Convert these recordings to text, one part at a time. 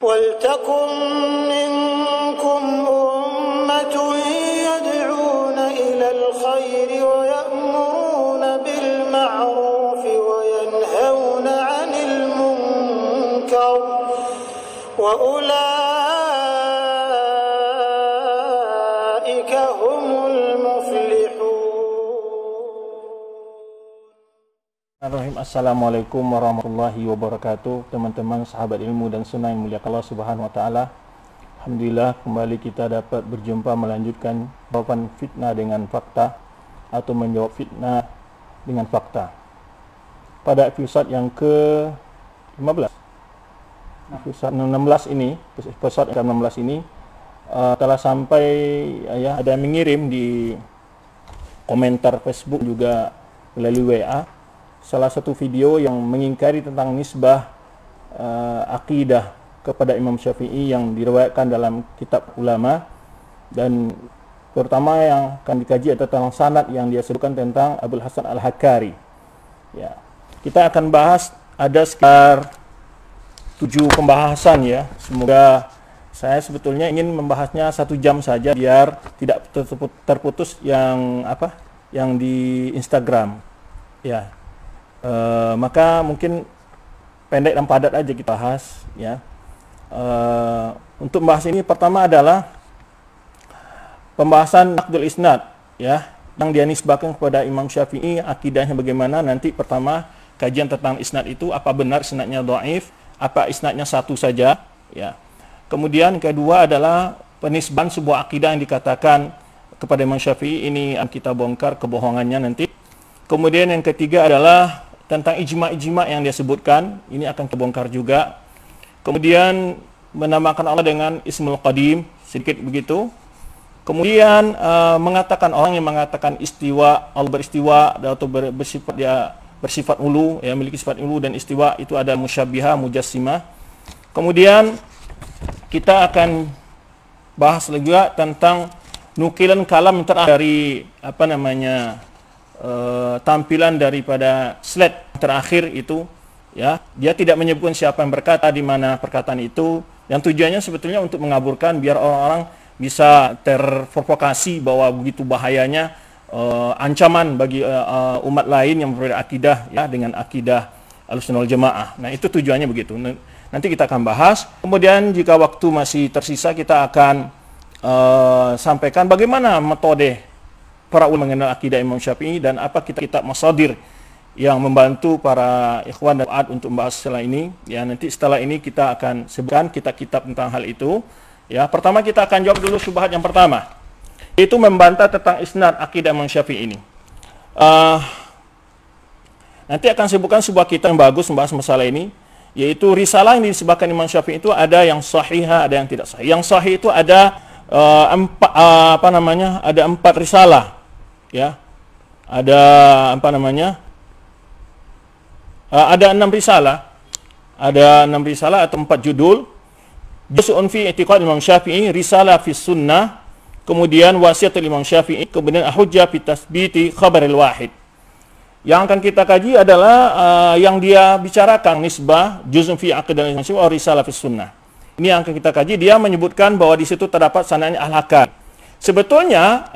وَلْتَكُنْ مِنْكُمْ أُمَّةٌ يَدْعُونَ إِلَى الْخَيْرِ وَيَأْمُرُونَ بِالْمَعْرُوفِ وَيَنْهَوْنَ عَنِ الْمُنْكَرِ وَأُولَئِكَ هُمُ الْمُفْلِحُونَ. Assalamualaikum warahmatullahi wabarakatuh. Teman-teman sahabat ilmu dan sunnah yang mulia Allah Subhanahu wa taala. Alhamdulillah kembali kita dapat berjumpa melanjutkan jawaban fitnah dengan fakta atau menjawab fitnah dengan fakta. Pada episode yang ke-15, episode 16 ini telah sampai ya, ada yang mengirim di komentar Facebook juga melalui WA salah satu video yang mengingkari tentang nisbah akidah kepada Imam Syafi'i yang diriwayatkan dalam kitab ulama, dan pertama yang akan dikaji adalah tentang sanad yang dia sebutkan tentang Abul Hasan Al-Hakari. Ya, kita akan bahas ada sekitar 7 pembahasan ya. Semoga saya sebetulnya ingin membahasnya 1 jam saja biar tidak terputus yang di Instagram. Ya. Maka mungkin pendek dan padat aja kita bahas ya. Untuk membahas ini pertama adalah pembahasan naqdul isnad ya, yang dia nisbahkan kepada Imam Syafi'i, akidahnya bagaimana. Nanti pertama kajian tentang isnad itu, apa benar isnadnya dhaif, apa isnadnya satu saja ya. Kemudian kedua adalah penisbahan sebuah akidah yang dikatakan kepada Imam Syafi'i, ini kita bongkar kebohongannya nanti. Kemudian yang ketiga adalah tentang ijma' yang dia sebutkan, ini akan kebongkar juga. Kemudian menamakan Allah dengan Ismul Qadim, sedikit begitu. Kemudian mengatakan orang yang mengatakan istiwa, Allah beristiwa atau bersifat, dia bersifat ulu, ya, memiliki sifat ulu dan istiwa itu ada musyabbihah, mujassimah. Kemudian kita akan bahas juga tentang nukilan kalam dari tampilan daripada slide terakhir itu ya. Dia tidak menyebutkan siapa yang berkata, di mana perkataan itu, yang tujuannya sebetulnya untuk mengaburkan biar orang-orang bisa terprovokasi bahwa begitu bahayanya ancaman bagi umat lain yang berbeda akidah ya dengan akidah Ahlussunnah wal Jamaah. Nah, itu tujuannya begitu. Nanti kita akan bahas. Kemudian jika waktu masih tersisa kita akan sampaikan bagaimana metode para ulama mengenal akidah Imam Syafi'i dan apa kitab masadir yang membantu para ikhwan dan uat untuk membahas setelah ini ya. Nanti setelah ini kita akan sebutkan kitab-kitab tentang hal itu ya. Pertama kita akan jawab dulu syubhat yang pertama, itu membantah tentang isnad akidah Imam Syafi'i ini. Nanti akan sebutkan sebuah kitab yang bagus membahas masalah ini, yaitu risalah yang disebutkan Imam Syafi'i itu ada yang sahihah, ada yang tidak sahih. Yang sahih itu ada ada 4 risalah ya. Ada ada 6 risalah. Ada 6 risalah atau 4 judul. Juz'un fi i'tiqad Imam Syafi'i, risalah fi sunnah, kemudian wasiatul Imam Syafi'i, kemudian hujjah fi tasbiti khabaril wahid. Yang akan kita kaji adalah yang dia bicarakan nisbah juz'un fi aqidah Imam Syafi'i, risalah fi sunnah. Ini yang akan kita kaji. Dia menyebutkan bahwa di situ terdapat sanadnya Al-Hakari. Sebetulnya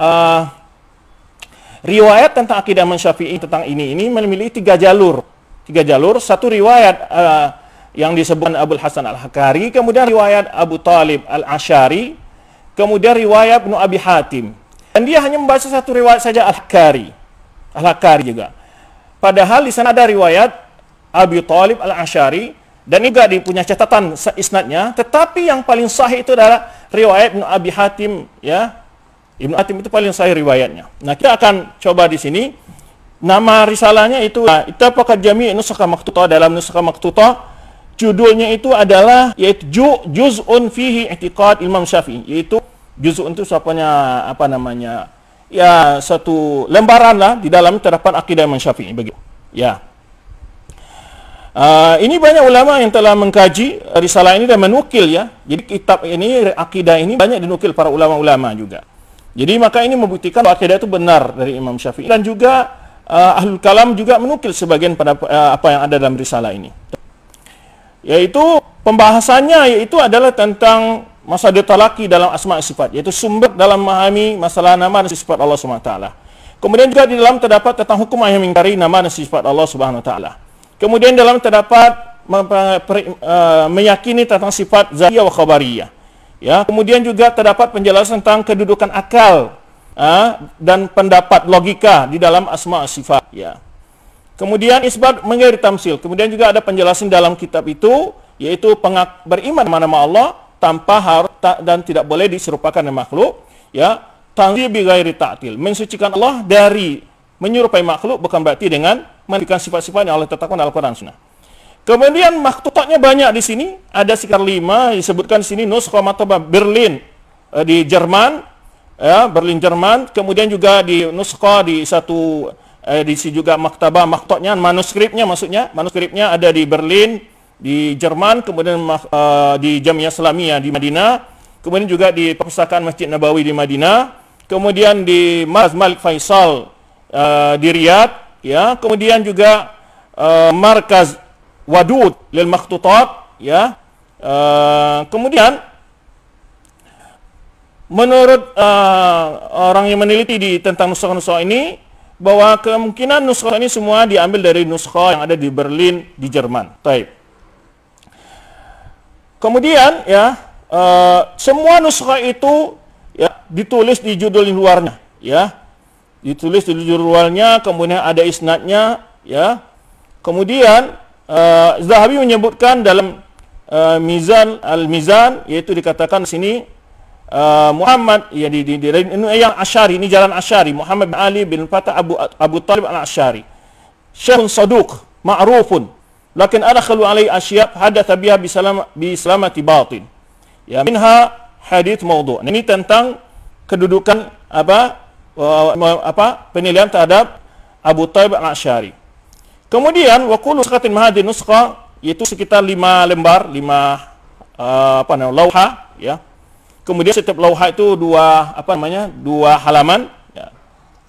riwayat tentang akidah Imam Syafi'i tentang ini memiliki 3 jalur. 3 jalur. Satu riwayat yang disebut Abul Hasan Al-Hakari, kemudian riwayat Abu Talib Al-Ashari, kemudian riwayat Ibnu Abi Hatim. Dan dia hanya membaca satu riwayat saja, Al-Hakari juga. Padahal di sana ada riwayat Abu Talib Al-Ashari dan juga punya catatan isnadnya, tetapi yang paling sahih itu adalah riwayat Ibnu Abi Hatim ya. Ibnu Hatim itu paling sahih riwayatnya. Nah, kita akan coba di sini. Nama risalahnya itu Ittafaqat Jami' Nusakha Maktutah. Dalam Nusakha Maktutah judulnya itu adalah yaitu Juz'un fihi i'tiqad Imam Syafi'i, yaitu juz'un itu ya satu lembaran lah, di dalam terdapat akidah Imam Syafi'i begitu ya. Ini banyak ulama yang telah mengkaji risalah ini dan menukil ya. Jadi kitab ini, akidah ini banyak dinukil para ulama-ulama juga. Jadi maka ini membuktikan bahwa akidah itu benar dari Imam Syafi'i, dan juga Ahlul Kalam juga menukil sebagian pada apa yang ada dalam risalah ini. yaitu pembahasannya yaitu adalah tentang masalah talaqi dalam asma' sifat, yaitu sumber dalam memahami masalah nama dan sifat Allah Subhanahu wa taala. Kemudian juga di dalam terdapat tentang hukum yang mengingkari nama dan sifat Allah Subhanahu wa taala. Kemudian dalam terdapat meyakini tentang sifat zatiyah wa khabariyah. Ya, kemudian juga terdapat penjelasan tentang kedudukan akal dan pendapat logika di dalam asma' sifat, ya. Kemudian isbat mengingkari tamsil. Kemudian juga ada penjelasan dalam kitab itu yaitu beriman nama Allah tanpa harus dan tidak boleh diserupakan dengan makhluk, ya. Tanzih bi ghairi ta'til, mensucikan Allah dari menyerupai makhluk bukan berarti dengan menafikan sifat-sifat yang Allah tetapkan dalam Al-Qur'an Sunnah. Kemudian makhtutatnya banyak di sini, ada sekitar 5 disebutkan di sini. Nuskha Maktabah Berlin di Jerman, ya, Berlin Jerman. Kemudian juga di nuskha di sini juga maktabah makhtutatnya, manuskripnya ada di Berlin di Jerman, kemudian di Jamiah Islamiyah di Madinah, kemudian juga di perpustakaan Masjid Nabawi di Madinah, kemudian di Markaz Malik Faisal di Riyadh, ya, kemudian juga Markaz Wadud lil Makhtutat, ya. Kemudian menurut orang yang meneliti tentang nuskha-nuskha ini bahwa kemungkinan nuskha ini semua diambil dari nuskha yang ada di Berlin di Jerman. Baik. Kemudian, ya, semua nuskha itu, ya, ditulis di judul luarnya, ya. Ditulis di judul luarnya, kemudian ada isnadnya, ya. Kemudian Zahabi menyebutkan dalam Mizan al-Mizan, yaitu dikatakan di sini Muhammad, ya, yang Asy'ari, ini jalan Asy'ari, Muhammad bin Ali bin Fatah Abu Talib al-Asy'ari, syekhun saduq ma'rufun lakin adkhalu alaihi asya' hadatsa biha bi salamati batin, ya, minha hadits maudhu'. Ini tentang kedudukan penilaian terhadap Abu Talib al-Asy'ari. Kemudian waqulu nuskhatin mahadin nuskha, yaitu sekitar 5 lembar, 5 lauha, ya. Kemudian setiap lauha itu 2 halaman, ya.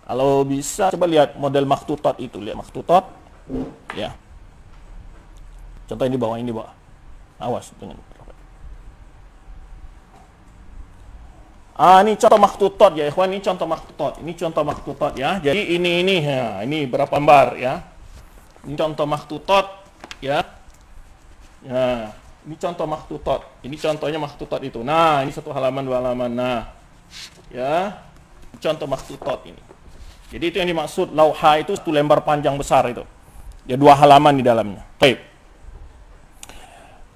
Kalau bisa coba lihat model makhtutat itu, lihat makhtutat, ya. Contoh ini bawah, awas dengan ini contoh makhtutat, ya ikhwan, ini contoh makhtutat, ya. Jadi ini berapa lembar, ya. Ini contoh makhtutat, ya. Ya, ini contoh makhtutat. Ini contohnya makhtutat itu. Nah, ini 1 halaman, 2 halaman. Nah, ya. Contoh makhtutat ini. Jadi itu yang dimaksud lauha itu 1 lembar panjang besar itu. Ya, 2 halaman di dalamnya. Baik.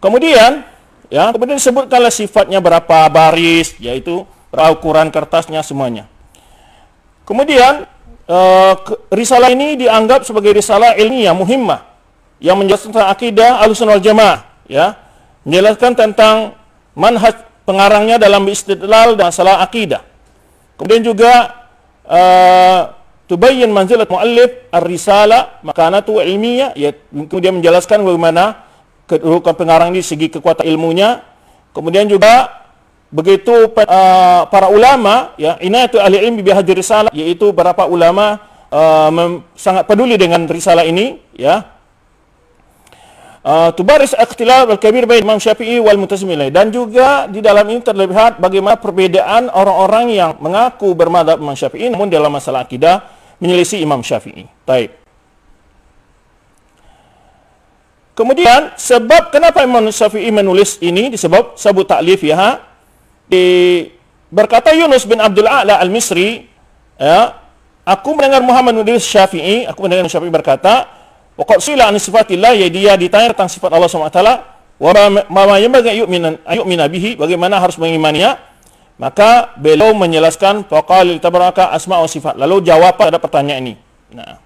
Kemudian disebutkanlah sifatnya berapa baris, yaitu berapa ukuran kertasnya semuanya. Kemudian risalah ini dianggap sebagai risalah ilmiah muhimmah yang menjelaskan tentang akidah Ahlussunnah wal Jamaah, ya, menjelaskan tentang manhaj pengarangnya dalam istidlal dan masalah akidah. Kemudian juga tubayyin manzilat muallif ar-risalah makanatu ilmiah, ya, kemudian menjelaskan bagaimana kedudukan pengarang di segi kekuatan ilmunya. Kemudian juga begitu para ulama, ya, inayatu ahli ilmi bi hadhihi risalah, yaitu beberapa ulama sangat peduli dengan risalah ini, ya. Tubaris ikhtilaf al-kabir bain Imam Syafi'i wal Mu'tazilah, dan juga di dalam ini terlihat bagaimana perbedaan orang-orang yang mengaku bermadzhab Imam Syafi'i namun dalam masalah akidah menyelisih Imam Syafi'i. Baik. Kemudian sebab kenapa Imam Syafi'i menulis ini disebab sabut ta'lif, ya. Berkata Yunus bin Abdul A'la al-Misri, ya, aku mendengar Muhammad bin Syafi'i, berkata, waqad sila an sifatillah, ya, dia ditanya tentang sifat Allah SWT, wa ma yanbaghi yu'mina bihi, bagaimana harus mengimaninya. Maka beliau menjelaskan faqala tabaraka asma wa sifat, lalu jawaban pada pertanyaan ini. Nah,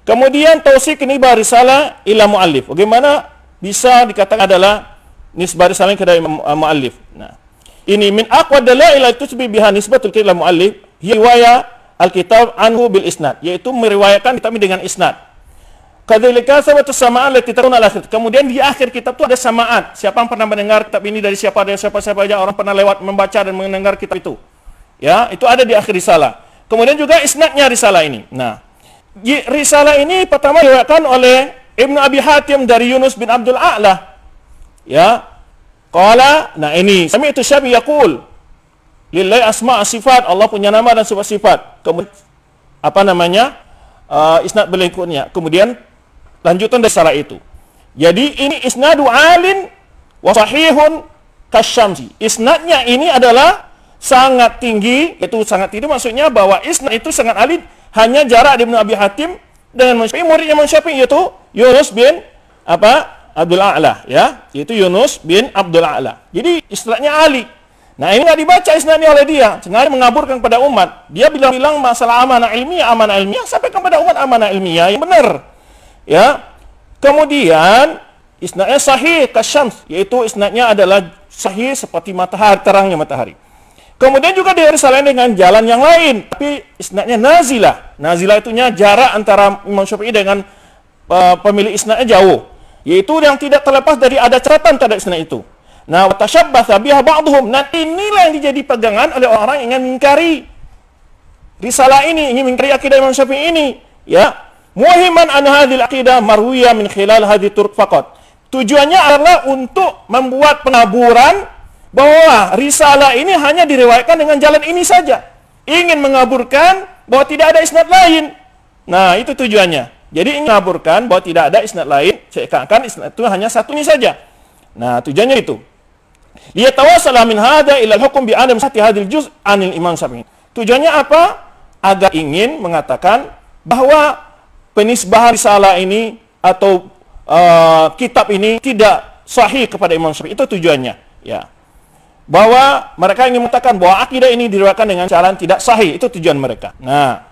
kemudian tausik ini risalah ila muallif, bagaimana bisa dikatakan adalah nisbah risalah kepada muallif. Nah, ini min aqwa dalail tusbi biha nisbatul ila muallif hi riwayat al-kitab anhu bil isnad, yaitu meriwayatkan kitab dengan isnad. Kadzalika sabatu sama'an allati taruna al-akhir. Kemudian di akhir kitab itu ada sama'at. Siapa yang pernah mendengar kitab ini dari siapa aja orang pernah lewat membaca dan mendengar kitab itu. Ya, itu ada di akhir risalah. Kemudian juga isnadnya risalah ini. Nah, risalah ini pertama diriwayatkan oleh Ibnu Abi Hatim dari Yunus bin Abdul A'la. Ya. Qala, nah ini sami'tu Syafi'i yaqul lillahi asma' sifat, Allah punya nama dan sifat-sifat. Kemudian apa namanya? Isnad berikutnya. Kemudian lanjutan dari salah itu. Jadi ini isnadu alin wa sahihun kasyamsi. Isnadnya ini adalah sangat tinggi, itu sangat tinggi maksudnya bahwa isnad itu sangat alin, hanya jarak Ibnu Abi Hatim dengan Syafi'i, murid Imam Syafi'i yaitu Yunus bin Abdul A'la, ya, yaitu Yunus bin Abdul A'la. Jadi isnadnya ali. Nah, ini nggak dibaca isnadnya oleh dia, sengaja mengaburkan kepada umat. Dia bilang masalah amanah ilmiah, sampai kepada umat amanah ilmiah yang benar. Ya. Kemudian isnadnya sahih kasyams, yaitu isnadnya adalah sahih seperti matahari, terangnya matahari. Kemudian juga dia risalah dengan jalan yang lain, tapi isnadnya nazilah. Nazilah itunya jarak antara Imam Syafi'i dengan pemilik isnadnya jauh, yaitu yang tidak terlepas dari ada catatan terhadap isnad itu. Nah, wa tashabbatha biha ba'dhum. Nah, inilah yang dijadi pegangan oleh orang yang ingin mengingkari risalah ini, ingin mengingkari akidah Imam Syafi'i ini, ya. Muhiman an hadhil aqidah marwiyah min khilal hadhihi turuq faqat. Tujuannya adalah untuk membuat pengaburan bahwa risalah ini hanya diriwayatkan dengan jalan ini saja. Ingin mengaburkan bahwa tidak ada isnad lain. Nah, itu tujuannya. Jadi ingin mengaburkan bahwa tidak ada isnad lain, seakan-akan isnad itu hanya satu ini saja. Nah, tujuannya itu. Liyatawassala min hadza ila al-hukm bi adam sati hadhil juz' anil Imam Syafi'i. Tujuannya apa? Agar ingin mengatakan bahwa penisbahan risalah ini atau kitab ini tidak sahih kepada Imam Syafi'i. Itu tujuannya, ya. Bahwa mereka ingin mengatakan bahwa akidah ini diriwayatkan dengan jalan tidak sahih. Itu tujuan mereka. Nah,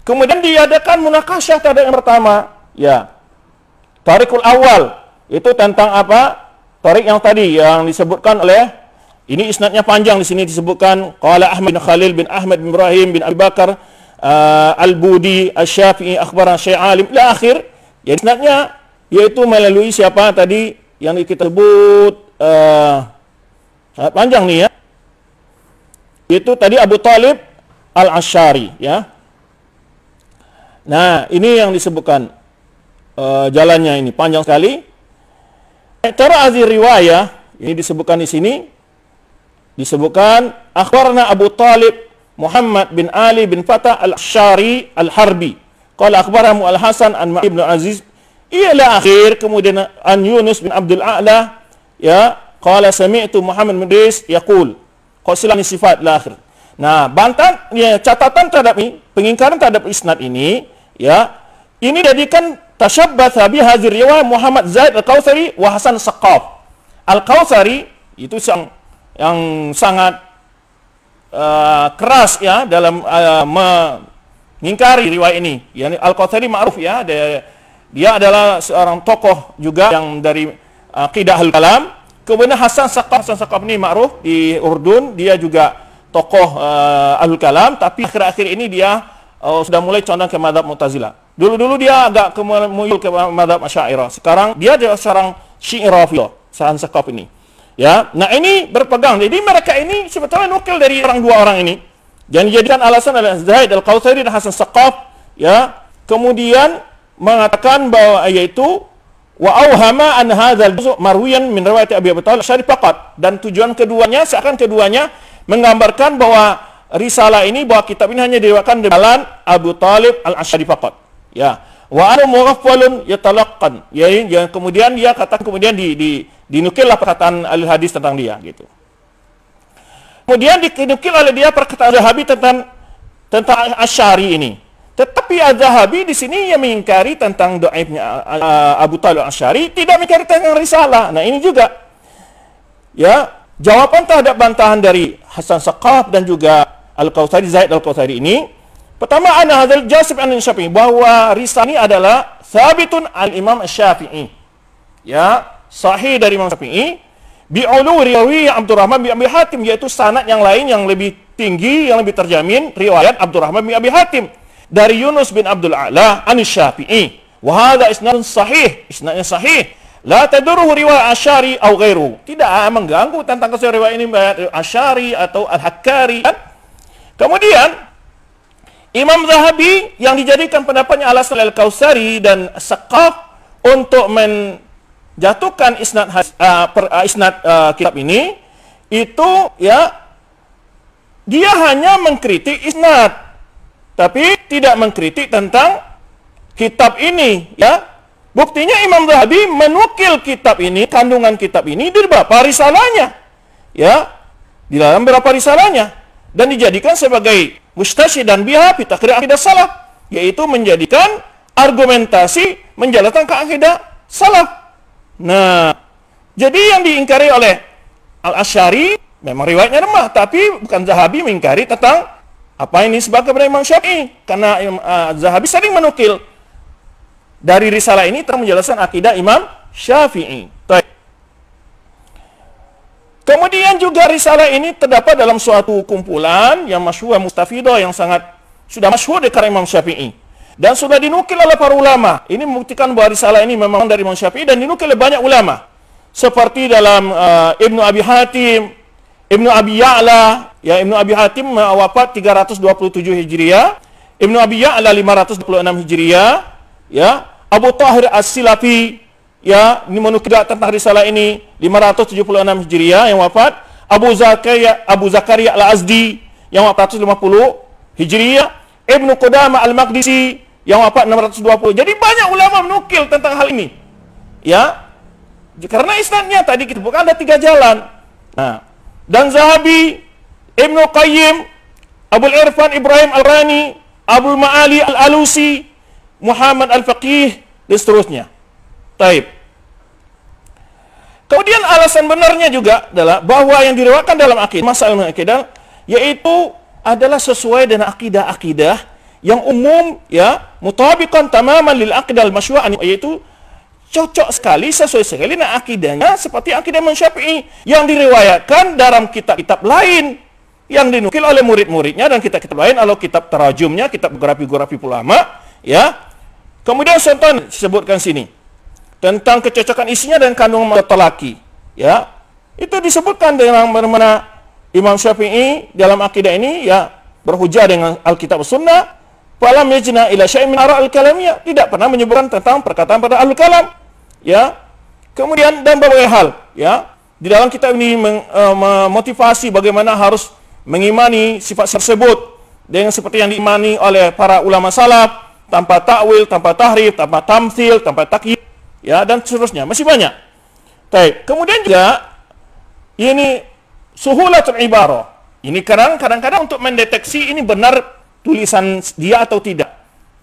kemudian diadakan munakasyah terhadap yang pertama, ya. Tariqul awal, itu tentang apa? Tariq yang tadi yang disebutkan oleh, ini isnadnya panjang, di sini disebutkan qala Ahmad bin Khalil bin Ahmad bin Ibrahim bin Abi Bakar Al-Budi Asy-Syafi'i akhbarana Syekh Alim ila akhir. Ya, isnadnya yaitu melalui siapa tadi yang kita sebut sangat panjang nih, ya. Itu tadi Abu Talib Al-Asy'ari, ya. Nah, ini yang disebutkan jalannya ini panjang sekali. Cara azir riwayah ini disebutkan di sini, disebutkan akhbarana Abu Talib Muhammad bin Ali bin Fatah Al-Asy'ari Al-Harbi qala akhbarana Al-Hasan an Ma'ib bin Aziz ila akhir. Kemudian an Yunus bin Abdul A'la, ya, qala sami'tu Muhammad bin Idris yaqul qasilani sifat la akhir. Nah, bantahan, ya, catatan terhadap ini, pengingkaran terhadap isnad ini, ya, ini jadikan tashabbatha bi hadhihi riwayah Muhammad Zaid Al-Kautsari wa Hasan Saqqaf. Al-Kautsari itu yang sangat keras, ya, dalam mengingkari riwayat ini. Yani Al-Kautsari ma'ruf, ya, dia adalah seorang tokoh juga yang dari aqidah al-kalam. Kemudian Hasan Saqqaf ini ma'ruf di Urdun, dia juga tokoh ahlul kalam, tapi akhir-akhir ini dia sudah mulai condong ke mazhab Mu'tazilah. Dulu-dulu dia agak muyul ke mazhab Asy'ariyah. Sekarang dia adalah seorang Syi'rafiyah, Hasan Saqqaf ini. Ya, nah ini berpegang. Jadi mereka ini sebetulnya nukil dari dua orang ini. Dan dijadikan alasan oleh Zaid Al-Kautsari dan Hasan Saqqaf, ya. Kemudian mengatakan bahwa yaitu wa auhama an hadzal juz' marwiyan min riwayat Abi Talib Al-Asy'ari faqat. Dan tujuan keduanya, seakan keduanya menggambarkan bahwa risalah ini, bahwa kitab ini hanya diriwayatkan dari jalan Abu Talib Al-Asy'ari faqat. Ya, wa ana mughaffalun yatalaqqan. Ya, kemudian dia kata, kemudian dinukillah perkataan ahli hadis tentang dia, gitu. Kemudian dinukil oleh dia perkataan Zahabi tentang Asy'ari ini. Tetapi Az-Zahabi di sini yang mengingkari tentang dhaifnya Abu Talib Al-Asy'ari, tidak mengingkari tentang risalah. Nah, ini juga, ya, jawaban terhadap bantahan dari Hasan Saqqaf dan juga Al-Kautsari, Zaid Al-Kautsari ini. Pertama, ana hadzal jasib an Syafi'i, bahwa risalah ini adalah sabitun al-Imam Syafi'i, ya, sahih dari Imam Syafi'i, bi'ulu riwayi Abdurrahman bin Abi Hatim, yaitu sanad yang lain yang lebih tinggi, yang lebih terjamin, riwayat Abdurrahman bin Abi Hatim dari Yunus bin Abdul A'la an Syafi'i. Wa hadza isnadun sahih, isnadnya sahih. La tadurruhu riwayat Asy'ari atau ghairuhu. Tidak mengganggu tentang kesesuaian riwayat ini Asy'ari atau Al-Hakkari. Kemudian Imam Zahabi yang dijadikan pendapatnya alasan Al-Kautsari dan Saqqaf untuk jatuhkan isnad kitab ini, itu ya dia hanya mengkritik isnad, tapi tidak mengkritik tentang kitab ini, ya. Buktinya Imam Zahabi menukil kitab ini, kandungan kitab ini di beberapa risalahnya, ya, di dalam beberapa risalahnya, dan dijadikan sebagai mustasyidan biha fi taqrir aqidah salaf, yaitu menjadikan argumentasi menjalankan akidah salaf. Nah, jadi yang diingkari oleh Al-Asy'ari memang riwayatnya lemah, tapi bukan Zahabi mengingkari tentang apa ini sebagai Imam Syafi'i, karena Zahabi sering menukil dari risalah ini tentang menjelaskan akidah Imam Syafi'i. Kemudian juga risalah ini terdapat dalam suatu kumpulan yang masyhur, mustafidah, yang sangat sudah masyhur di kalangan Imam Syafi'i dan sudah dinukil oleh para ulama. Ini membuktikan bahwa risalah ini memang dari Imam Syafi'i dan dinukil oleh banyak ulama, seperti dalam Ibnu Abi Hatim, Ibnu Abi Ya'la, ya, Ibnu Abi Hatim wafat 327 Hijriah, Ibnu Abi Ya'la 526 Hijriah, ya, Abu Tahir As-Silafi, ya, ini menukil tentang risalah ini 576 Hijriah yang wafat, Abu Zakaria Al-Azdi yang wafat 450 Hijriah, Ibnu Qudamah Al-Maqdisi yang wafat 620. Jadi banyak ulama menukil tentang hal ini, ya, karena isnadnya tadi kita bukan ada 3 jalan. Nah, dan Zahabi, Ibnu Qayyim, Abul Irfan Ibrahim Al-Rani, Abul Ma'ali Al-Alusi, Muhammad Al-Faqih, dan seterusnya. Taib. Kemudian alasan benarnya juga adalah bahwa yang diriwayatkan dalam masalah akidah, yaitu adalah sesuai dengan akidah-akidah yang umum, ya, mutabiqan tamaman lil aqidah al-masyru'ah, yaitu cocok sekali, sesuai sekali dengan akidahnya seperti akidah Imam Syafi'i yang diriwayatkan dalam kitab-kitab lain yang dinukil oleh murid-muridnya, dan kitab-kitab lain atau kitab tarajumnya, kitab biografi ulama, ya. Kemudian contoh disebutkan sini tentang kecocokan isinya dan kandungan talaki, ya, itu disebutkan dengan mana Imam Syafi'i dalam akidah ini, ya, berhujah dengan Alkitab Sunnah, falam yajna ila syai'in min ara' al-kalamiyah, tidak pernah menyebutkan tentang perkataan pada ahlul kalam, ya. Kemudian dan berbagai hal, ya, di dalam kitab ini memotivasi bagaimana harus mengimani sifat tersebut dengan seperti yang diimani oleh para ulama salaf, tanpa takwil, tanpa tahrif, tanpa tamtsil, tanpa takyid, ya, dan seterusnya, masih banyak. Baik. Kemudian juga ini suhulatul ibarah. Ini kadang-kadang untuk mendeteksi ini benar tulisan dia atau tidak,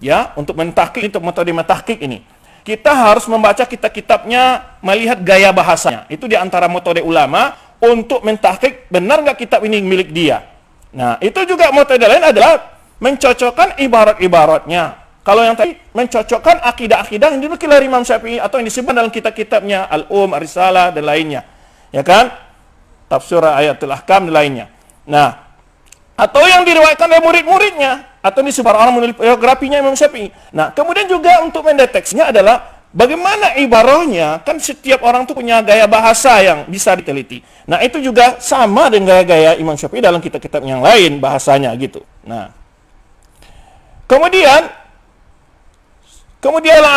ya, untuk mentahqiq, untuk metode mentahqiq ini kita harus membaca kitab-kitabnya, melihat gaya bahasanya. Itu di antara metode ulama untuk mentahqiq benar nggak kitab ini milik dia. Nah, itu juga metode lain adalah mencocokkan ibarat-ibaratnya. Kalau yang tadi mencocokkan akidah-akidah yang dinukil dari Imam Syafi'i atau yang disebut dalam kitab-kitabnya Al-Risalah dan lainnya, ya kan, Tafsir Ayatul Ahkam dan lainnya. Nah, atau yang diriwayatkan oleh murid-muridnya atau disebut orang menulis biografinya Imam Syafi'i. Nah, kemudian juga untuk mendeteksinya adalah bagaimana ibarahnya. Kan setiap orang tuh punya gaya bahasa yang bisa diteliti. Nah, itu juga sama dengan gaya Imam Syafi'i dalam kitab-kitab yang lain bahasanya gitu. Nah, kemudian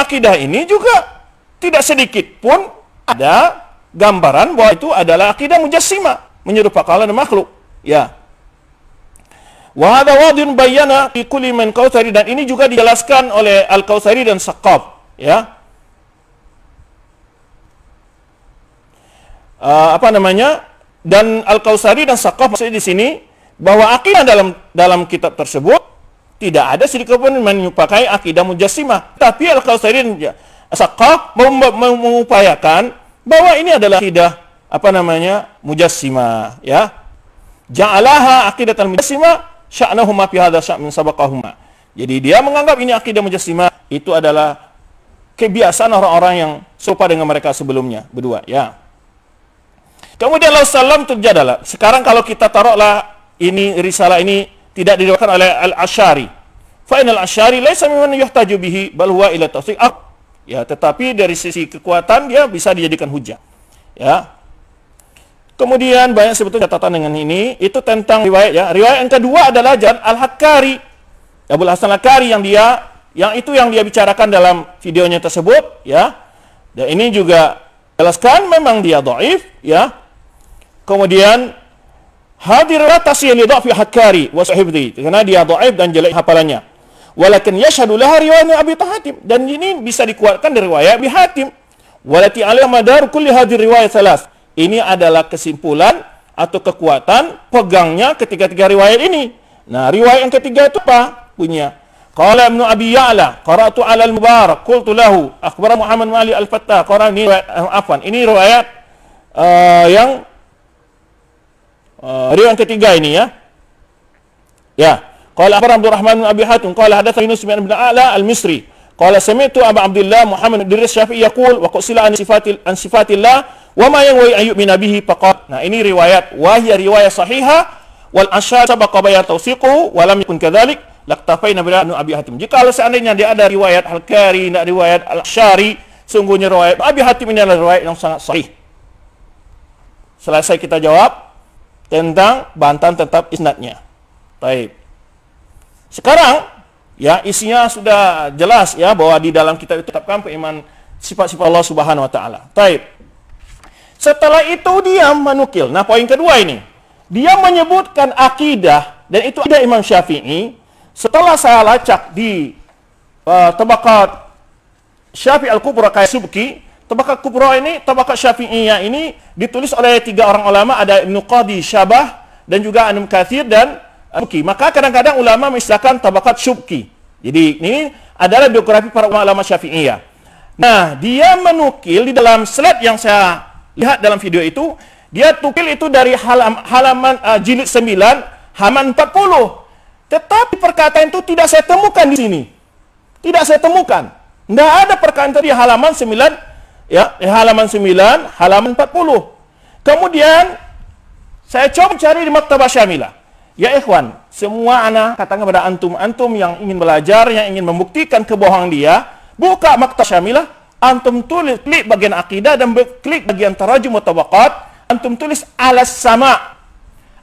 akidah ini juga tidak sedikit pun ada gambaran bahwa itu adalah akidah mujassimah, menyerupakan Allah dan makhluk, ya. Wa hadza wadhun bayyana fi kulli man Kautsari, dan ini juga dijelaskan oleh Al-Kautsari dan Saqqaf, ya. Dan Al-Kautsari dan Saqqaf maksudnya di sini bahwa akidah dalam kitab tersebut tidak ada sedikit pun menyerupai akidah mujassimah. Tapi Al-Kautsari dan Saqqaf mengupayakan bahwa ini adalah akidah mujassimah, ya. Ja'alaha aqidatan mujassimah sya'nahuma fi hadza sya'min sabaqahuma. Jadi dia menganggap ini akidah mujassimah itu adalah kebiasaan orang-orang yang serupa dengan mereka sebelumnya berdua, ya. Kemudian Rasulullah terjadilah. Sekarang kalau kita taruhlah ini risalah ini tidak diriwayatkan oleh Al-Asy'ari. Fa inal Asy'ari laisa mimman yuhtaju bihi bal huwa ila tawsiq. Ya, tetapi dari sisi kekuatan dia bisa dijadikan hujah. Ya. Kemudian banyak sebetulnya catatan dengan ini, itu tentang riwayat, ya. Riwayat yang kedua adalah Jalan Al-Hakkari. Abul Hasan Al-Hakkari yang dia bicarakan dalam videonya tersebut, ya. Dan ini juga jelaskan memang dia dhaif, ya. Kemudian hadir tasih li dha'fi Hakkari wa sahibdi, karena dia dhaif dan jelek hafalannya. Walakin yashhadu laha riwayat Abi Hatim, dan ini bisa dikuatkan dari riwayat Abi Hatim. Walati ala madar kulli hadir riwayat salas. Ini adalah kesimpulan atau kekuatan pegangnya ketiga-tiga riwayat ini. Nah, riwayat yang ketiga itu apa? Punya Qala Ibnu Abi Ya'la, qara'tu 'ala al-Mubarak, qultu lahu, akhbara Muhammad Mali al-Fattah. Qara'ni ini riwayat yang riwayat yang ketiga ini, ya. Ya. Qala akhbara Abdurrahman bin Abi Hatim, qala hadatsani Yunus bin A'la al-Misri. Qala sami'tu Abu Abdullah Muhammad bin Idris Syafi'i yaqul wa qusila an sifatillah wa ma yanwi ayyub min nabihi faqat. Nah, ini riwayat wa hiya riwayat sahihah wal ashar sabaqa bayan tawsiquhu wa lam yakun kadzalik laqtafaina bi Abi Hatim. Jika seandainya dia ada riwayat Al-Kari, tidak riwayat Al-Syari, sungguhnya riwayat Abi Hatim ini adalah riwayat yang sangat sahih. Selesai kita jawab tentang bantahan tetap isnadnya. Baik. Sekarang, ya, isinya sudah jelas, ya, bahwa di dalam kitab itu tetapkan peiman sifat-sifat Allah Subhanahu wa taala. Baik. Setelah itu dia menukil. Nah, poin kedua ini. Dia menyebutkan akidah, dan itu akidah Imam Syafi'i. Setelah saya lacak di Tabaqat Syafi'i Al-Kubra kayak Subki, Tabaqat Kubra ini, Tabaqat Syafi'iyah ini ditulis oleh 3 orang ulama, ada Ibnu Qadi Syabah dan juga Ibnu Katsir dan Subki. Maka kadang-kadang ulama mengistilahkan Tabaqat Subki. Jadi ini adalah biografi para ulama Syafi'iyah. Nah, dia menukil di dalam slide yang saya lihat dalam video itu, dia tukil itu dari halaman jilid 9, halaman 40. Tetapi perkataan itu tidak saya temukan di sini. Tidak saya temukan. Tidak ada perkataan itu di halaman 9, ya, halaman 9, halaman 40. Kemudian saya coba cari di Maktabah Syamilah. Ya ikhwan, semua anak katakan kepada antum yang ingin belajar, yang ingin membuktikan kebohongan dia, buka Maktabah Syamilah, antum tulis, klik bagian akidah dan klik bagian tarajum wa tabaqat, antum tulis alas sama,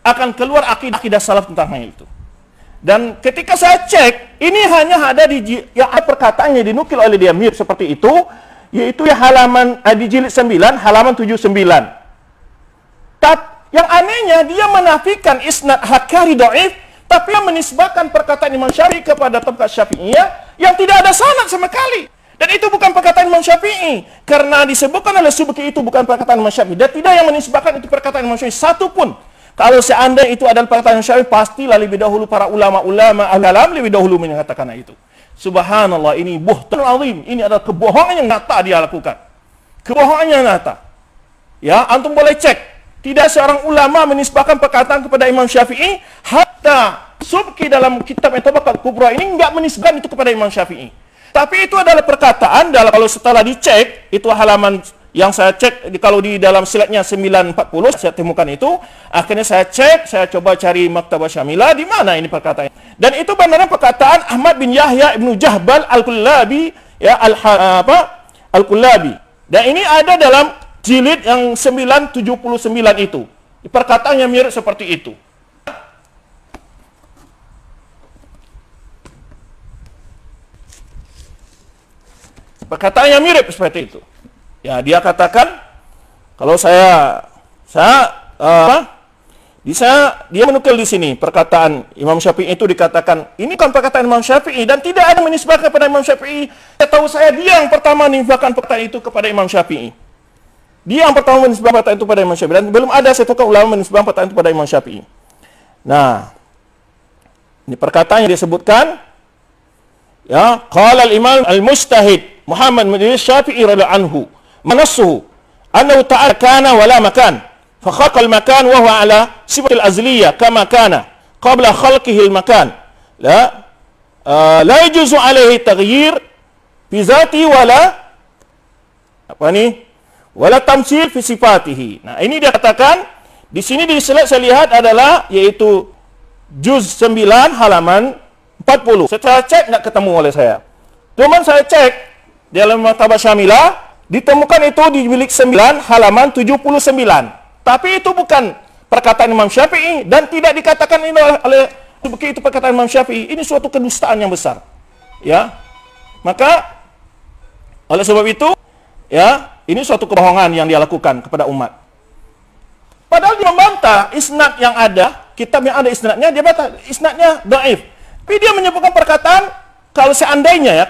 akan keluar akidah salaf tentang hal itu. Dan ketika saya cek, ini hanya ada di yang perkataannya dinukil oleh dia mirip seperti itu, yaitu ya halaman di jilid 9, halaman 79. Yang anehnya dia menafikan isnad Hakkari dhaif, tapi yang menisbahkan perkataan Imam Syafi'i kepada Tabaqat Syafi'iyah yang tidak ada sanad sama sekali. Dan itu bukan perkataan Imam Syafi'i, karena disebutkan oleh Subki itu bukan perkataan Imam Syafi'i, dan tidak yang menisbahkan itu perkataan Imam Syafi'i satu pun. Kalau seandainya itu adalah perkataan Imam Syafi'i, pastilah lebih dahulu para ulama-ulama al-alam lebih dahulu menyatakan itu. Subhanallah, ini buhtan azim. Ini adalah kebohongan yang nyata dia lakukan. Kebohongan yang nyata. Ya, antum boleh cek. Tidak seorang ulama menisbahkan perkataan kepada Imam Syafi'i, hatta Subki dalam kitab Tabaqat Kubra ini enggak menisbahkan itu kepada Imam Syafi'i. Tapi itu adalah perkataan, kalau setelah dicek, itu halaman yang saya cek, kalau di dalam slide-nya 940, saya temukan itu, akhirnya saya cek, saya coba cari Maktabah Syamilah, di mana ini perkataan. Dan itu benar perkataan Ahmad bin Yahya Ibnu Jahbal Al-Kullabi, ya, Al-Kullabi. Dan ini ada dalam jilid yang 979 itu. Perkataannya mirip seperti itu. Perkataannya mirip seperti itu. Ya, dia katakan kalau dia menukil di sini perkataan Imam Syafi'i itu, dikatakan ini kan perkataan Imam Syafi'i dan tidak ada menisbahkan kepada Imam Syafi'i. Setahu saya dia yang pertama menisbahkan perkataan itu kepada Imam Syafi'i. Dia yang pertama menisbahkan perkataan itu kepada Imam Syafi'i, dan belum ada satu ulama menisbahkan perkataan itu kepada Imam Syafi'i. Nah, ini perkataan yang disebutkan, ya, qala al-Imam al-Mujtahid Muhammad bin Idris Syafi'i radhiyallahu anhu manassuhu annahu ta'ala kana wa la makan fa khalaqa al-makan wa huwa ala sifati al-azliyah kama kana qabla khalqihi al-makan la yajuzu alaihi taghyir fi zati wala wala tamsil fi sifatihi. Nah, ini dia katakan di sini di slide saya lihat adalah yaitu juz 9 halaman 40. Setelah cek enggak ketemu oleh saya. Cuman saya cek di dalam Maktabah Syamilah ditemukan itu di jilid 9 halaman 79. Tapi itu bukan perkataan Imam Syafi'i dan tidak dikatakan ini oleh itu perkataan Imam Syafi'i. Ini suatu kedustaan yang besar. Ya. Maka oleh sebab itu, Ya, ini suatu kebohongan yang dia lakukan kepada umat. Padahal dia membantah isnad yang ada, kitab yang ada isnadnya, dia bantah isnadnya dhaif. Tapi dia menyebutkan perkataan kalau seandainya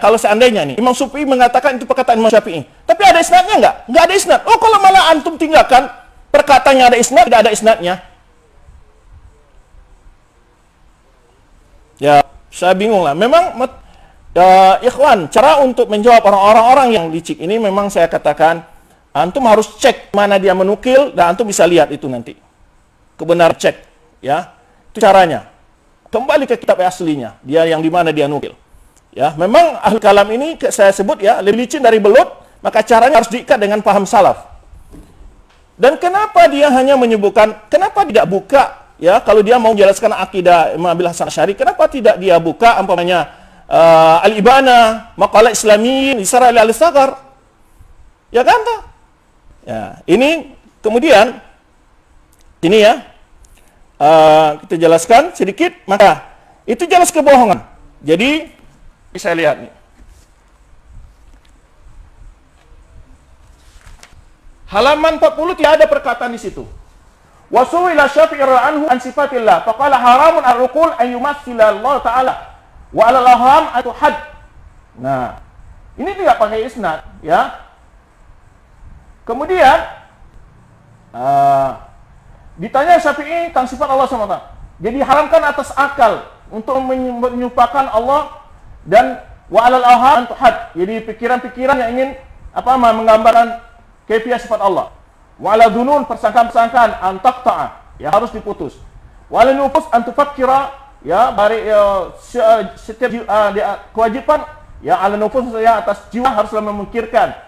nih Imam Syafi'i mengatakan itu perkataan Imam Syafi'i. Tapi ada isnadnya enggak? Enggak ada isnad. Oh, kalau malah antum tinggalkan perkataan yang ada isnad, tidak ada isnadnya. Ya, saya bingung lah. Memang ikhwan, cara untuk menjawab orang-orang yang licik ini memang saya katakan antum harus cek mana dia menukil dan antum bisa lihat itu nanti. Kebenaran cek, ya. Itu caranya. Kembali ke kitab aslinya, dia yang di mana dia nukil. Ya, memang ahli kalam ini saya sebut ya lebih licin dari belut, maka caranya harus diikat dengan paham salaf. Dan kenapa dia hanya menyebutkan, kenapa tidak buka ya kalau dia mau menjelaskan akidah Imam Abil Hasan Asy'ari, kenapa tidak dia buka umpamanya Al-Ibana, Maqalah Islamiyin, Isra al-Saghar. Ya kan toh? Ya, ini kemudian ini ya kita jelaskan sedikit, maka itu jelas kebohongan. Jadi bisa lihat nih. Halaman 40 tidak ada perkataan di situ. Wasu'ila Syafi'i anhu an sifatillah, faqala haramun ar-ruqul an yumathila Allah Ta'ala wa 'ala al-ahram atuhad. Nah, ini tidak pakai isnad, ya. Kemudian ditanya Syafi'i tentang sifat Allah SWT. Jadi haramkan atas akal untuk menyumpahkan Allah dan wa 'alal aham tuhad. Jadi pikiran-pikiran yang ingin menggambarkan kaifiah sifat Allah. Wa 'ala dunun persangkaan-persangkaan an taqta'a, ya harus diputus. Wa 'ala nufus an tufakkira, ya setiap kewajiban ya 'ala nufus ya atas jiwa haruslah memikirkan.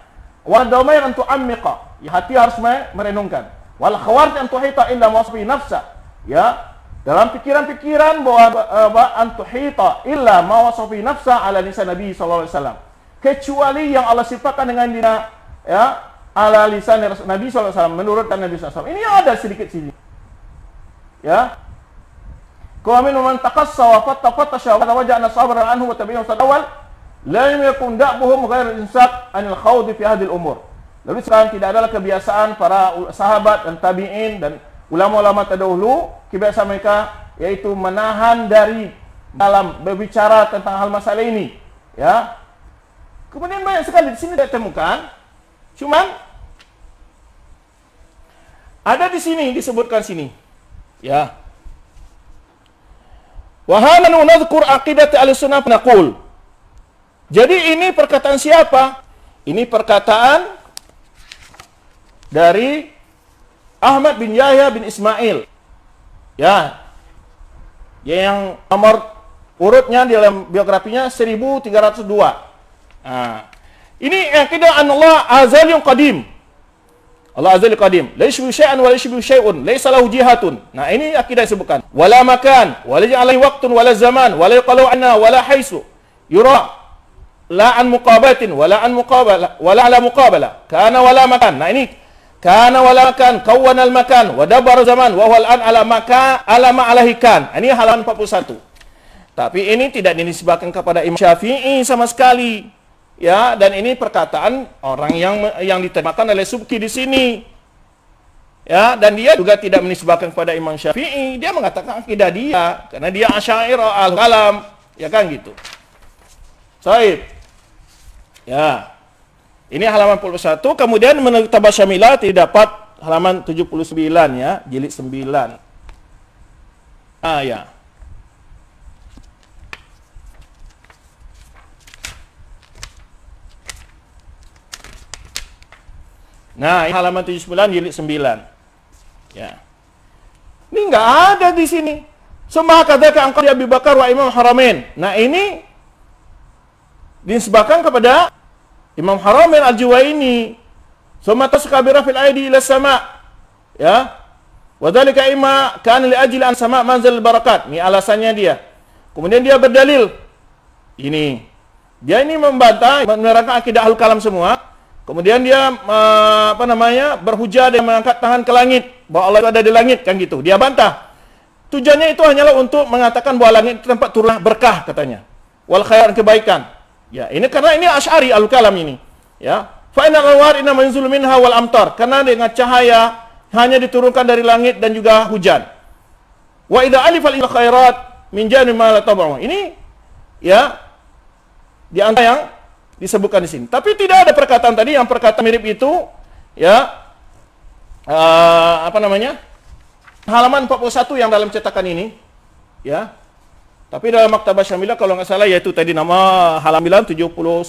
Wa damair an tu'ammiqa, ya hati harus merenungkan. Wal khawarij an tuhita illa wasfi nafsa, ya dalam pikiran-pikiran bahwa an tuhita illa ma wasfi nafsa ala lisan Nabi sallallahu alaihi wasallam, kecuali yang Allah sifatkan dengan dina ya ala lisan Nabi sallallahu alaihi wasallam, menurut Nabi sallallahu alaihi wasallam. Ini ada sedikit sini, ya. Qawamin man taqassa wa fatasha wa waja'na sabran anhu wa tabi'un sadawal lam yakun da'buhum ghairu insaq anil khawdi fi hadhihi al-umur. Lalu sekarang tidak adalah kebiasaan para sahabat dan tabi'in dan ulama-ulama terdahulu, kebiasaan mereka yaitu menahan dari dalam berbicara tentang hal masalah ini, ya. Kemudian banyak sekali di sini tidak temukan, cuman ada di sini disebutkan sini, ya. Wa hana nadhkur aqidat al-sunnah naqul. Jadi ini perkataan siapa? Ini perkataan dari Ahmad bin Yahya bin Ismail, ya, yang nomor urutnya di dalam biografinya 1302. Nah, ini aqidah an Allah azaliyun qadim. Allah azali qadim, la yashbu syai'an wa la yashbu syai'un, laisa lahu jihatun. Nah, ini akidah disebutkan. Wala makan, wala ja'alai waqtun, wala zaman, wala yuqalu anna, wala haisu yura la an muqabatin, wala an muqabala, wala ala muqabala. Kana wala makan. Nah, ini kana wala makan, kawana al makan, wa dabar zaman, wa huwa al-an ala maka ala ma alaihi kan. Ini halaman 41. Tapi ini tidak dinisbahkan kepada Imam Syafi'i sama sekali. Ya, dan ini perkataan orang yang diterjemahkan oleh Subki di sini. Ya, dan dia juga tidak menisbahkan kepada Imam Syafi'i. Dia mengatakan akidah dia karena dia Asy'ariyah al-kalam, ya kan gitu. Baik. Ya. Ini halaman 41, kemudian menurut Tabasyamilah didapat halaman 79 ya, jilid 9. Ya. Nah, ini halaman 79 jilid 9. Ya. Ini enggak ada di sini. Summa kadzaka angqad Abi Bakar wa Imam Haramain. Nah, ini dinisbahkan kepada Imam Haramain Al-Juwaini. Summa tasqabira fil aidi ila sama. Ya. Wa dzalika imma kana li ajli an sama manzil barakat. Ini alasannya dia. Kemudian dia berdalil. Ini. Dia ini membantah, menerangkan akidah Al-Kalam semua. Kemudian dia berhujah dan mengangkat tangan ke langit bahwa Allah itu ada di langit, kan gitu. Dia bantah. Tujuannya itu hanyalah untuk mengatakan bahwa langit itu tempat turun berkah katanya. Wal khair, kebaikan. Ya, ini karena ini Asy'ari Al-Kalam ini. Ya. Fa innal anwar inna manzulu minha wal amtar. Karena dengan cahaya hanya diturunkan dari langit dan juga hujan. Wa idza alifal khairat min jani ma la tab'u. Ini ya di antara yang disebutkan di sini. Tapi tidak ada perkataan tadi yang perkataan mirip itu ya apa namanya? Halaman 41 yang dalam cetakan ini ya. Tapi dalam Maktabah Syamilah kalau nggak salah yaitu tadi nama halaman 79.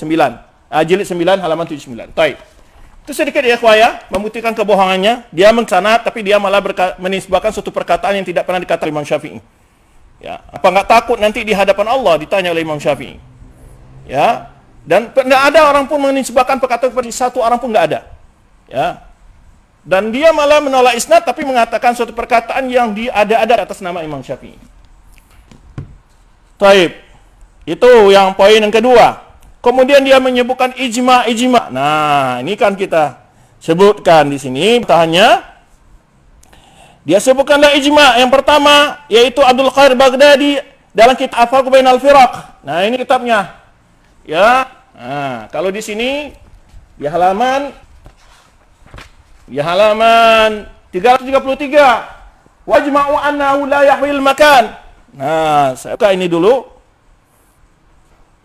Jilid 9 halaman 79. Baik. Itu sedikit ya ikhwaya, membuktikan kebohongannya. Dia mengsanad tapi dia malah menisbahkan suatu perkataan yang tidak pernah dikatakan Imam Syafi'i. Ya, apa nggak takut nanti di hadapan Allah ditanya oleh Imam Syafi'i? Ya. Dan nggak ada orang pun menisbahkan perkataan seperti satu orang pun nggak ada. Ya. Dan dia malah menolak isnad tapi mengatakan suatu perkataan yang ada atas nama Imam Syafi'i. Taib. Itu yang poin yang kedua. Kemudian dia menyebutkan ijma. Nah, ini kan kita sebutkan di sini. Tanya, dia sebutkanlah ijma. Yang pertama yaitu Abdul Qadir Baghdadi dalam kitab Al-Farq Bainal Firaq. Nah, ini kitabnya. Ya. Nah, kalau di sini di halaman 333. Wajma'u annahu la yahwil makan. Nah, saya buka ini dulu.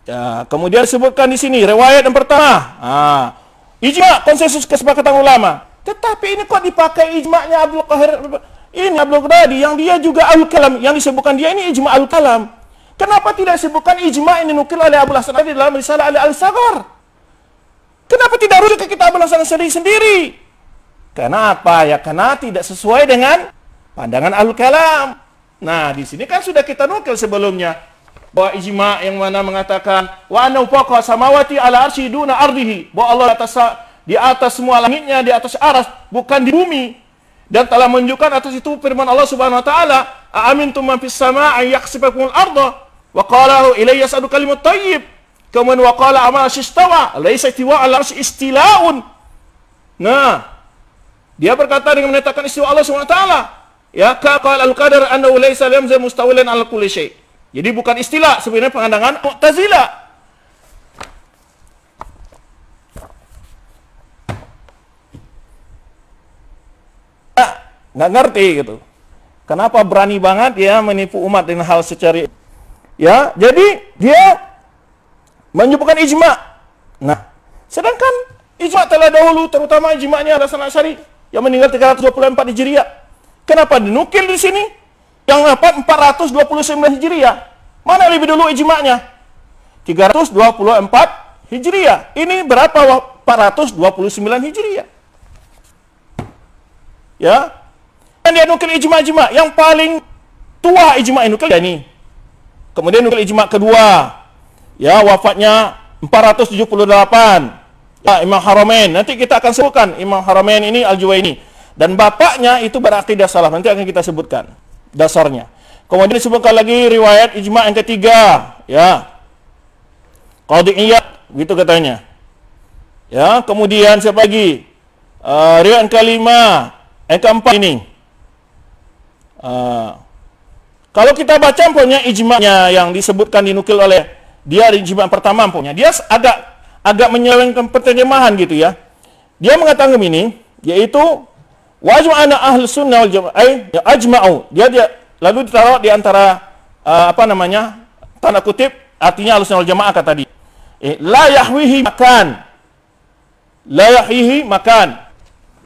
Ya, kemudian sebutkan di sini riwayat yang pertama. Ijma, konsensus kesepakatan ulama. Tetapi ini kok dipakai ijma'nya Abdul Qahir ini Abdul Ghadi yang dia juga al-kalam, yang disebutkan dia ini ijma' al-kalam. Kenapa tidak disebutkan ijma' ini nukil oleh Abu Hasan Asy'ari dalam risalah Al-Saghar? Kenapa tidak rujuk ke kitab Abu Hasan Asy'ari sendiri? Kenapa? Ya karena tidak sesuai dengan pandangan al-kalam. Nah, di sini kan sudah kita nukil sebelumnya. Bahwa ijma' yang mana mengatakan wa annahu faqa samawati ala arsy duna ardihi, bahwa Allah di atas semua langitnya, di atas aras, bukan di bumi. Dan telah menunjukkan atas itu firman Allah Subhanahu wa taala, "Aamintum man fis samaa'i yakhsifakumul arda wa qala ilayya yas'adu kalimut thayyib." Kemudian wa qala ama istawa, laysa istiwa ala arsy istila'un. Nah, dia berkata dengan menyatakan istiwa Allah Subhanahu wa taala, ya qala al-qadar annahu laysa lamza mustawilan ala kulli syai'. Jadi bukan istilah, sebenarnya pandangan Mu'tazilah. Nggak ngerti gitu. Kenapa berani banget ya menipu umat dengan hal secara ya, jadi dia menyebutkan ijma'. Nah, sedangkan ijma' telah dahulu, terutama ijma'nya Hasan Asy'ari yang meninggal 324 Hijriah. Kenapa dinukil di sini? Yang dapat 429 Hijriah. Mana lebih dulu ijma'nya? 324 Hijriah. Ini berapa 429 Hijriah? Ya. Dan dia nukil ijma'. Yang paling tua ijma' nukil ya ini. Kemudian nukil ijma' kedua. Ya, wafatnya 478. Ya, Imam Haramain. Nanti kita akan sebutkan Imam Haramain ini Al-Juwaini. Dan bapaknya itu berakidah salaf. Nanti akan kita sebutkan dasarnya. Kemudian disebutkan lagi riwayat ijma' yang ketiga, ya. Qadhi Iyad, gitu katanya. Ya, kemudian siapa lagi? Riwayat yang kelima, yang keempat ini. Kalau kita baca punya ijma'nya yang disebutkan dinukil oleh dia di ijma' pertama punya. Dia agak menyelewengkan penterjemahan gitu ya. Dia mengatakan begini, yaitu wajib ana ahli sunnah wal jamaah ya ajma'u. Dia lalu ditaruh di antara apa namanya? Tanda kutip artinya ahli sunnah wal jamaah kata dia. La yahwihi makan. La yahwihi makan.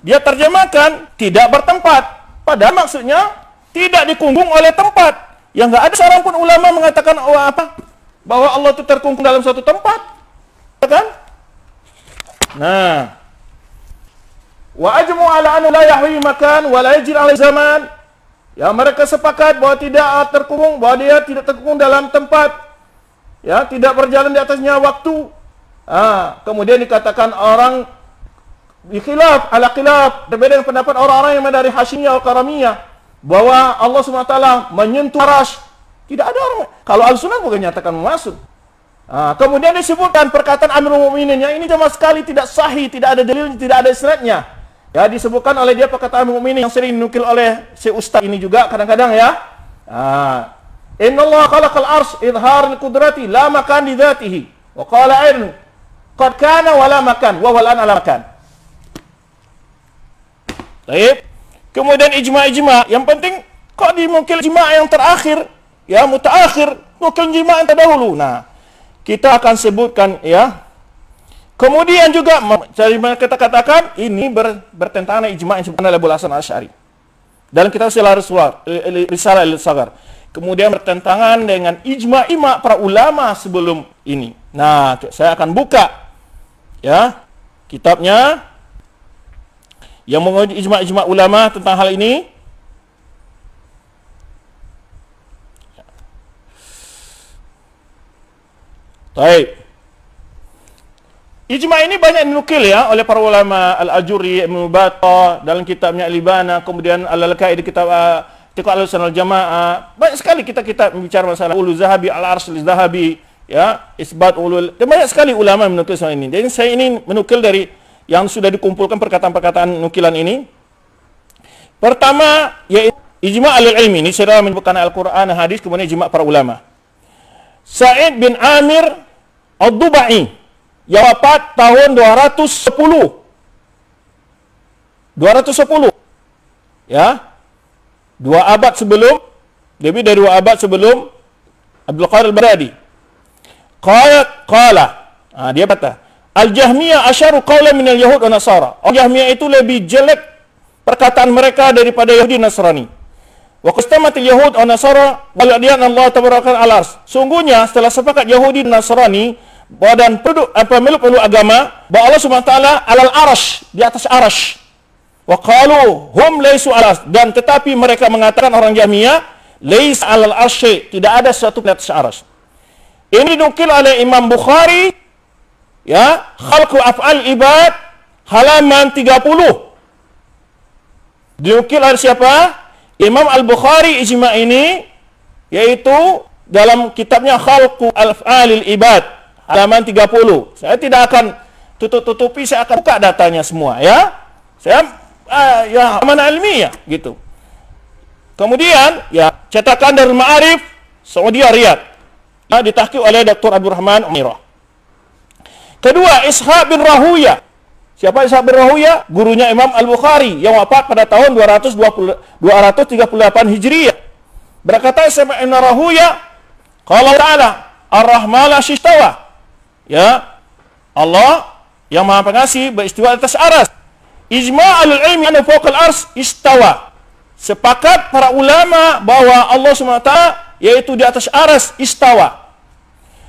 Dia terjemahkan tidak bertempat. Padahal maksudnya tidak dikungkung oleh tempat. Yang enggak ada seorang pun ulama mengatakan bahwa Allah itu terkungkung dalam suatu tempat. Kan? Nah, wa ajmu ala anna la yahwi makan wa la yajri ala zaman. Ya, mereka sepakat bahwa tidak terkungkung, bahwa dia tidak terkungkung dalam tempat. Ya, tidak berjalan di atasnya waktu. Kemudian dikatakan orang khilaf ala khilaf, berbeda dengan pendapat orang-orang yang dari Hasyimiyah atau Karamiyah bahwa Allah SWT menyentuh arsy. Tidak ada orang. Kalau Al-Sunnah bukan nyatakan masuk. Kemudian disebutkan perkataan Amirul Mukminin yang ini sama sekali tidak sahih, tidak ada dalil, tidak ada isnadnya. Ya, disebutkan oleh dia perkataan Amirul Mukminin yang sering dinukil oleh si ustaz ini juga kadang-kadang ya. Innallaha khalaqal arsy idhar liqudrati la makan li dzatihi. Wa qala ain qad kana wala makan wa wal an ala makan. Baik. Kemudian ijma', yang penting kok dimungkil ijma' yang terakhir, ya mutaakhir, mungkil ijma' yang terdahulu. Nah, kita akan sebutkan ya. Kemudian juga kita katakan ini bertentangan ijma' yang disebutkan oleh Abu Hasan Asy'ari. Dalam kitab Risalah al-Saghar. Kemudian bertentangan dengan ijma' para ulama sebelum ini. Nah, saya akan buka ya kitabnya yang menguji ijma' ulama tentang hal ini. Baik. Ijma' ini banyak dinukil ya oleh para ulama, Al-Ajuri, Ibnu Battah dalam kitabnya Al-Ibana, kemudian Al-Laka'i di kitab I'tiqad Ahlussunnah wal Jamaah. Banyak sekali kita bicara masalah Ulul Zahabi, Al-Arsh Al-Zahabi, ya, Isbat Ulul. Dan banyak sekali ulama menukil soal ini. Jadi saya ini menukil dari yang sudah dikumpulkan perkataan-perkataan nukilan ini. Pertama, yaitu ijma' al-ilmi. Ini saya menyebutkan Al-Quran, hadis, kemudian ijma' para ulama. Sa'id bin Amir Ad-Dubai, yang wafat tahun 210. Ya. 2 abad sebelum, lebih dari 2 abad sebelum Abdul Qadir Al-Baghdadi. Qala. Dia kata, Al-Jahmiyah asyaru qawlan minal Yahud wa Nasara. Al-Jahmiyah itu lebih jelek perkataan mereka daripada Yahudi Nasrani. Wa qastamatil Yahud wa Nasara waladiyan Allah tabaraka al-ars. Sungguhnya setelah sepakat Yahudi dan Nasrani dan penduduk agama bahwa Allah Subhanahu wa taala alal arash, di atas arash. Wa qalu hum laysu alas, dan tetapi mereka mengatakan orang Jahmiyah lays alal arsy, tidak ada sesuatu di atas arash. Ini dinukil oleh Imam Bukhari, ya, Khalqu Af'al Ibad, halaman 30. Dinukil oleh siapa? Imam Al-Bukhari ijma' ini, yaitu dalam kitabnya Khalqu Af'al Ibad, halaman 30. Saya tidak akan tutup-tutupi, saya akan buka datanya semua, ya. Saya ya mana ilmiah gitu. Kemudian ya cetakan Darul Ma'arif Saudi Riyadh, ya, ditahqiq oleh Dr. Abdurrahman Umairah. Kedua, Ishaq bin Rahuya. Siapa Ishaq bin Rahuya? Gurunya Imam Al-Bukhari yang wafat pada tahun 238 Hijriah. Berkata Ishaq bin Rahuya, qala ta'ala Ar-Rahman al-Istawa. Ya, Allah yang Maha Pengasih beristiwa atas aras. Ijma' al-ilmi anna fawqa al-ars istawa. Sepakat para ulama bahwa Allah SWT yaitu di atas aras istawa.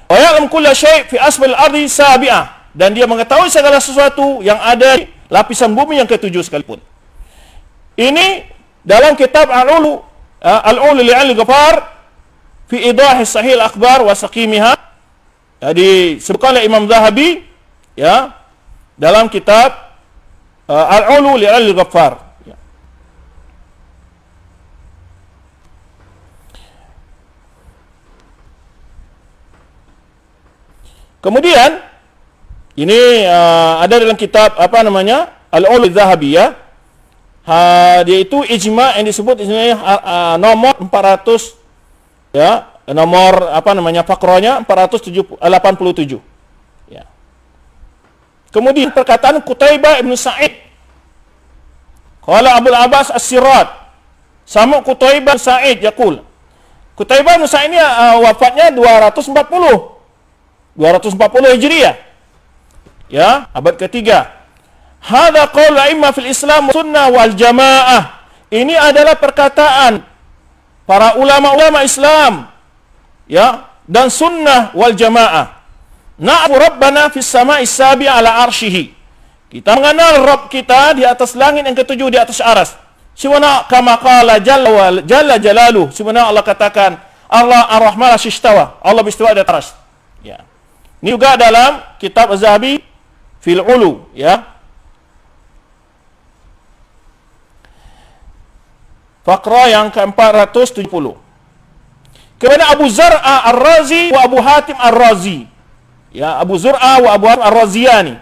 Wa ya'lam kulla syai' fi asfal al-ardi sabi'ah, dan dia mengetahui segala sesuatu yang ada di lapisan bumi yang ketujuh sekalipun. Ini dalam kitab Al-Ulu li'al-Ghafar fi idah sahih al-akhbar wa saqimiha. Jadi disebutkan oleh Imam Zahabi, ya, dalam kitab Al-Ulu li'al-Ghaffar. Ya. Kemudian ini ada dalam kitab apa namanya? Al-Ulu Zahabi, ya. Yaitu ijma' yang disebut ini nomor 400, ya, nomor apa namanya? Faqranya 487. Ya. Kemudian perkataan Qutaibah Ibn Sa'id. Qala Abul Abbas As-Sirrat. Sama Qutaibah Ibn Sa'id yaqul. Qutaibah Ibn Sa'id ini wafatnya 240 Hijriah. Ya, abad ketiga. Hadza qaul a'imma fil Islam sunnah wal jamaah. Ini adalah perkataan para ulama-ulama Islam, ya, dan sunnah wal jamaah. Na'bu Rabbana fis sama'i sabi' ala arsyihi. Kita mengenal Rabb kita di atas langit yang ketujuh, di atas aras. Subhana kama qala jalla jalaluhu. Subhana Allah katakan, Allah Ar-Rahman al-Istawa. Allah beristiwa di atas. Ya. Ini juga dalam kitab Az-Zahabi fil Ulu, ya. Faqra yang ke-470. Kemudian Abu Zar'a Ar-Razi wa Abu Hatim Ar-Razi. Ya, Abu Zur'a wa Abu Hatim Ar-Raziyani.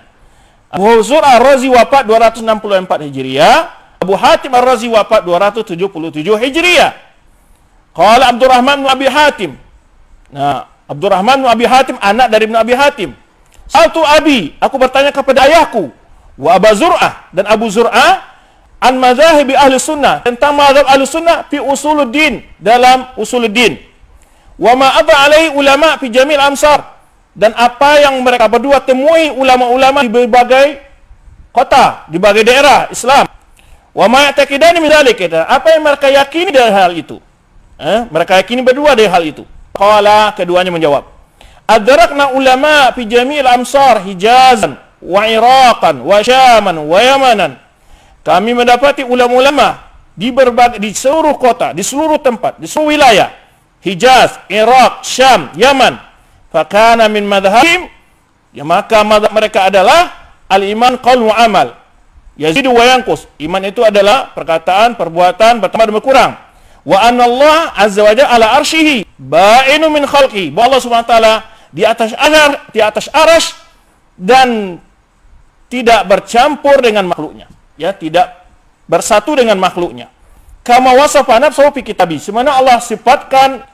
Abu Zur'a Ar-Razi wafat 264 Hijriah. Abu Hatim Ar-Razi wafat 277 Hijriah. Qala Abdurrahman bin Abi Hatim. Nah, Abdurrahman bin Abi Hatim anak dari Ibn Abi Hatim. Saltu abi, aku bertanya kepada ayahku, wa Abu Zur'ah, dan Abu Zur'ah, an madzahibi ahli sunnah, tentang mazhab ahli sunnah fi usuluddin, dalam usuluddin. Wa ma adha alaihi ulama fi jamil amsar, dan apa yang mereka berdua temui ulama-ulama di berbagai kota, di berbagai daerah Islam. Wa ma ya'taqidani min dzalik, apa yang mereka yakini dari hal itu. Mereka yakini berdua dari hal itu. Qala, keduanya menjawab, adrakna ulama fi jami'il amsar Hijazan wa Iraqan wa Syaman wa Yamanan. Kami mendapati ulama-ulama di berbagai, di seluruh kota, di seluruh tempat, di seluruh wilayah, Hijaz, Iraq, Syam, Yaman. Fakana min madhhabihim, ya maka madhab mereka adalah al-iman qaul wa amal, yazidu wa yanqus. Iman itu adalah perkataan, perbuatan, bertambah dan berkurang. Wa anna Allah azza wa jalla ala arsyihi ba'inu min khalqi, bahwa Allah Subhanahu wa taala di atas arsy dan tidak bercampur dengan makhluknya, ya, tidak bersatu dengan makhluknya. Kama wasafa nafsuhu fi kitabi, semana Allah sifatkan,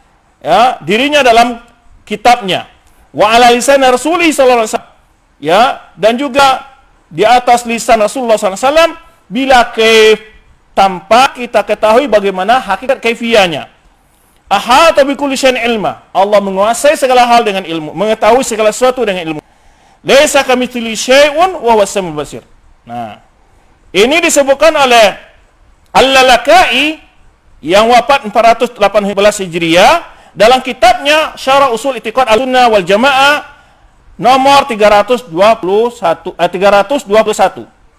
ya, dirinya dalam kitabnya. Wa ala lisan Rasulih sallallahu alaihi wasallam, ya, dan juga di atas lisan Rasulullah sallallahu alaihi wasallam, bila kaif, tanpa kita ketahui bagaimana hakikat kaifiyahnya. Ahata bi kulli syai'in ilma, Allah menguasai segala hal dengan ilmu, mengetahui segala sesuatu dengan ilmu. Laisa kamitslihi syai'un wa huwas samiul basir. Nah, ini disebutkan oleh Al-Lalaka'i yang wafat 418 Hijriah dalam kitabnya Syarah Usul I'tiqad Ahlussunnah wal Jamaah nomor 321.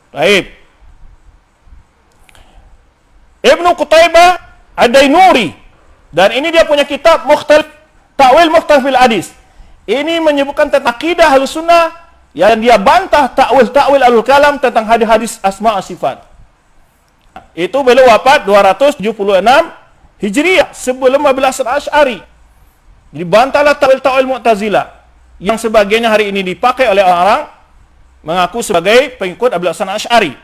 Baik. Ibnu Qutaibah Ad-Dainuri, dan ini dia punya kitab Ta'wil Mukhtalifil Hadis. Ini menyebutkan tentang akidah Ahlussunnah, yang dia bantah ta'wil alul kalam tentang hadis-hadis asma wa sifat. Itu beliau wafat 276 Hijriah, sebelum Abil-Hasan Asy'ari. Jadi bantahlah ta'wil Mu'tazilah, yang sebagiannya hari ini dipakai oleh orang mengaku sebagai pengikut Abil-Hasan Asy'ari.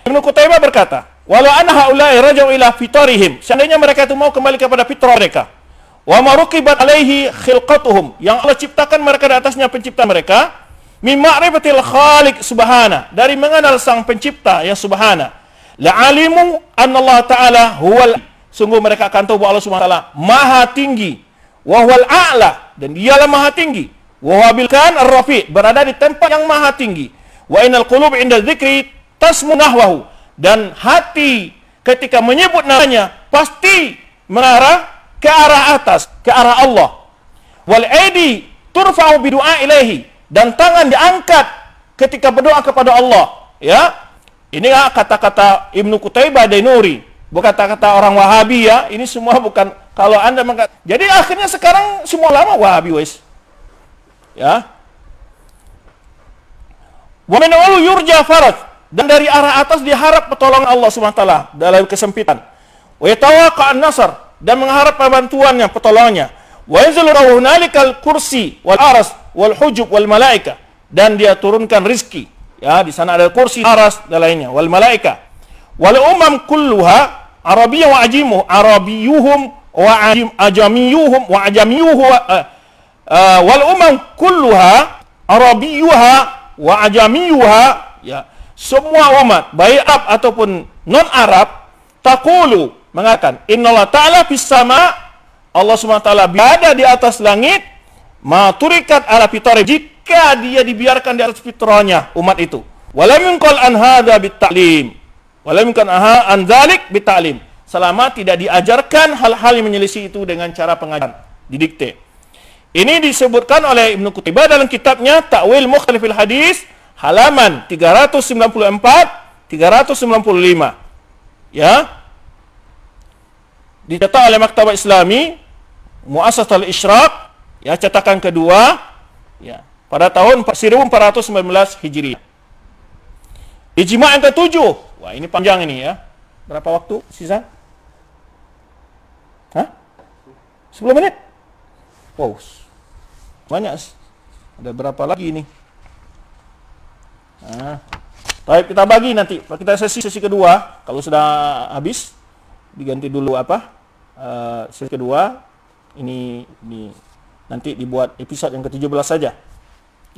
Ibnu Qutaibah berkata, walau anna haula'i raja'u ila fitarihim, seandainya mereka itu mau kembali kepada fitrah mereka, wa maruqibat alaihi khilqatuhum, yang Allah ciptakan mereka di atasnya pencipta mereka, min ma'rifatil khaliq subhana, dari mengenal sang pencipta yang subhana, la'alimu anna Allah ta'ala huwal, sungguh mereka akan tahu bahwa Allah Subhanahu wa taala maha tinggi, wa huwal a'la, dan dialah maha tinggi, wa huwa bil kan ar-rafi', berada di tempat yang maha tinggi, wa innal qulub 'inda dzikri tasmu nahwahu, dan hati ketika menyebut namanya pasti mengarah ke arah atas, ke arah Allah. Wal aidi turfa'u bidu'a ilaihi, dan tangan diangkat ketika berdoa kepada Allah, ya. Ini kata-kata Ibnu Qutaibah Ad-Dainuri, bukan kata-kata orang Wahabi, ya. Ini semua bukan, kalau Anda jadi akhirnya sekarang semua ulama Wahabi wes. Ya. Wa min ulu yurja faraj, dan dari arah atas diharap pertolongan Allah Subhanahu wa taala dalam kesempitan. Wa yatawaqqa an-nasr, dan mengharap bantuannya, pertolongannya. Wa yanzilu hunalikal kursi wal aras wal hujub wal malaika, dan dia turunkan rizki, ya, di sana ada kursi, aras dan lainnya, wal malaika. Wal umam kulluha arabiyyah wa ajimuh, arabiyuhum wa ajamiyuhum wa ajamiyuhu wal umam kulluha arabiyyuha wa ajamiyuha, ya, semua umat, baik Arab ataupun non-Arab, taqulu, mengatakan, innallaha ta'ala fis sama, Allah Subhanahu wa taala berada di atas langit, ma turikat ala fitrah, jika dia dibiarkan di atas fitrahnya umat itu. Walam yunqal an hadza bitta'lim, walam yunqal an dzalik bitta'lim, selama tidak diajarkan hal-hal yang menyelisih itu dengan cara pengajaran, didikte. Ini disebutkan oleh Ibnu Qutaibah dalam kitabnya Ta'wil Mukhtalifil Hadis, halaman 394 395, ya, dicetak oleh Maktabah Islami Muassasatul Isyraq, ya, cetakan kedua, ya, pada tahun 1419 Hijriah. Ijma' yang ke-7. Wah, ini panjang ini, ya. Berapa waktu sisa? Hah? 10 menit? Wow, banyak. Ada berapa lagi ini? Baik, kita bagi nanti. Kita sesi kedua. Kalau sudah habis, diganti dulu sesi kedua. Ini nanti dibuat episode yang ke-17 saja.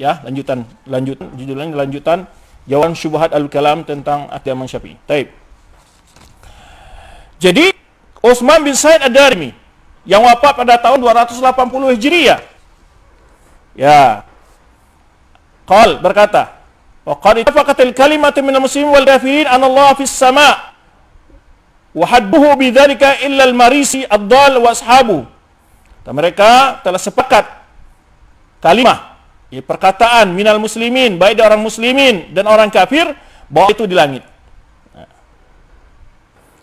Ya, judulnya lanjutan jawaban syubhat al-kalam tentang akidah Imam Syafi'i. Baik. Jadi Utsman bin Sa'id ad-Darimi yang wafat pada tahun 280 Hijriah. Ya. Berkata, wa qad ittafaqatil kalimatu minal muslimin wal kafirin anna Allah fis sama' wa hadduhu bidzalika illa al-marisi ad-dal wa ashabu. Mereka telah sepakat kalimah, perkataan minal muslimin, baik dari orang muslimin dan orang kafir, bahwa itu di langit.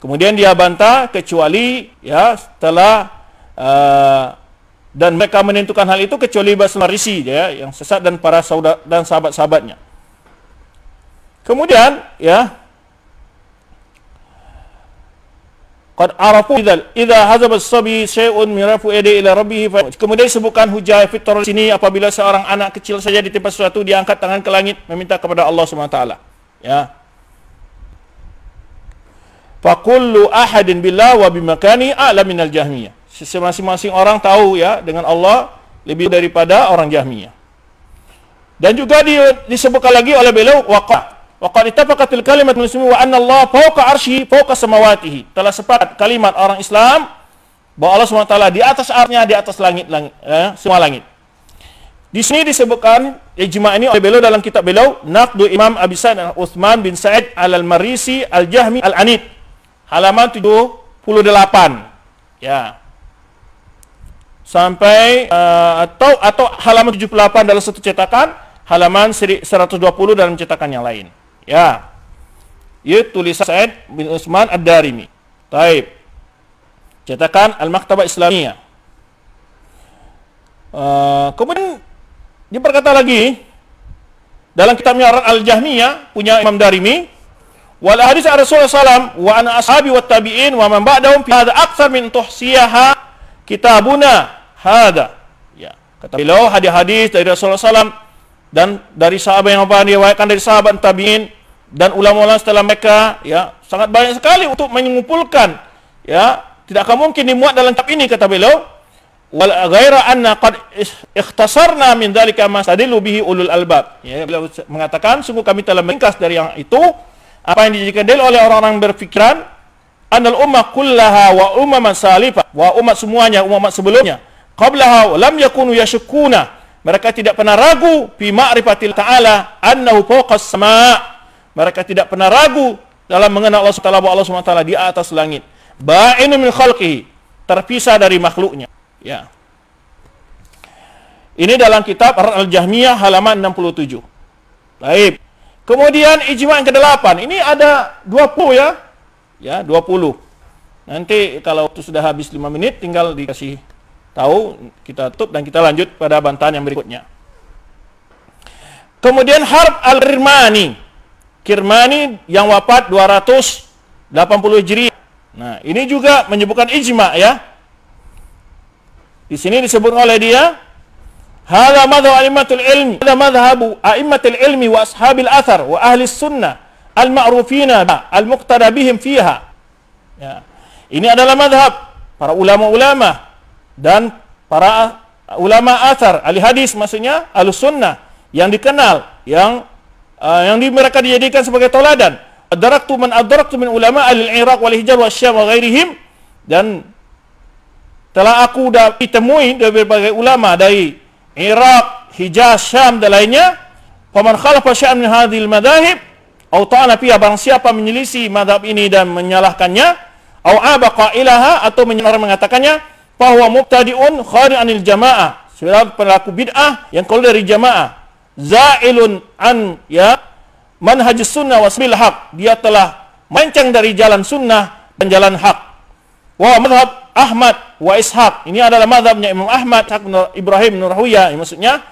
Kemudian dia bantah kecuali ya setelah dan mereka menentukan hal itu kecuali Basul Marisi ya, yang sesat dan para saudara dan sahabat-sahabatnya. Kemudian ya qad arafu idza hazaba as-sabi syai'un min rafu yadi ila rabbih. Kemudian disebutkan hujah fitrah sini apabila seorang anak kecil saja ditimpa sesuatu, dia angkat tangan ke langit meminta kepada Allah Subhanahu wa taala. Ya. Fa kullu ahadin billah wa bimakani a'la minal Jahmiyah. Masing-masing orang tahu ya dengan Allah lebih daripada orang Jahmiyah. Dan juga disebutkan lagi oleh beliau wa qad ittafaqatil kalimatul muslimin wa anna Allah fawqa arsyihi fawqa samawatihi. Telah sepakat kalimat orang Islam bahwa Allah SWT di atas arsy-Nya, di atas langit-langit, semua langit. Di sini disebutkan ijma' ini oleh beliau dalam kitab beliau Naqdu Imam Abi Sa'id Utsman bin Sa'id al-Marisi al-Jahmi al-Anid, halaman 78. Ya. Sampai atau halaman 78 dalam satu cetakan, halaman 120 dalam cetakan yang lain. Ya. Itu tulisan Sa'id bin Utsman ad-Darimi. Taib. Cetakan Al-Maktabah Islamiyah. Kemudian dia berkata lagi dalam kitabnya Al-Jahmiyah punya Imam Darimi, wal hadis Rasulullah sallallahu wa ana ashabi wat tabi'in wa man ba'dahum fi hadza aktsar min tuhsiyaha kitabuna hada. Ya, kata beliau hadis-hadis dari Rasulullah sallallahu dan dari sahabat yang diriwayatkan dari sahabat tabi'in dan ulama-ulama setelah mereka ya sangat banyak sekali untuk mengumpulkan ya, tidak akan mungkin dimuat dalam kitab ini, kata beliau. Wal ghaira anna qad ikhtasarna min dzalika ma sadillu bihi ulul albab. Ya, beliau mengatakan sungguh kami telah meringkas dari yang itu apa yang dijadikan dalil oleh orang-orang berfikiran, annal ummah kullaha wa umman salifah, wa umat semuanya, umat sebelumnya, qablaha lam yakunu yashkuna, mereka tidak pernah ragu fi ma'rifatil ta'ala annahu fawqas sama', mereka tidak pernah ragu dalam mengenal Allah Subhanahu wa ta'ala, bahwa Allah Subhanahu wa ta'ala di atas langit, ba'inu min khalqihi, terpisah dari makhluknya. Ya. Ini dalam kitab Al-Jahmiyah halaman 67. Baik. Kemudian ijma' yang ke-8. Ini ada 20 ya. Ya, 20. Nanti kalau itu sudah habis 5 menit tinggal dikasih tahu, kita tutup dan kita lanjut pada bantahan yang berikutnya. Kemudian Harb al-Kirmani. Kirmani yang wafat 280 Hijriah. Nah, ini juga menyebutkan ijma' ya. Di sini disebut oleh dia, hadza madhhab a'immatul ilmi, hadza madhhabu a'immatul ilmi wa ashabil athar wa ahli sunnah al-ma'rufina al-muqtada bihim fiha. Ya. Ini adalah madhab para ulama-ulama dan para ulama athar, ahli hadis maksudnya, ahli sunnah yang dikenal, yang mereka dijadikan sebagai tauladan. Adraktu man adraktu min ulama al-Iraq wal Hijaz wa Syam wa ghairihim, dan telah aku ditemui dari berbagai ulama dari Irak, Hijaz, Syam dan lainnya. Faman khalafa syai'an min hadhil madahib aw ta'ana fiha, barang siapa menyelisih madhab ini dan menyalahkannya, aw abaqa ilaha, atau mengatakannya, fa huwa mubtadi'un kharijun anil jamaah, sebagai pelaku bid'ah yang keluar dari jamaah, za'ilun an ya manhajus sunnah wasbil haq, dia telah menceng dari jalan sunnah dan jalan hak. Wa madhab Ahmad wa Ishaq, ini adalah mazhabnya Imam Ahmad, Ibrahim bin Rahuyah, maksudnya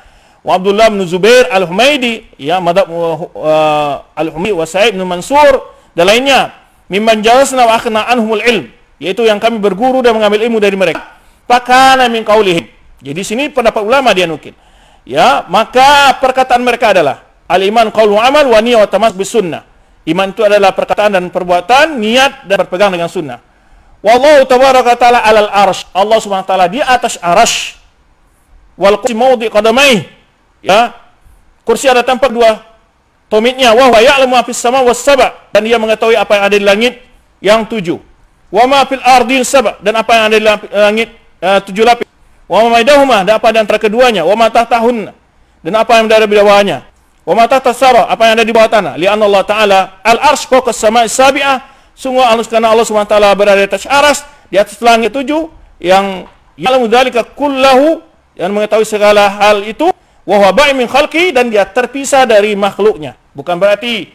wa Abdullah bin Zubair al-Humaidi, ya mazhab al-Humaidi wa Sa'id bin Mansur dan lainnya, mimman jalasna wa akhna anhumul ilm, yaitu yang kami berguru dan mengambil ilmu dari mereka. Fakana min qaulihim, jadi sini pendapat ulama dia nukil. Ya, maka perkataan mereka adalah al-iman qaul wa amal wa niyyah wa tamasuk bis sunnah. Iman itu adalah perkataan dan perbuatan, niat dan berpegang dengan sunnah. Wallahu tabaraka ta'ala alal arsh, Allah Subhanahu wa ta'ala di atas arsh, wal qudsi mawdi qadamai, ya, Kursi ada tempat dua tumitnya. Wa huwa ya'lamu ma fis sama was saba, dan dia mengetahui apa yang ada di langit yang 7. Wa ma fil ardil saba, dan apa yang ada di langit 7 lapis. Wa ma bainahuma, dan apa di antara keduanya. Wa ma tahtahunna, dan apa yang ada di bawahnya. Wa ma tahta sara, apa yang ada di bawah tanah. Li'anna Allah Ta'ala al-arsy fawqa as-sama'i as-sabi'ah, sungguh karena Allah Subhanahu wa taala berada di atas arsy, di atas langit 7, yang ya'lamu dzalika kullahu, yang mengetahui segala hal itu, wa huwa ba'in min khalqi, dan dia terpisah dari makhluknya. Bukan berarti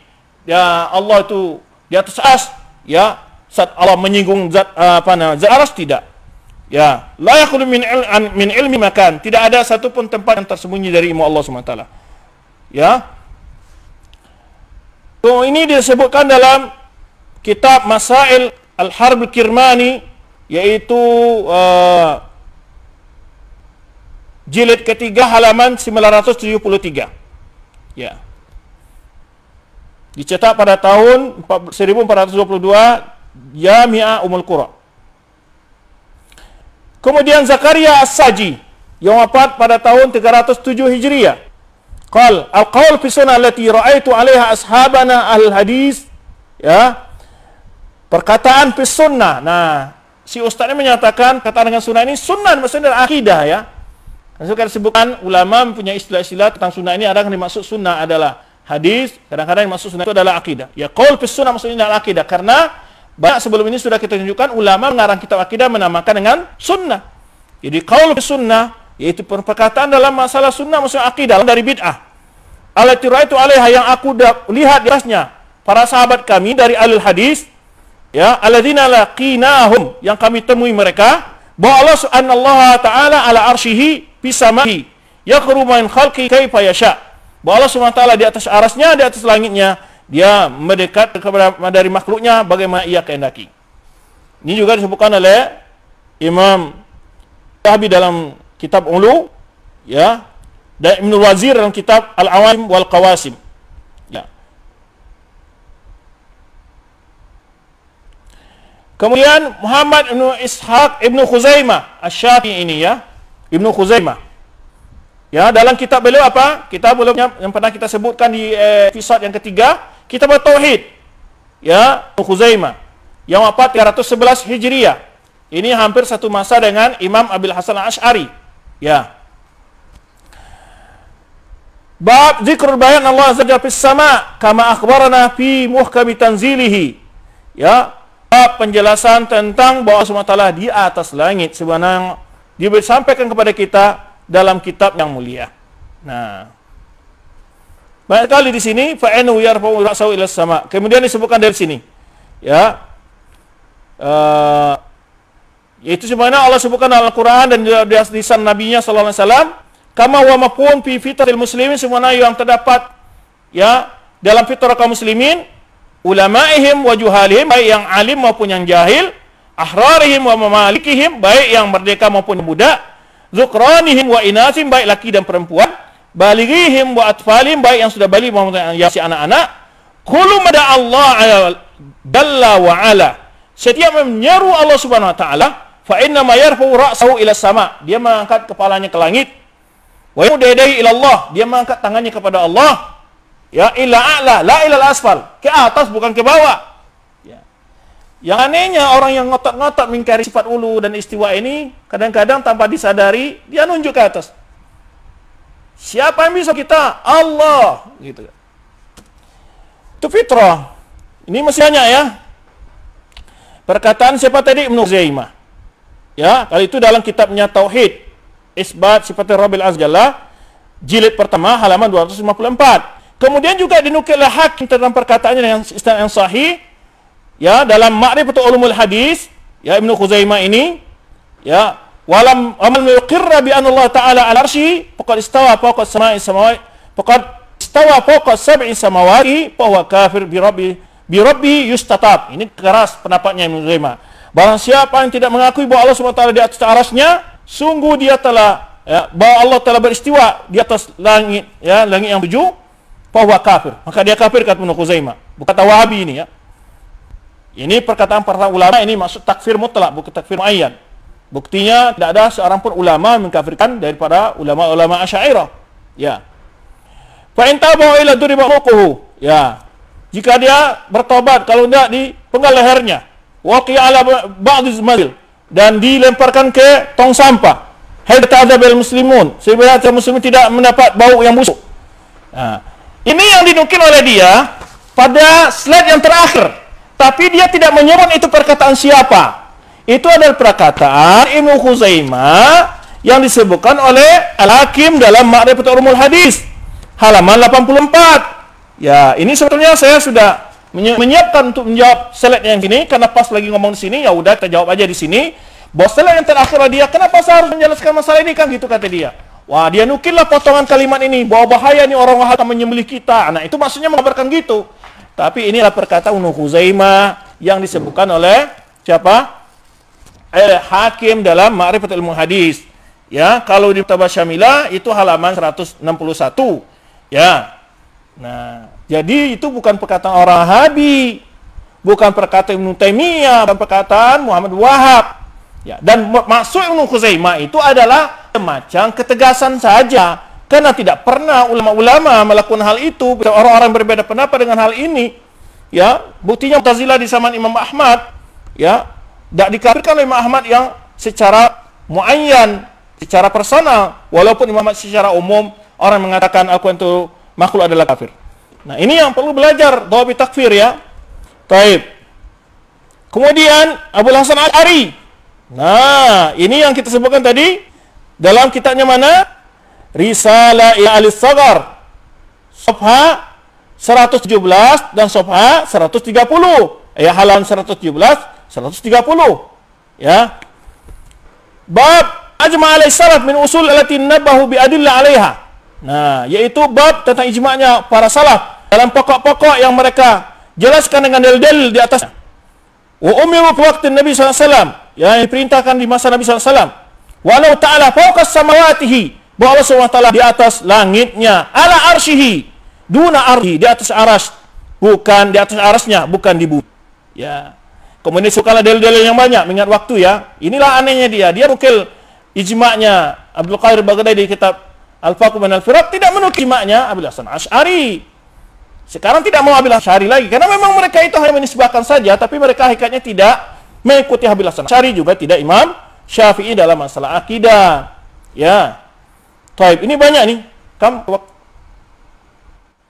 ya Allah itu di atas arsy, ya saat Allah menyinggung zat zat arsy, tidak. Ya, la yakhlu min ilmi makan, tidak ada satupun tempat yang tersembunyi dari ilmu Allah Subhanahu wa taala. Ya. So, ini disebutkan dalam kitab Masail Al-Harb Al-Kirmani, yaitu jilid ketiga halaman 973. Ya. Dicetak pada tahun 1422, Jami'ah Ummul Qura. Kemudian Zakaria As-Saji yang wafat pada tahun 307 Hijriah. Qal al-qaul fi sunnah allati ra'aitu 'alaiha ashabana al-hadis, ya. Perkataan fi sunnah. Nah, si ustaz ini menyatakan kata dengan sunnah ini sunnah maksudnya akidah, ya. Kan disebutkan ulama punya istilah-istilah tentang sunnah ini, ada yang dimaksud sunnah adalah hadis, kadang-kadang yang maksud sunnah itu adalah akidah. Ya, qaul fi sunnah maksudnya adalah akidah, karena banyak sebelum ini sudah kita tunjukkan ulama mengarang kitab akidah menamakan dengan sunnah. Jadi qaul fi sunnah yaitu perkataan dalam masalah sunnah maksudnya akidah dari bid'ah. Allati ra'aitu 'alaiha, yang aku lihat di atasnya para sahabat kami dari alil hadis, ya, alladzina laqinahum, yang kami temui mereka, bahwa Allah Subhanahu ta'ala ala arsyihi fis samai yakhru min khalqi kaifa yasha. Bahwa Allah Subhanahu ta'ala di atas arasnya, di atas langitnya, dia mendekat kepada dari makhluknya bagaimana ia kehendaki. Ini juga disebutkan oleh Imam Zahabi dalam kitab Ulu, ya, dan Ibnul Wazir dalam kitab Al-Awasim wal Qawasim. Ya. Kemudian Muhammad Ibn Ishaq Ibn Khuzaimah Asy-Syafi'i ini, ya, Ibn Khuzaimah. Ya, dalam kitab beliau apa? Kitab beliau yang pernah kita sebutkan di episode yang ketiga, Kitab Tauhid. Ya, Ibn Khuzaimah yang wafat 311 Hijriah. Ini hampir satu masa dengan Imam Abil Hasan Al-Asy'ari. Ya. Bab zikrul bayan Allah azza wa jalla fis sama kama akhbarana fi muhkami tanzilihi. Ya, bab penjelasan tentang bahwa Allah SWT di atas langit sebagaimana disampaikan kepada kita dalam kitab yang mulia. Nah, banyak kali di sini fa'inu yarfa'u ra'sahu ila sama. Kemudian disebutkan dari sini, ya, yaitu sebagaimana Allah sebutkan dalam Al-Quran dan di lisan Nabi-Nya sallallahu alaihi wasallam, kama wa mafhum fi fitril muslimin, semuanya yang terdapat, ya, dalam fitrah kaum muslimin, ulamaihim wa juhalihim, baik yang alim maupun yang jahil, ahrarihim wa mamalikihim, baik yang merdeka maupun yang budak, dzukranihim wa inasim, baik laki dan perempuan, balighihim wa atfalihim, baik yang sudah balik maupun yang si anak-anak, kullu mada Allah jalla wa ala, setiap menyeru Allah Subhanahu wa taala, fa inna ma yarfa'u ra'sahu ila sama, dia mengangkat kepalanya ke langit, wa yudai ila Allah, dia mengangkat tangannya kepada Allah, ya, ila a'la la ila asfal, ke atas bukan ke bawah. Ya. Yang anehnya orang yang ngotot-ngotot mengingkari sifat ulu dan istiwa ini, kadang-kadang tanpa disadari dia nunjuk ke atas. Siapa yang bisa kita? Allah, gitu. Itu fitrah. Ini masih banyak, ya. Perkataan siapa tadi? Ibnu Khuzaimah. Ya, kali itu dalam kitabnya Tauhid, Isbat Sifatir Rabbil Azjalla, jilid pertama halaman 254. Kemudian juga dinukil oleh Hakim tentang perkataannya dengan isnad yang sahih, ya, dalam Ma'rifatul Ulumul Hadis, ya, Ibnu Khuzaimah ini, ya, walam amal yuqirra bi anna Allah Ta'ala 'ala arsy faqad istawa fawqa as-sama'i samawati faqad istawa fawqa sab'i samawati fa huwa kafir bi rabbi yustatab. Ini keras pendapatnya Ibnu Khuzaimah. Barang siapa yang tidak mengakui bahwa Allah SWT di atas arasnya, sungguh dia telah, ya, bahwa Allah telah beristiwa di atas langit, ya, langit yang 7, bahwa kafir, maka dia kafir, kata Ibnu Khuzaimah. Bukan Wahabi ini, ya. Ini perkataan para ulama, ini maksud takfir mutlak, bukan takfir muayyan. Buktinya tidak ada seorang pun ulama mengkafirkan daripada ulama-ulama Asy'ariyah. Ya. Fa in tabu ila duriba unuquhu. Ya. Jika dia bertobat, kalau tidak dipenggal lehernya. Waqi'a ala ba'dhiz mazil, dan dilemparkan ke tong sampah. Hatta ta'dzabil muslimun, sehingga kaum muslimin tidak mendapat bau yang busuk. Nah, ini yang dinukil oleh dia pada slide yang terakhir. Tapi dia tidak menyebut itu perkataan siapa. Itu adalah perkataan Ibnu Khuzaimah yang disebutkan oleh Al-Hakim dalam Ma'rifatul Ulumul Hadis, halaman 84. Ya, ini sebetulnya saya sudah menyiapkan untuk menjawab slide yang ini, karena pas lagi ngomong di sini, ya udah kita jawab aja di sini. Bos slide yang terakhir dia, kenapa saya harus menjelaskan masalah ini kan, gitu kata dia. Wah, dia nukil lah potongan kalimat ini, bahwa bahaya nih orang akan menyembelih kita. Nah, itu maksudnya mengabarkan gitu. Tapi inilah perkataan Ibnu Khuzaimah yang disebutkan oleh siapa? Hakim dalam Ma'rifatul Ulumul Hadis. Ya, kalau di Mu'tabar Syamilah itu halaman 161. Ya. Nah, jadi itu bukan perkataan orang Wahabi, bukan perkataan Ibnu Taimiyah, bukan perkataan Muhammad Wahab. Ya, dan maksud Ibnu Khuzaimah itu adalah semacam ketegasan saja, karena tidak pernah ulama-ulama melakukan hal itu. Orang-orang berbeda pendapat dengan hal ini. Ya, buktinya Mu'tazilah di zaman Imam Ahmad, ya, tidak dikafirkan oleh Imam Ahmad yang secara muayyan, secara personal, walaupun Imam Ahmad secara umum orang mengatakan Al-Quran itu makhluk adalah kafir. Nah, ini yang perlu belajar dhawabit takfir, ya. Taib. Kemudian Abul Hasan Al-Asy'ari. Nah, ini yang kita sebutkan tadi dalam kitabnya mana? Risalah ila al-Saghar. Safha 117 dan safha 130. Ya, halaman 117, 130. Ya. Bab ajma' alaihi salaf min usul allati nabahu bi adillah 'alaiha. Nah, yaitu bab tentang ijma'nya para salaf dalam pokok-pokok yang mereka jelaskan dengan dalil-dalil di atasnya. Wa umiru fi waqti Nabi sallallahu alaihi wasallam, yang diperintahkan di masa Nabi sallallahu alaihi wasallam. Wa Allah ta'ala fawqa samawatihi, bahwa Allah Subhanahu wa taala di atas langitnya, ala arsyihi, duna arsyihi, di atas aras, bukan di atas arasnya, bukan di bumi. Ya. Kemudian sukalah dalil-dalil yang banyak, mengingat waktu, ya. Inilah anehnya dia nukil ijma'nya Abdul Qadir Baghdadi di kitab Al-Faqih dan Al-Firaq, tidak menukil ijma'nya Abul Hasan Asy'ari. Sekarang tidak mau Abul Hasan Asy'ari lagi, karena memang mereka itu hanya menisbahkan saja, tapi mereka hakikatnya tidak mengikuti Abul Hasan Asy'ari, juga tidak Imam Syafi'i dalam masalah akidah. Ya. Taib, ini banyak nih.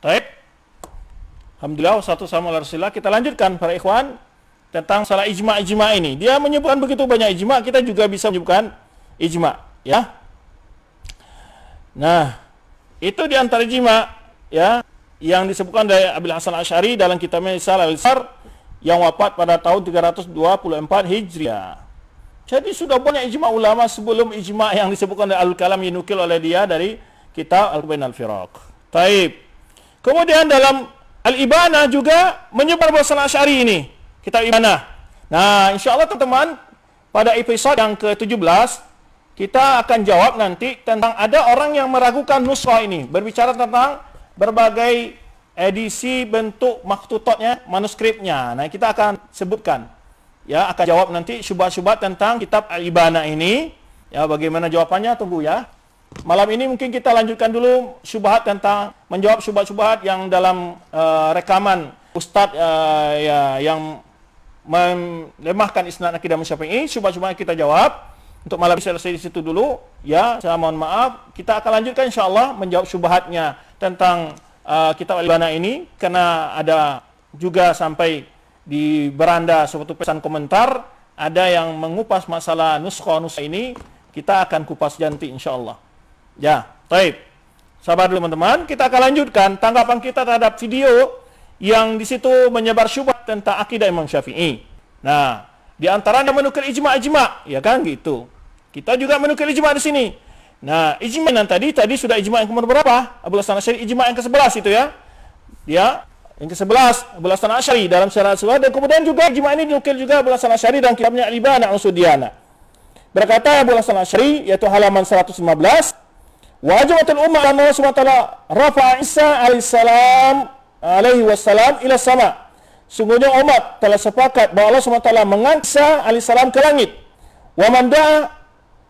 Taib. Alhamdulillah, wassalatu wassalamu ala Rasulillah. Kita lanjutkan para ikhwan tentang salah ijma' ini. Dia menyebutkan begitu banyak ijma', kita juga bisa menyebutkan ijma', ya. Nah, itu di antara ijma', ya, yang disebutkan dari Abul Hasan Asy'ari dalam kitabnya Risalah al-Sar yang wafat pada tahun 324 Hijriah. Jadi sudah banyak ijma' ulama sebelum ijma' yang disebutkan oleh Al-Kalam yang dinukil oleh dia dari kitab Al-Bain Al-Firaq. Taib. Kemudian dalam Al-Ibanah juga menyebut Abul Hasan Asy'ari ini, kitab Ibanah. Nah, insyaallah teman-teman, pada episode yang ke-17 kita akan jawab nanti tentang ada orang yang meragukan nuskhah ini, berbicara tentang berbagai edisi bentuk makhtutotnya, manuskripnya. Nah, kita akan sebutkan, ya, akan jawab nanti syubhat-syubhat tentang kitab Al-Ibanah ini. Ya, bagaimana jawabannya tunggu, ya. Malam ini mungkin kita lanjutkan dulu syubhat tentang menjawab syubhat-syubhat yang dalam rekaman Ustadz ya, yang melemahkan isnad akidah Syafi'i. Syubhat-syubhat kita jawab. Untuk malam ini selesai di situ dulu, ya. Saya mohon maaf. Kita akan lanjutkan insyaallah menjawab syubhatnya tentang kitab Al-Ibanah ini, karena ada juga sampai di beranda suatu pesan komentar ada yang mengupas masalah nuskhah ini. Kita akan kupas nanti insyaallah. Ya, baik. Sabar dulu teman-teman, kita akan lanjutkan tanggapan kita terhadap video yang di situ menyebar syubhat tentang akidah Imam Syafi'i. Nah, di antaranya menukil ijma', ya kan gitu. Kita juga menukil ijma' di sini. Nah, ijma' yang tadi sudah ijma' yang nomor berapa? Abul Hasan Asy'ari ijma' yang ke-11 itu, ya. Ya, yang ke-11 Abul Hasan Asy'ari dalam Syarah Sunnah, dan kemudian juga ijma' ini dinukil juga Abul Hasan Asy'ari dalam kitabnya Al-Ibanah Usudiyana. Berkata Abul Hasan Asy'ari, yaitu halaman 115, wa ajmatul ummah anna Allah Subhanahu wa ta'ala rafa'a Isa alaihi wassalam ila sama. Sungguhnya umat telah sepakat bahwa Allah SWT mengangkat Isa alaihissalam ke langit. Wa man da'a,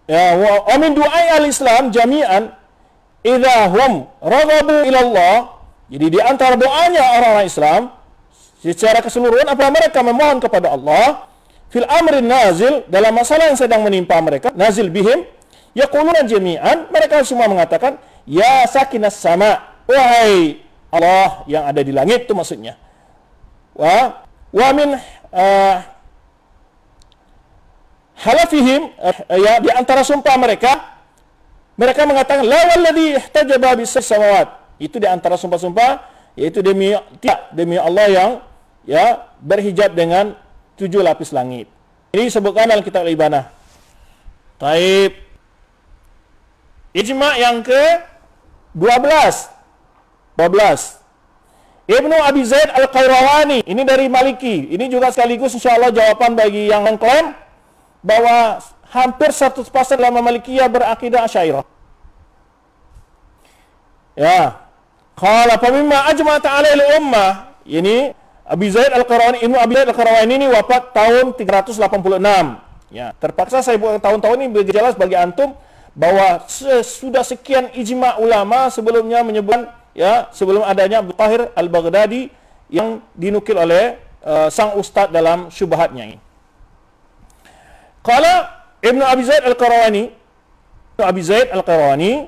ya, wa min du'ai al-Islam jami'an, idahum raghabu ilallah. Jadi di antara doanya orang-orang Islam secara keseluruhan apabila mereka memohon kepada Allah fil amrin nazil, dalam masalah yang sedang menimpa mereka, nazil bihim, yaquluna jami'an, mereka semua mengatakan ya sakinas sama, wahai Allah yang ada di langit, itu maksudnya. Wa min halafihim, ya, di antara sumpah mereka mengatakan la walladhi ihtajaba bis samawat. Itu di antara sumpah-sumpah, yaitu demi Allah yang ya berhijab dengan 7 lapis langit. Ini disebutkan dalam kitab Al-Ibanah. Taib. Ijma' yang ke-12. Ibnu Abi Zaid Al-Qayrawani, ini dari Maliki. Ini juga sekaligus insyaallah jawaban bagi yang mengklaim bahwa hampir 100% ulama Malikiyah berakidah Asy'ariyah. Ya. Qala fa mimma ajma'at 'alaihi al-ummah. Ini Abi Zaid Al-Qayrawani, Ibnu Abi Zaid Al-Qayrawani ini wafat tahun 386. Ya, terpaksa saya buat tahun-tahun ini bagi jelas bagi antum bahwa sudah sekian ijma' ulama sebelumnya menyebutkan, ya, sebelum adanya Abu Tahir Al-Baghdadi yang dinukil oleh sang ustaz dalam syubhatnya ini. Qala Ibnu Abi Zaid Al-Qayrawani,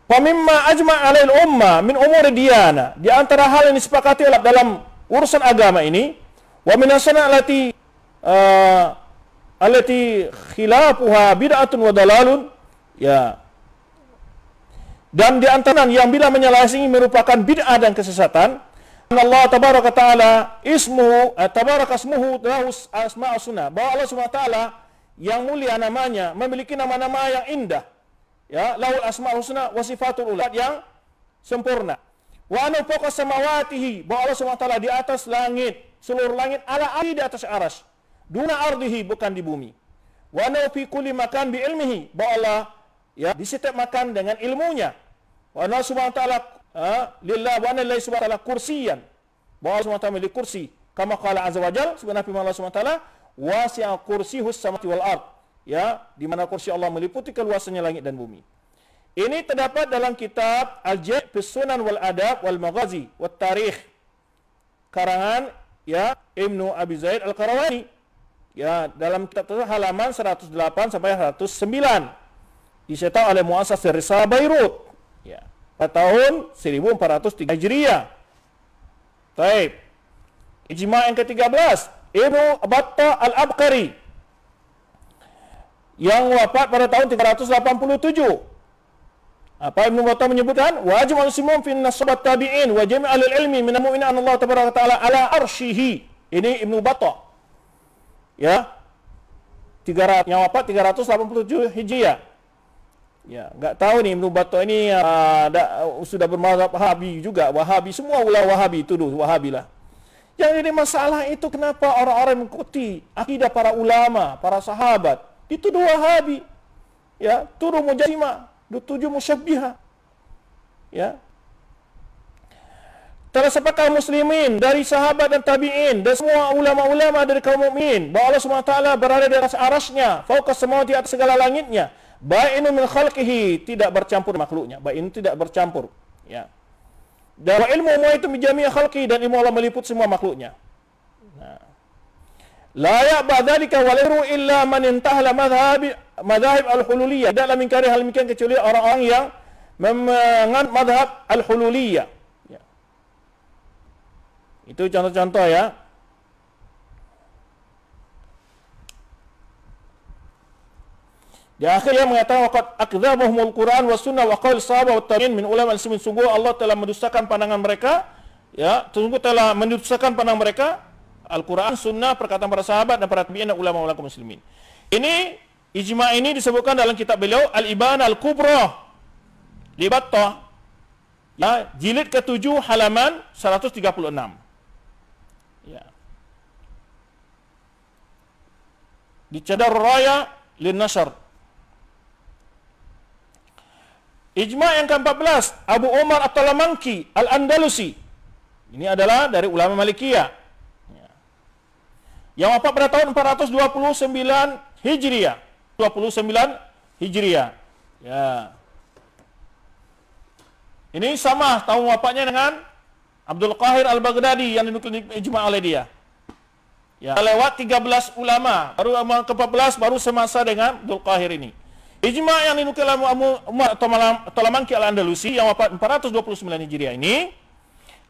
"Pamimma ajma' 'alail ummah min umur diyana." Di antara hal yang disepakati dalam urusan agama ini, wa min asna allati khilafuha bid'atun wa dalalun, ya. Dan di antara yang bila menyelesaikan merupakan bid'ah dan kesesatan, Allah tabaraka taala ismuhu tabaraka ismuhu lahu asma'us husna, bahwa Allah Subhanahu wa taala yang mulia namanya memiliki nama-nama yang indah, ya, lahul asma'ul husna wa sifatul ula, yang sempurna. Wa ana fawqa samawatihi, bahwa Allah Subhanahu wa taala di atas langit, seluruh langit, ala ardi, di atas arsy, duna ardihi, bukan di bumi. Wa ana fi kulli makan bi ilmihi, bahwa Allah, ya, di setiap makan dengan ilmunya. Wa ana Subhanahu wa taala lillah wa ana lillahi subhanahu wa taala kursiyan, bahwa Allah Subhanahu wa taala memiliki kursi, kama qala azza wa jalla, sebenarnya firman Allah Subhanahu wa taala wasi'a kursiyuhus samawati wal ard, ya, di mana kursi Allah meliputi keluasannya langit dan bumi. Ini terdapat dalam kitab Al-Jami' fi Sunan wal Adab wal Maghazi wat Tarikh, karangan, ya, Ibnu Abi Zaid Al-Qayrawani, ya, dalam kitab tersebut halaman 108 sampai 109, dicetak oleh Muassas Risalah Beirut, ya, pada tahun 1403 Hijriah. Baik. Ijma' yang ke-13, Ibnu Battah Al-Abqari yang wafat pada tahun 387. Apa Ibnu Battah menyebutkan? Wa ajma'u muslimun fi nasabat tabi'in wa jami' ahli ilmi min al-mu'minin anna Allah tabaraka ta'ala ala arsyihi. Ini Ibnu Battah. Ya. Yang wafat 387 Hijriah. Ya, enggak tahu nih Ibnu Battah ini sudah bermazhab Wahabi juga. Wahabi, semua ulama Wahabi tuduh Wahabi lah. Yang jadi masalah itu kenapa orang-orang mengikuti akidah para ulama, para sahabat, dituduh Wahabi, ya, tuduh Mujassimah, dituduh Musyabbiha, ya. Telah sepakat muslimin dari sahabat dan tabi'in dan semua ulama-ulama dari kaum mukminin bahwa Allah Subhanahu wa taala berada di atas arasy-Nya, fauqa samawati, atas segala langitnya, ba'inu min khalqihi, tidak bercampur makhluknya, ba'inu tidak bercampur, ya. Dan ilmu itu bijami' khalqi, dan ilmu Allah meliput semua makhluknya. Nah. La ya'ba dzalika wa la illa man intahla madhahib al-hululiyah. Tidaklah mengingkari hal demikian kecuali orang-orang yang menganut madhab al-hululiyah. Ya. Itu contoh-contoh, ya. Di akhirnya mengatakan waqad akdzabahumul Quran was sunnah wa qaul sahabat wa tabi'in min ulama al-muslimin, sungguh Allah telah mendustakan pandangan mereka, ya, sungguh telah mendustakan pandangan mereka Al-Quran, sunnah, perkataan para sahabat dan para tabi'in dan ulama kaum muslimin. Ini ijma' ini disebutkan dalam kitab beliau Al-Ibanah Al-Kubra li Battah, ya, jilid ke-7 halaman 136. Ya. Di Cadar Raya lin Nashr. Ijma' yang ke-14, Abu Umar At-Talamanki Al-Andalusi. Ini adalah dari ulama Malikiyah. Ya. Yang wafat pada tahun 429 Hijriah. 29 Hijriah. Ya. Ini sama tahun wafatnya dengan Abdul Qahir Al-Baghdadi yang dinukil ijma' oleh dia. Ya, lewat 13 ulama, baru ke-14 baru semasa dengan Abdul Qahir ini. Ijma' yang dinukil Umar Talamangki Al-Andalusi yang wafat 429 Hijriah ini,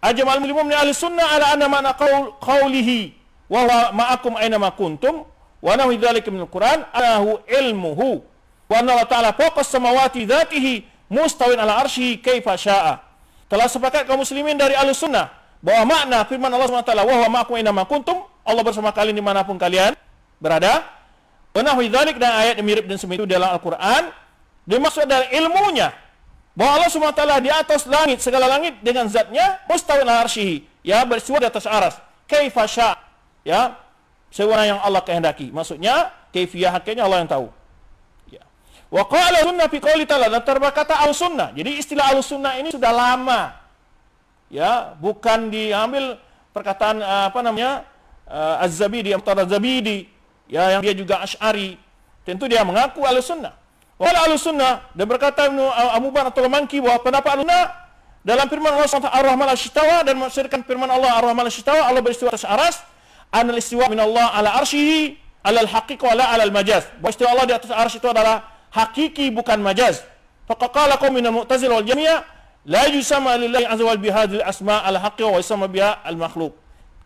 ajma'al muslimun min ahli sunnah ala anna ma'na qawlihi wa huwa ma'akum aina ma kuntum wa nahu dzalika min al-Qur'an anahu ilmuhu wa anna Allah ta'ala fawqa as-samawati dzatihi mustawin ala arsyihi kaifa syaa. Telah sepakat kaum muslimin dari ahli sunnah bahwa makna firman Allah SWT wa huwa ma'akum aina ma kuntum, Allah bersama kalian dimanapun kalian berada. Wa nahu dzalik, dan ayat yang mirip dan semisal itu dalam Al-Qur'an dimaksud dari ilmunya bahwa Allah SWT di atas langit, segala langit dengan zatnya, mustawin ala arsyihi, ya, beristiwa di atas aras, kaifa syaa, ya, sewenang yang Allah kehendaki. Maksudnya kaifiyah hakikatnya Allah yang tahu. Ya. Wa qala sunnah fi qouli ta'ala, dan terberkata al-sunnah. Jadi istilah al-sunnah ini sudah lama. Ya, bukan diambil perkataan Az-Zabidi, Az-Zabidi, ya, yang dia juga Asy'ari. Tentu dia mengaku al-sunnah. Wala al-sunnah, dan berkata Abu Bakar At-Talamangki bahwa pendapat al-sunnah dalam firman Allah SWT Ar-Rahman Al-Shitawa, dan maksudkan firman Allah Ar-Rahman Al-Shitawa, Allah beristiwa atas aras, anal istiwa min Allah ala arsyihi ala al-haqiq wa la ala al-majaz. Bahwa istiwa Allah di atas arsy itu adalah hakiki bukan majaz. Faqala qaum minal Mu'tazilah wal Jahmiyah la yusama lillahi azza wa jalla bihadhil asma' al-haqqi wa yusama biha al-makhluq.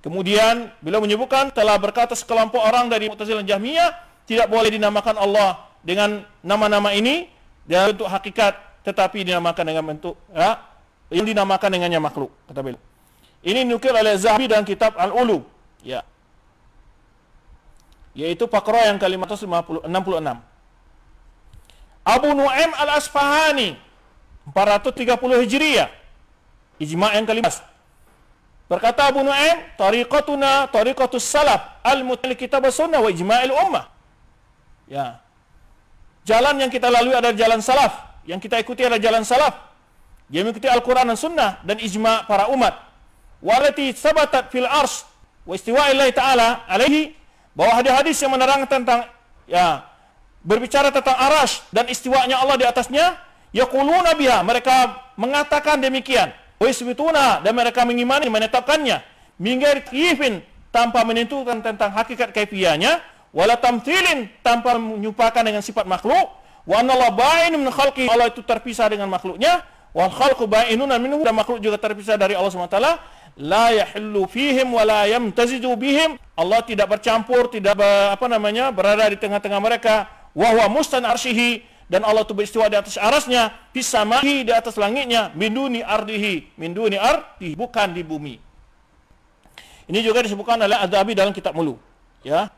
Kemudian beliau menyebutkan telah berkata sekelompok orang dari Mu'tazilah dan Jahmiyah tidak boleh dinamakan Allah dengan nama-nama ini dalam bentuk hakikat, tetapi dinamakan dengan bentuk, ya, yang dinamakan dengannya makhluk, kata beliau. Ini dinukil oleh Zahabi dalam kitab Al-Ulu, ya, yaitu Faqra yang ke-566. Abu Nu'aim Al-Asfahani 430 Hijriah, ijma' yang ke-15. Berkata Abu Nu'aim, tariqatuna tariqatus salaf al-mutalli kitab sunnah wa ijma'il ummah. Ya. Jalan yang kita lalui adalah jalan salaf, yang kita ikuti adalah jalan salaf. Dia mengikuti Al-Quran dan Sunnah dan ijma' para umat. Walati sabatat fil ars wa istiwa'illahi ta'ala alaihi, bahwa hadis-hadis yang menerangkan tentang, ya, berbicara tentang arash dan istiwa'nya Allah di atasnya, yaquluna biha, mereka mengatakan demikian, wa isbituna, dan mereka mengimani, menetapkannya, min ghairi takyifin, tanpa menentukan tentang hakikat kaifiyahnya, wala tamthilin, tanpa menyumpahkan dengan sifat makhluk, wa anallahu ba'inun min khalqi, Allah itu terpisah dengan makhluknya, wal khalqu ba'inun minhu, dan makhluk juga terpisah dari Allah SWT. La yahillu fihim wa la yamtazidu bihim, Allah tidak bercampur, tidak berada di tengah-tengah mereka. Wa huwa mustan arsyihi, dan Allah itu beristiwa di atas arasnya, fis sama'i, di atas langitnya, min duni ardihi, bukan di bumi. Ini juga disebutkan oleh Az-Zahabi dalam kitab Mulu, ya.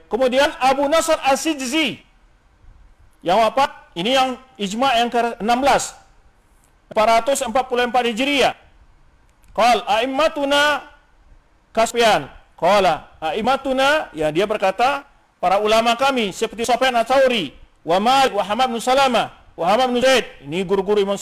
Kemudian Abu Nasr As-Sijzi yang wafat, ini yang ijma' yang ke-16, 444 Hijriah. Qala a'immatuna kasfian. Qala a'immatuna, ya, dia berkata para ulama kami seperti Sufyan Ats-Tsauri, wa Malik, wa Hamad bin Salamah, wa Hamad bin Zaid, ini guru-guru Imam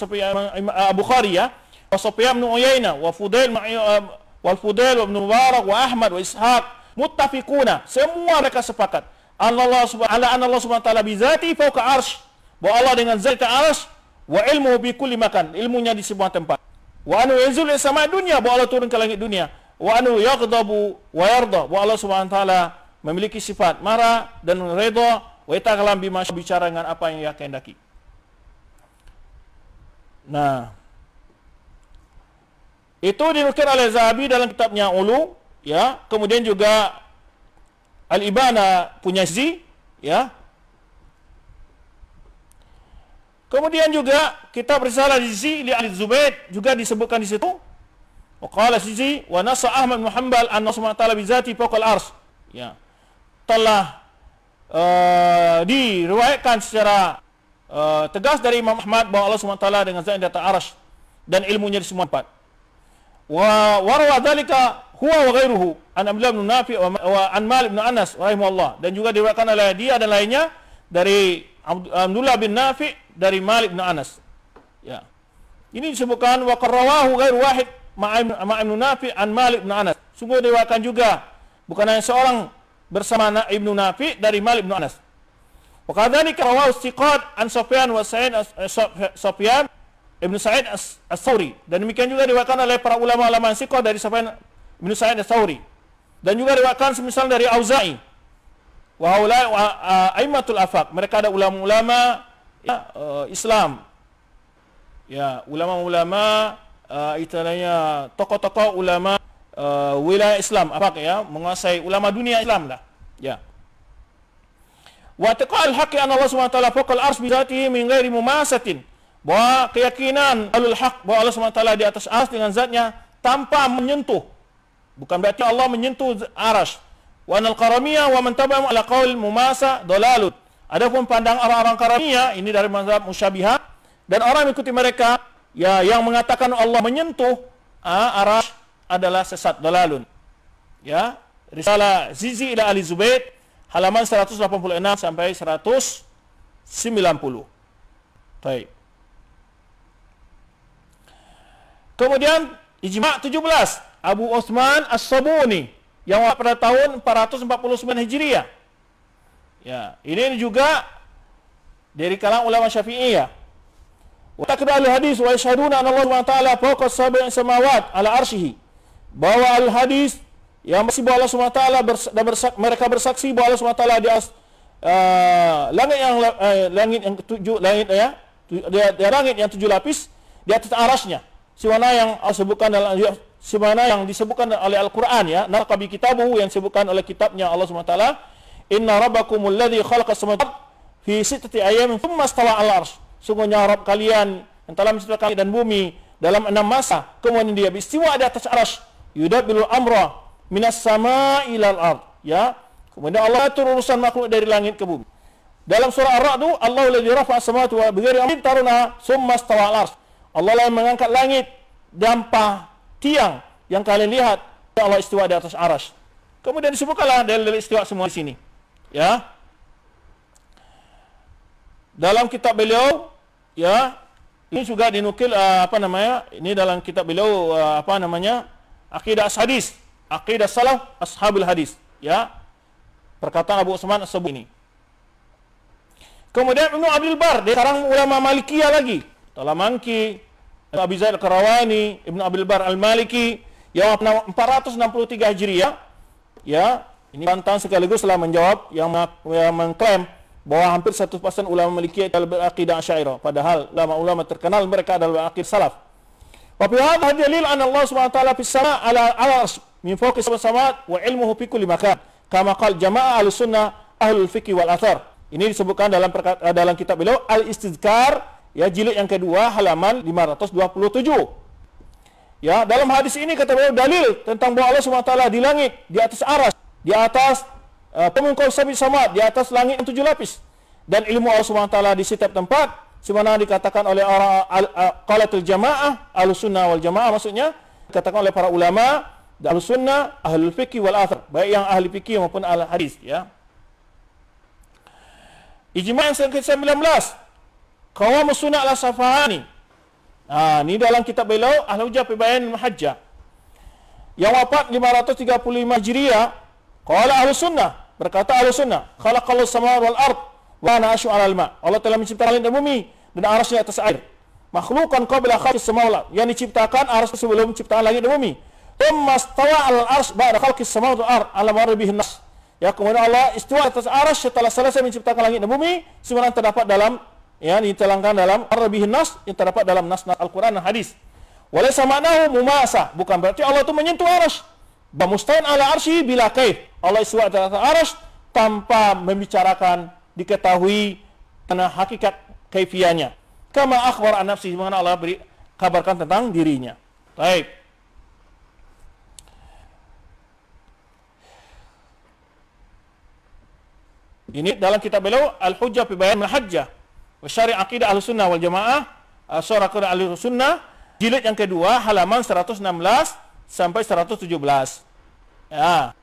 Bukhari, ya, wa Sufyan bin Uyainah, wa Fudail wa Ibn Mubarak, wa Ahmad, wa Ishaq, muttafiquna, semua mereka sepakat Allah subhanahu wa ta'ala bizati fawqa arsy, bahwa Allah dengan zat arsy, wa ilmu bi kulli makan, ilmunya di semua tempat, wa anu yanzul ila sama dunya, bahwa Allah turun ke langit dunia, wa anu yaghdabu wa yarda, bahwa Allah subhanahu wa ta'ala memiliki sifat marah dan redha, wa yatakalam bima, bicara dengan apa yang Dia kehendaki. Nah, itu dinukil oleh Zahabi dalam kitabnya Ulu, ya. Kemudian juga Al-Ibana punya Zi, ya. Kemudian juga kitab Risalah Zi li Al-Zubayd juga disebutkan di situ. Wa qala Zi wa nasa Ahmad bin Hanbal anna subhanahu wa ta'ala bi zati fawqa al-ars, ya. Telah diriwayatkan secara tegas dari Imam Ahmad bahwa Allah subhanahu wa ta'ala dengan zat di atas arsy dan ilmunya di semua tempat. Wa warwa dzalika huwa wa ghairuhu an Abdullah bin Nafi wa an Malik bin Anas rahimahullah, dan juga diriwayatkan oleh dia dan lainnya dari Abdullah bin Nafi dari Malik bin Anas. Ya. Ini disebutkan wa qarrawahu ghairu wahid ma'a Ibnu Nafi an Malik bin Anas. Sungguh diriwayatkan juga bukan hanya seorang bersama Ibnu Nafi dari Malik bin Anas. Wa kadzalika rawahu Siqat an Sufyan wa Sa'id Sufyan Ibnu Sa'id As-Tsauri, dan demikian juga diriwayatkan oleh para ulama-ulama Siqat dari Sufyan Ibnu Sa'id As-Tsauri, dan juga diriwayatkan semisal dari Auza'i wa haula aimatul afaq. Mereka ada ulama-ulama Islam, ya, ulama-ulama istilahnya tokoh-tokoh ulama wilayah Islam, apa ya, menguasai ulama dunia Islam lah, ya. Wa taqal haqqi an Allah Subhanahu wa taala fawqa al-'arsy bi dzatihi min ghairi mumasatin, bahwa keyakinan alul haq bahwa Allah Subhanahu wa taala di atas arsy dengan zatnya tanpa menyentuh, bukan berarti Allah menyentuh arsy. Wa anal qaramiyah wa man tabi'ahum ala qaul mumasa dalalut. Adapun pandang orang-orang qaramiyah ini dari mazhab musyabihat, dan orang yang mengikuti mereka ya yang mengatakan Allah menyentuh arsy adalah sesat, dalalun. Ya, Risalah Zizi ila Ali Zubaid halaman 186 sampai 190. Baik. Kemudian ijma' 17 Abu Utsman As-Sabuni yang wafat pada tahun 449 Hijriah. Ya, ini juga dari kalangan ulama Syafi'iyah. Wa taqda al-hadis wa yashhaduna anna Allah Ta'ala fawqa as-sab'i samawat ala arsyihi. Bahwa al-hadis yang masih bahwa Allah SWT mereka bersaksi bahwa Allah SWT di atas langit yang tujuh langit ya, langit yang 7 lapis di atas arasnya. Sebagaimana yang disebutkan dalam sebagaimana yang disebutkan oleh Al-Qur'an, ya, naqabi kitabuhu yang disebutkan oleh kitabnya Allah SWT. Inna rabbakumul ladzi khalaqas samawati fi sittati ayamin tsumma istawa 'alal 'arsy. Sungguhnya Rabb kalian yang telah menciptakan langit dan bumi dalam 6 masa, kemudian dia beristiwa di atas arasy. Yudabbiru amra minas sama'i ilal ard, ya. Kemudian Allah atur urusan makhluk dari langit ke bumi. Dalam surah Ar-Ra'd, Allahu alladzi rafa'a as-samawati wa bighairi amrin tarawnaha tsumma istawa 'alal 'arsy. Allah lah yang mengangkat langit tanpa tiang yang kalian lihat, Allah istiwa di atas arasy. Kemudian disebutkanlah dalil istiwa semua di sini, ya. Dalam kitab beliau, ya, ini juga dinukil ini dalam kitab beliau Aqidah As-Hadis, Aqidah Salaf Ashabul Hadis, ya, perkataan Abu Utsman As-Sabuni ini. Kemudian Ibnu Abdul Bar, dia sekarang ulama Malikiyah lagi, Talamanki, Abi Zaid Al-Qarawani, Ibnu Abdul Bar Al-Maliki yang 463 Hijriah, ya. Ini bantah sekaligus telah menjawab yang mengklaim bahwa hampir 100% ulama Malikiyah adalah beraqidah Asy'ariyah, padahal ulama-ulama terkenal mereka adalah beraqidah salaf. Wa fi hadha dalil anna Allah Subhanahu wa ta'ala fis sama' ala al-'arsy min fawqi sab'i samawat wa 'ilmuhu fi kulli makan. Kama qala jama'ah Ahlussunnah Ahlul Fiqh wal Athar. Ini disebutkan dalam kitab beliau Al-Istidhkar, ya, jilid yang kedua halaman 527. Ya, dalam hadis ini kata beliau dalil tentang bahwa Allah Subhanahu wa ta'ala di langit, di atas arsy, di atas pemungkau sab'i samawat, di atas langit yang 7 lapis, dan ilmu Allah Subhanahu wa ta'ala di setiap tempat, sebagaimana dikatakan oleh orang qalatul jamaah Ahlussunnah wal Jamaah, maksudnya dikatakan oleh para ulama Ahlussunnah Ahlul Fiqh wal Athar, baik yang ahli fikih maupun ahli hadis, ya. Ijma' yang ke-19 Qawamus Sunnah al-Safahani. Ini dalam kitab beliau Al-Hujjah fi Bayan al-Mahajjah yang wafat 535 Hijriah. Qala Ahlussunnah, berkata Ahlussunnah, khalaqallahu samawati wal ard wa ana ashu 'alal ma'. Allah telah menciptakan langit dan bumi dan arasy atas air. Makhluqan qabla khalqis samawati, yang diciptakan arasy sebelum menciptakan langit dan bumi. Tsumma stawa 'alal arsy ba'da khalqis samawati wal ard ala marbihin nas. Ya, kemudian Allah istiwa atas arasy setelah selesai menciptakan langit dan bumi, sebagaimana terdapat dalam, ya, diterangkan dalam marbihin nas, yang terdapat dalam nas Al-Qur'an dan hadis. Walaysa ma'nahu mumasa, bukan berarti Allah itu menyentuh arasy. Mustain ala arsy bila kaif. Allah istiwa atas arasy tanpa membicarakan, diketahui karena hakikat kaifiannya. Kama akhbar an nafsi, mana Allah beri kabarkan tentang dirinya. Baik. Ini dalam kitab beliau Al-Hujjah fi Bayan al-Hajjah wa Syari' Aqidah Ahlussunnah wal Jamaah, Surah Aqidah Ahlussunnah, jilid yang kedua halaman 116 sampai 117. Ya.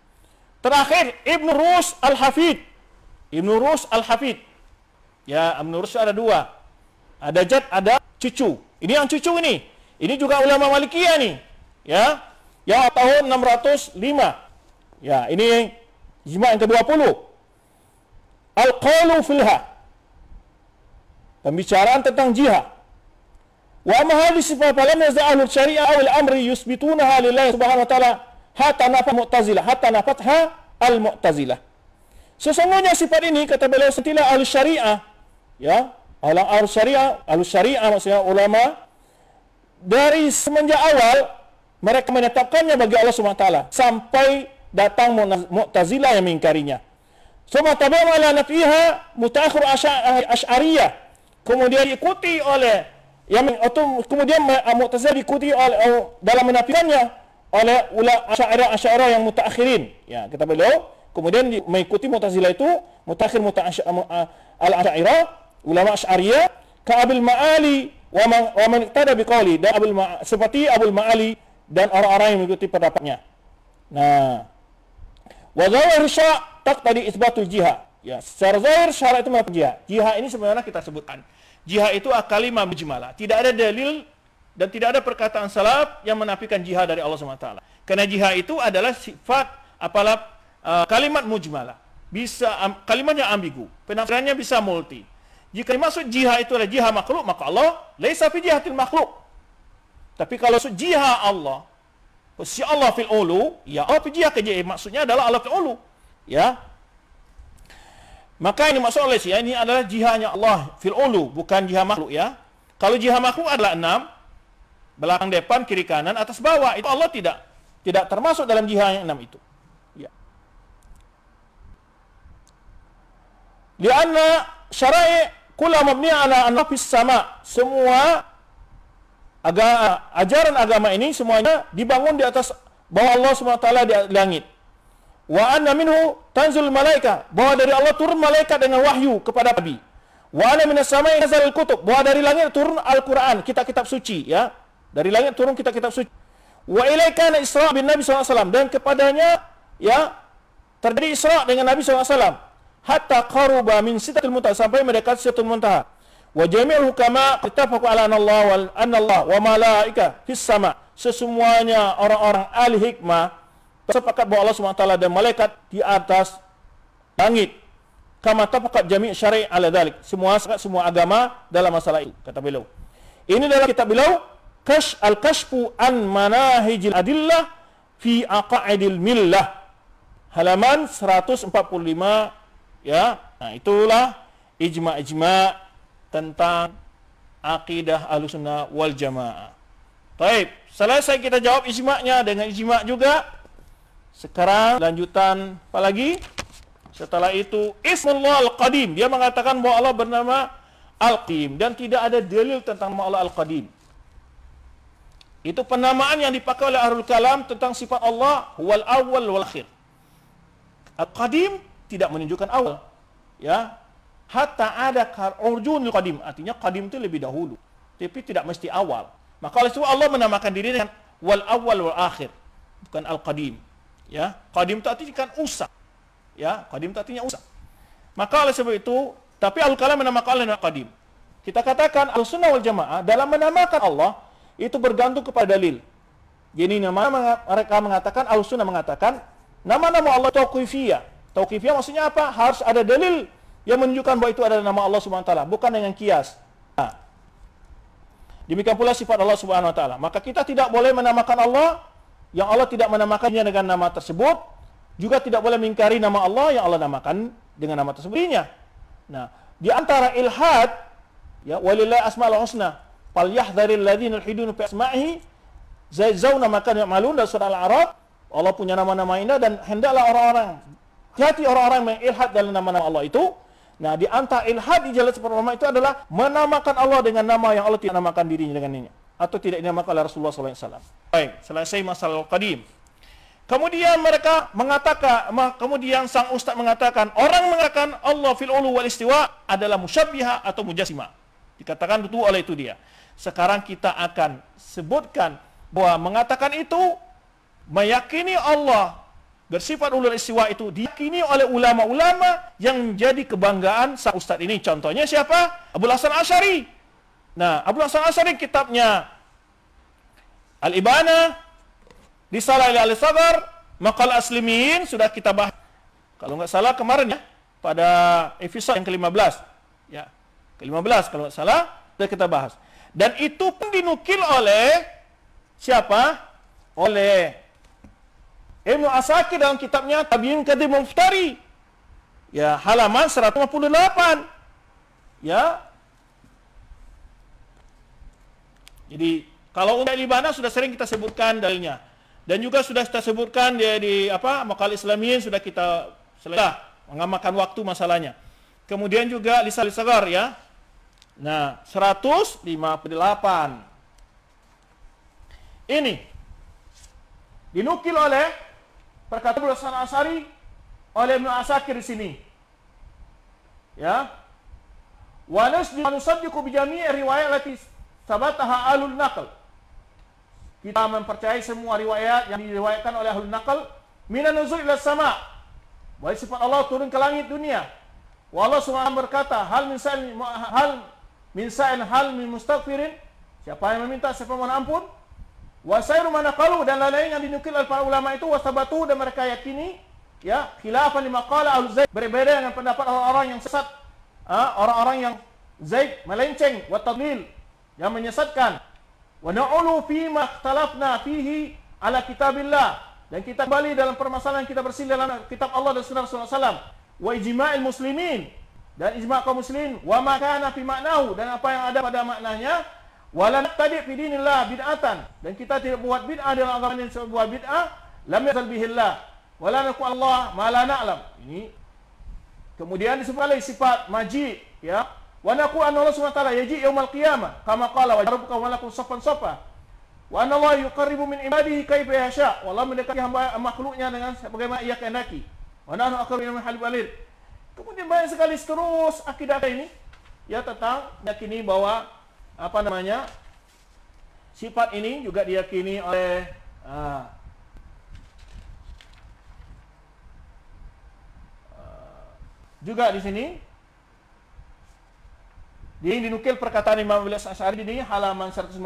Terakhir Ibn Rus Al-Hafid. Ibn Rus Al-Hafid. Ya, Ibn Rus ada dua. Ada jad, ada cucu. Ini yang cucu ini. Ini juga ulama Malikiyah nih. Ya. Yang tahun 605. Ya, ini ijma' yang ke-20. Al-qawlu filha. Pembicaraan tentang jihad. Wa amma hadhihi sifat falam yaz'a ahlul syari'ah aw al-amri yusbitunaha lillahi subhanahu wa ta'ala hatta nafa mu'tazilah hatta nafatha al-mu'tazilah. Sesungguhnya sifat ini kata beliau sentilah ahlus syari'ah, ya, ahlus syari'ah maksudnya ulama dari semenjak awal mereka menetapkannya bagi Allah Subhanahu wa taala sampai datang mu'tazilah yang mengingkarinya. Suma tabi'a ala nafiha mutaakhir asy'ariyah. Kemudian diikuti oleh yang atau kemudian Mu'tazilah diikuti oleh dalam menafikannya oleh ulama Asy'ariyah yang mutaakhirin. Ya, kata beliau, kemudian mengikuti Mu'tazilah itu mutaakhir al-Asy'ariyah, ulama Asy'ariyah ka Abul Ma'ali wa man iqtada biqauli, dan seperti Abul Ma'ali dan orang-orang yang mengikuti pendapatnya. Nah, wa zawahir sya' taqtadi isbatul jihad. Ya, secara zahir syarat itu menetapkan jihad. Jihad ini sebenarnya kita sebutkan. Jihad itu kalimah mujmalah. Tidak ada dalil dan tidak ada perkataan salaf yang menafikan jihad dari Allah SWT. Karena jihad itu adalah sifat kalimat mujmalah. Bisa kalimatnya ambigu. Penafsirannya bisa multi. Jika dimaksud jihad itu adalah jihad makhluk, maka Allah laisa fi jihatil makhluk. Tapi kalau maksud jihad Allah, posisi Allah fil ulu, ya Allah fi jihad maksudnya adalah Allah fil ulu. Ya. Maka ini maksud oleh Syiah ini adalah jihadnya Allah fil ulu, bukan jihad makhluk ya. Kalau jihad makhluk adalah 6, belakang depan, kiri kanan, atas bawah. Itu Allah tidak termasuk dalam jihad yang 6 itu. Ya. Lianna syara'i kullu mabniya ala an-nafis sama. Semua ajaran agama ini semuanya dibangun di atas bahwa Allah SWT di langit. Wa anna minhu tanzul malaika, bahwa dari Allah turun malaikat dengan wahyu kepada Nabi. Wa anna minas samai nazalul kutub, bahwa dari langit turun Al-Qur'an, kitab-kitab suci ya. Dari langit turun kitab-kitab suci. Wa ilaika Isra bin Nabi SAW, dan kepadanya ya terjadi Isra dengan Nabi SAW. Hatta qaruba min sidratil muntaha, sampai mendekati sidratul muntaha. Wa jami'ul hukama ittafaqu ala anna Allah wa malaika fis sama. Sesemuanya orang-orang ahli hikmah sepakat bahwa Allah SWT dan malaikat di atas langit. Kama tafaqat jami' syari' ala dhalik. Semua agama dalam masalah itu, kata beliau. Ini dalam kitab beliau Al-Kashfu an Manahijil Adillah fi Aqaidil Millah, halaman 145 ya. Nah, itulah ijma' tentang akidah Ahlussunnah wal Jamaah. Baik, selesai kita jawab ijma'nya dengan ijma' juga. Sekarang lanjutan apa lagi? Setelah itu Ismullah Al-Qadim. Dia mengatakan bahwa Allah bernama Al-Qadim dan tidak ada dalil tentang nama Allah Al-Qadim. Itu penamaan yang dipakai oleh Ahlul Kalam tentang sifat Allah wal awwal wal akhir. Al-Qadim tidak menunjukkan awal. Ya. Hatta ada urjunul qadim, artinya qadim itu lebih dahulu, tapi tidak mesti awal. Maka oleh itu Allah menamakan diri dengan wal awwal wal akhir, bukan Al-Qadim. Ya, qadim itu artinya kan usah. Ya, qadim itu artinya usah. Maka oleh sebab itu, tapi Al-Kalam menamakan Allah Qadim. Kita katakan Ahlussunnah wal Jamaah dalam menamakan Allah itu bergantung kepada dalil. Jadi mereka mengatakan, Ahlussunnah mengatakan nama-nama Allah tauqifiyah. Tauqifiyah maksudnya apa? Harus ada dalil yang menunjukkan bahwa itu adalah nama Allah Subhanahu wa taala, bukan dengan kias. Nah, demikian pula sifat Allah Subhanahu wa taala. Maka kita tidak boleh menamakan Allah yang Allah tidak menamakannya dengan nama tersebut, juga tidak boleh mengingkari nama Allah yang Allah namakan dengan nama tersebut. Nah, di antara ilhad ya walillahi asmaul husna falyahdharil ladzina yulhiduna fi asma'ihi zauna makan ya'malun, dan surah Al-A'raf. Allah punya nama-nama indah dan hendaklah orang-orang hati orang-orang yang ilhad dalam nama-nama Allah itu. Nah, di antara ilhad di jalan seperti ulama itu adalah menamakan Allah dengan nama yang Allah tidak namakan dirinya dengannya, atau tidak dinamakan oleh Rasulullah SAW. Baik, selesai masalah Al-Qadim. Kemudian mereka mengatakan, kemudian sang ustaz mengatakan, orang mengatakan Allah fil ulu wal istiwa adalah musyabbiha atau mujassimah. Dikatakan itu oleh itu dia. Sekarang kita akan sebutkan bahwa mengatakan itu meyakini Allah bersifat ulul istiwa itu diyakini oleh ulama-ulama yang menjadi kebanggaan sang ustaz ini. Contohnya siapa? Abul Hasan Asy'ari. Nah, Abul Hasan Asy'ari kitabnya Al-Ibana, Risalah ila Al-Saghar, Maqal Aslimiyin sudah kita bahas. Kalau nggak salah kemarin ya, pada episode yang ke-15. Ya, ke-15 kalau nggak salah sudah kita bahas. Dan itu pun dinukil oleh siapa? Oleh Ibnu Asakir dalam kitabnya Tabiin Kadhib Muftari. Ya, halaman 158. Ya. Jadi, kalau untuk Al-Ibana sudah sering kita sebutkan dalilnya. Dan juga sudah kita sebutkan dia di Maqal Islamiyin sudah kita selesai mengamalkan waktu masalahnya. Kemudian juga Lisan Al-Saghar ya. Nah, 158. Ini dinukil oleh perkataan Abul Hasan Asy'ari oleh Ibnu Asakir di sini. Ya. Wa nusaddiqu bi jami' riwayat allati sabataha ahlul naql. Kita mempercayai semua riwayat yang diriwayatkan oleh ahlul naql minan nuzul ila sama'. Baik sifat Allah turun ke langit dunia. Wa Allah SWT berkata, hal min mustaghfirin, siapa yang meminta siapa mohon ampun. Wa sayru manaqalu, dan lain-lain yang dinukil oleh para ulama itu wasabatu, dan mereka yakini ya khilafan lima qala ahlu zaid, berbeda dengan pendapat orang-orang yang sesat, orang-orang yang zaid melenceng, wa tadlil, yang menyesatkan. Wa na'ulu fi ma ikhtalafna fihi ala kitabillah, dan kita kembali dalam permasalahan kita bersilih dalam kitab Allah dan sunnah Rasulullah SAW. Wa ijma'il muslimin, dan ijma' kaum muslimin, wa ma kana fi ma'nahu, dan apa yang ada pada maknanya. Wala naqtadi fi dinillah bid'atan, dan kita tidak buat bid'ah dalam agama ini, sebuah bid'ah lam yazal bihillah wala naqu Allah ma la na'lam. Ini kemudian disebut oleh sifat maji ya. Wa naqu anna Allah Subhanahu wa ta'ala yaji yaumil qiyamah kama qala wa rabbuka wa lakum saffan saffa. Wa anna Allah yuqarribu min ibadihi kaifa yasha. Wallah mendekati hamba makhluknya dengan bagaimana ia kehendaki. Wa nahnu aqrabu min hablil warid. Kemudian banyak sekali terus akidah ini ya tentang yakini bahwa sifat ini juga diyakini oleh juga di sini dinukil perkataan Imam Abul Hasan Asy'ari di halaman 152.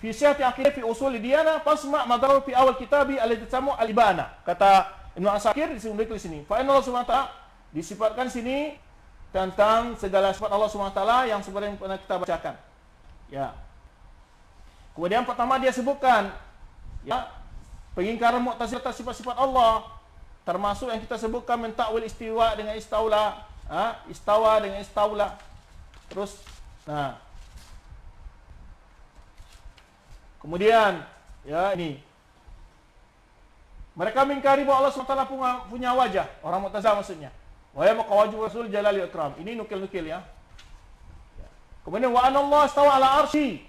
Fi sihhati aqidah fi usul diyana fasma' madhhab fi awal kitabi alladhi tasamu al-ibana. Kata Ibnu Asakir di sini. Fa inna Allah Subhanahu wa ta'ala disifatkan sini tentang segala sifat Allah Subhanahu wa ta'ala yang seperti yang pernah kita bacakan. Ya. Kemudian pertama dia sebutkan ya, pengingkaran Mu'tazilah atas sifat-sifat Allah, termasuk yang kita sebutkan mentakwil istiwa dengan istaula, istawa dengan istaula. Terus kemudian ya ini mereka mengingkari bahwa Allah SWT punya wajah, orang Mu'tazilah maksudnya. Wa ya maqawajib Rasul Jalali Ikram. Ini nukil-nukil ya. Kemudian wa anna Allah istawa ala arsy.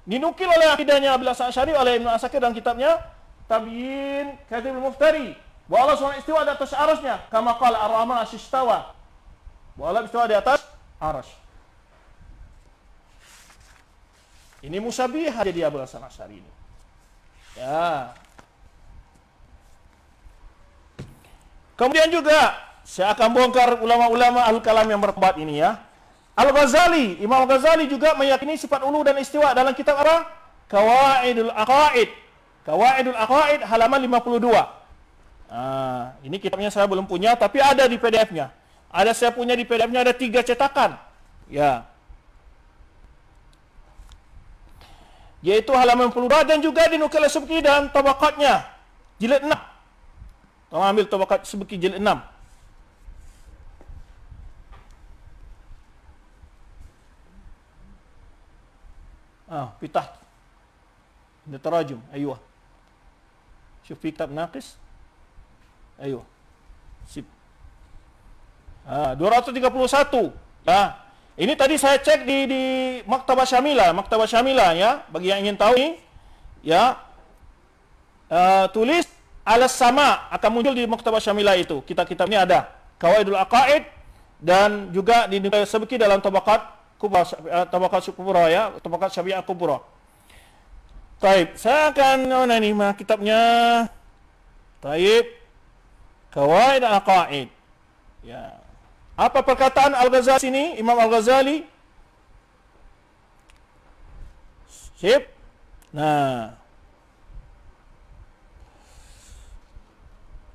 Dinukil oleh akidahnya Abul Hasan Asy'ari oleh Ibnu Asakir dalam kitabnya Tabiin Kadhib Muftari. Bahwa Allah SWT istiwa di atas arasy-Nya, kama qala ar-Rahman istawa. Bahwa Allah istiwa di atas arasy. Ini musyabihah jadi Abul Hasan Asy'ari ini. Ya. Kemudian juga saya akan bongkar ulama-ulama Ahlul Kalam yang berpendapat ini ya. Al-Ghazali, Imam Al-Ghazali juga meyakini sifat ulu dan istiwa dalam kitab apa? Qawaidul Aqaid. Qawaidul Aqaid halaman 52. Ini kitabnya saya belum punya tapi ada di PDF-nya. Saya punya di PDF-nya ada 3 cetakan. Ya. Yaitu halaman 52 dan juga dinukil Subki dan tabaqatnya jilid 6. Tolong ambil tabaqat Subki jilid 6. Pitah Tarajum, ayuh. Syuf fi kitab naqis. Ayuh. Sip. 231. Ya. Ini tadi saya cek di Maktabah Syamilah ya. Bagi yang ingin tahu ini ya. Tulis alas sama akan muncul di Maktabah Syamilah itu. Kitab-kitab ini ada. Qawaidul Aqaid dan juga disebutkan dalam tabaqat kubra, tabaqat kubra ya, tabaqat Syafi'iyah kubra. Baik, saya akan kitabnya Taib. Qawaid al-aqaid. Ya. Apa perkataan Al-Ghazali sini? Imam Al-Ghazali. Sip. Nah.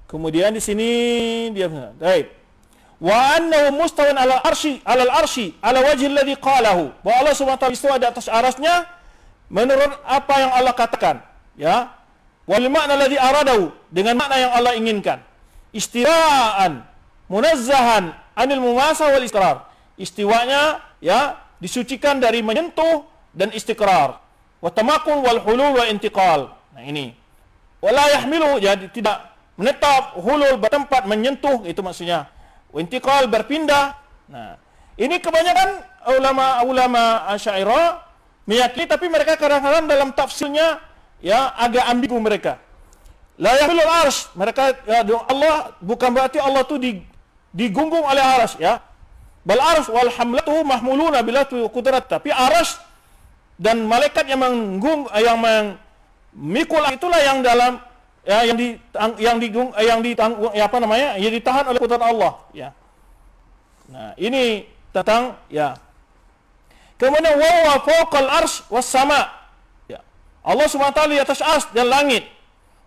Kemudian di sini dia baik. Wa annahu mustawan 'ala al-arsy, 'ala al-arsy, 'ala wajhi alladhi qalahu. Bahwa Allah Subhanahu wa taala istiwa di atas arasnya menurut apa yang Allah katakan, ya. Wal makna alladhi aradahu, dengan makna yang Allah inginkan. Istiwaan munazzahan 'anil mumasah wal istiqrar. Istiwanya ya disucikan dari menyentuh dan istiqrar. Wa tamakun wal hulul wa intiqal. Nah ini. Wala yahmilu, jadi tidak menetap, hulul bertempat, menyentuh, itu maksudnya. Intiqal berpindah. Nah, ini kebanyakan ulama Asy'ariyah meyakini, tapi mereka kadang-kadang dalam tafsirnya ya agak ambigu mereka. La yahmilul arsy, mereka ya, Allah bukan berarti Allah tu digunggung oleh arsy ya. Bal arsy wal hamlatuhu mahmuluna bila qudrat. Tapi arsy dan malaikat yang memikul itulah yang dalam ya, yang ditahan oleh kudrat Allah ya. Nah, ini tentang ya. Kemudian wa fawqal arsy was sama. Ya. Allah Subhanahu wa taala di atas arsy dan langit.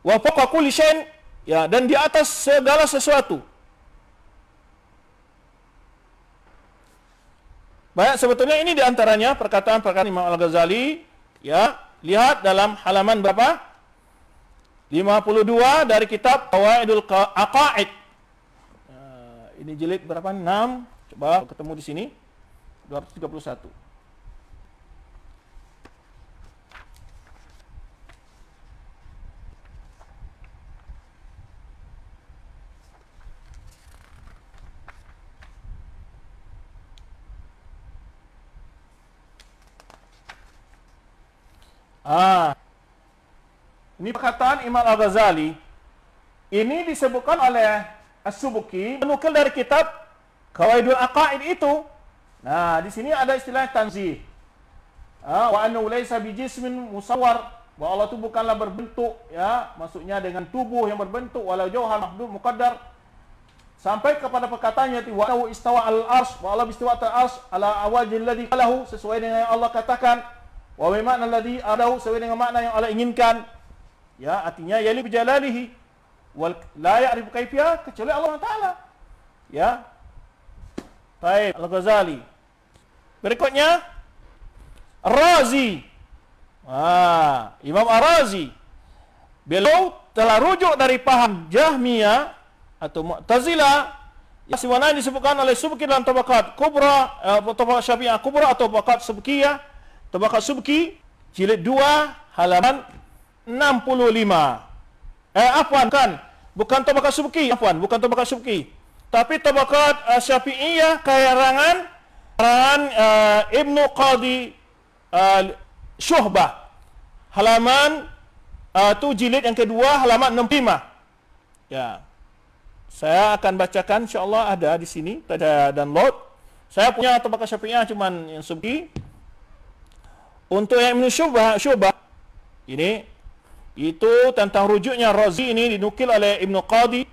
Wa fawqa kulli syai'in, ya, dan di atas segala sesuatu. Baik, sebetulnya ini di antaranya perkataan-perkataan Imam Al-Ghazali ya. Lihat dalam halaman berapa? 52 dari kitab Qawaidul Aqaid. Ini jilid berapa? 6. Coba ketemu di sini. 231. Ini perkataan Imam Al-Ghazali. Ini disebutkan oleh As-Subki, menukil dari kitab Qawaidul Aqaid itu. Nah, di sini ada istilah tanzih. Wa annahu laysa bijismin musawwar, bahwa Allah itu bukanlah berbentuk ya, maksudnya dengan tubuh yang berbentuk, walau jauhar mahdud muqaddar, sampai kepada perkataannya wa annahu istawa al-arsy, bahwa Allah istiwa atas arsy ala awajil ladzi qalahu, sesuai dengan yang Allah katakan, wa bima'na alladzi adahu, sesuai dengan makna yang Allah inginkan. Ya, artinya yali bijalalihi wal la ya'rifu kaifiyah, kecuali Allah Taala. Ya. Baik, Al-Ghazali. Berikutnya Ar-Razi. Imam Ar-Razi. Beliau telah rujuk dari paham Jahmiyah atau Mu'tazilah yang sebenarnya disebutkan oleh Subki dalam Tabaqat Kubra, Tabaqat Syafi'iyah Kubra atau Tabaqat Subkiyah, Tabaqat Subki jilid 2 halaman 65. Bukan Tabaqat Subki, bukan Tabaqat Subki. Tapi Tabaqat Syafi'iyah karangan Ibnu Qadi Syuhbah. Halaman tu jilid yang kedua halaman 65. Ya. Saya akan bacakan, insyaallah ada di sini, ada download. Saya punya Tabaqat Syafi'iyah cuman yang Subki. Untuk yang Ibnu Syuhbah ini itu tentang rujuknya Razi, ini dinukil oleh Ibnu Qadi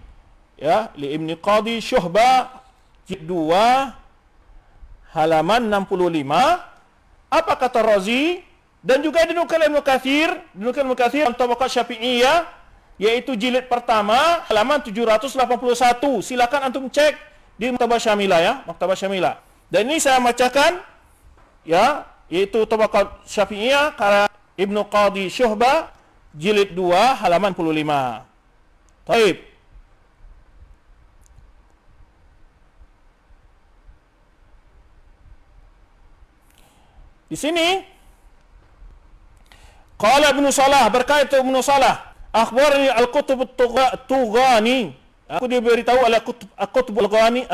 ya, li Ibnu Qadi Syuhbah jilid 2 halaman 65. Apa kata Razi? Dan juga dinukil Ibnu Katsir dalam Tabaqat Syafi'iyah, yaitu jilid pertama halaman 781. Silakan antum cek di Maktabah Syamilah ya, Maktabah Syamilah. Dan ini saya bacakan ya, yaitu Tabaqat Syafi'iyah karya Ibnu Qadi Syuhbah jilid 2 halaman 65. Baik. Di sini qala Ibnu Salah, berkata Ibnu Salah, akhbarani al-Qutb at-Tughani. Aku diberitahu oleh Qutb al-Tughani,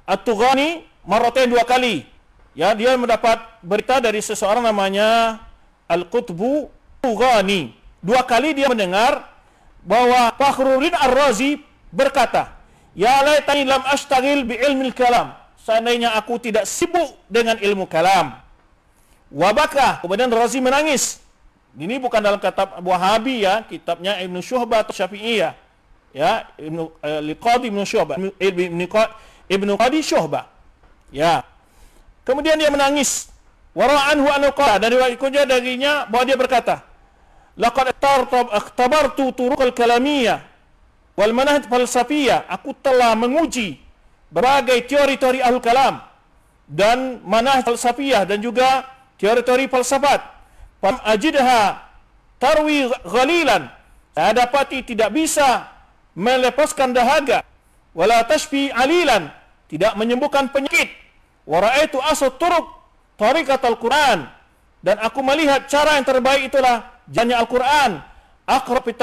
at-Tughani marratain 2 kali. Ya, dia mendapat berita dari seseorang namanya Al-Qutb Tughani. 2 kali dia mendengar bahwa Fakhruddin Ar-Razi berkata, "Ya laitani lam ashtagil bi ilmil kalam." Seandainya aku tidak sibuk dengan ilmu kalam. Wa baka, kemudian Razi menangis. Ini bukan dalam kitab Wahabi ya, kitabnya Ibnu Syuhbah atau Syafi'iyah. Ya, Qadi Ibnu Syu'bah, Ibnu Qadi Syu'bah. Ya. Kemudian dia menangis. Wara'anhu an qala, dan riwayatnya darinya bahwa dia berkata, laqad ikhtabartu turuqal kalamiyah wal manahij falsafiyah. Aku telah menguji berbagai teori-teori ahlul kalam dan manahij falsafiyah dan juga teori-teori falsafat. Fam ajidha tarwi ghalilan. Saya dapati tidak bisa melepaskan dahaga, wala tashfi alilan, tidak menyembuhkan penyakit. Wa ra'aitu asad turuq tariqat al-Quran, dan aku melihat cara yang terbaik itulah jalannya Al-Quran. Aqra fi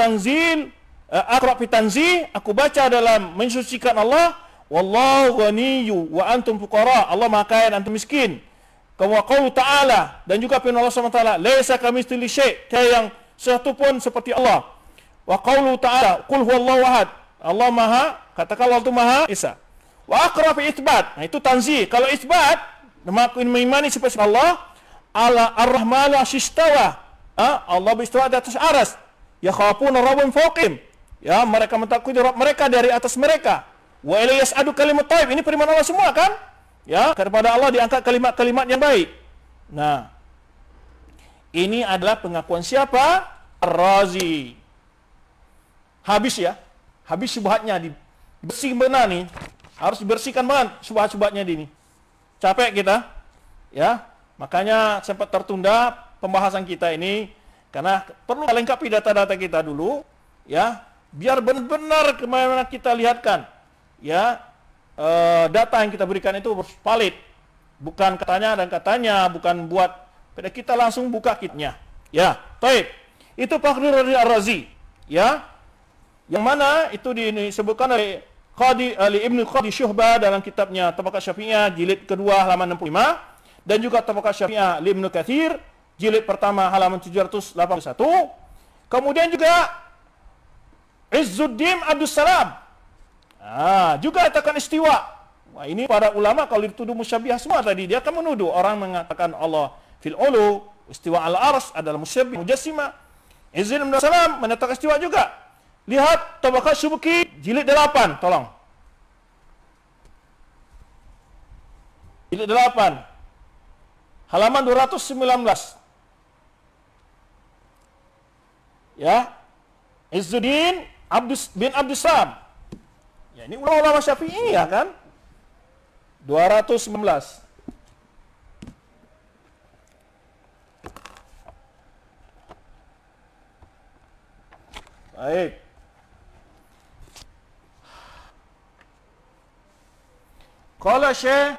tanzih, aku baca dalam mensucikan Allah. Wallahu ghaniyyu wa antum fuqara, Allah maha kaya dan antum miskin. Wa qaulu ta'ala, dan juga firman Allah SWT, laisa kamitslihi syai', tiada yang satu pun seperti Allah. Wa qaulu ta'ala, qul huwallahu ahad, Allah maha, katakan Allah itu maha esa. Wa aqra fi itsbat, nah itu tanzih. Kalau itsbat, mengimani seperti Allah, ala ar-rahmanu ashistawa, Allah beristiwa di atas aras. Yakhafuna rabbahum fawqihim, ya, mereka mentakuti Rabb mereka dari atas mereka. Wa ilayhi yas'adu kalimat thayyib, ini firman Allah semua kan? Ya, kepada Allah diangkat kalimat-kalimat yang baik. Nah, ini adalah pengakuan siapa? Ar-Razi. Habis ya, habis syubhatnya, dibersihkan benar nih, harus dibersihkan banget syubhat-syubhatnya ini. Capek kita, ya, makanya sempat tertunda pembahasan kita ini karena perlu lengkapi data-data kita dulu, ya, biar benar-benar kemana kita lihatkan, ya, data yang kita berikan itu valid, bukan katanya dan katanya, bukan buat pada kita langsung buka kitnya, ya. Baik, itu Fakhrul Ar-Razi, ya. Yang mana itu disebutkan oleh Ibnu Qadi Syu'bah dalam kitabnya Tabaqat Syafi'iyah jilid kedua halaman 65, dan juga Tabaqat Syafi'iyah Ibnu Katsir jilid pertama halaman 781. Kemudian juga Izzuddin Abdus Salam juga katakan istiwa. Wah, ini para ulama kalau dituduh musyabbihah semua tadi, dia akan menuduh orang mengatakan Allah fil ulu, istiwa al-arsy adalah musyabbih mujassimah. Izzuddin Abdus Salam menetapkan istiwa juga. Lihat Tabaqat Syubki jilid 8, tolong. Jilid 8 halaman 219. Ya. Izzuddin bin Abdus Salam. Ya, ini ulama Syafi'i ya kan? 219. Baik. Qala Syekh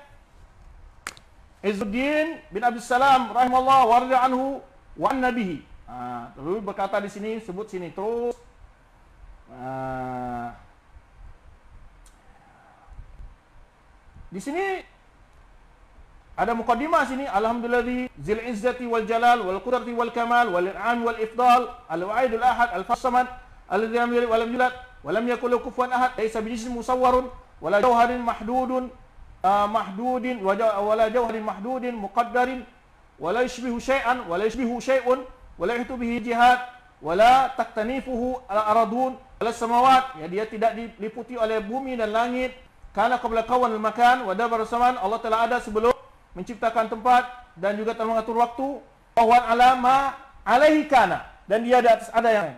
Izzuddin bin Abdus Salam rahimahullah wa radhiya anhu wa an nabihi. Lalu berkata di sini, sebut sini terus. Di sini ada muqaddimah sini, alhamdulillahi zil izzati wal jalal wal qudrati wal kamal wal in'am wal ifdal al wa'idul ahad al fasamad alladzi lam yalid wa lam yulad wa lam yakul lahu kufuwan ahad, laisa bijismin musawwarun wala jawharin mahdudin wala jawharin mahdudin muqaddarin wala yushbihu syai'an wala yushbihu syai'un wala yuhitu bihi jihad wala taktanifuhu al-aradun wala samawat, ya, dia tidak diliputi oleh bumi dan langit. Kana qabla kawan al-makan wa dabar zaman, Allah telah ada sebelum menciptakan tempat dan juga telah mengatur waktu. Wa alama alaihi kana, dan dia di atas ada yang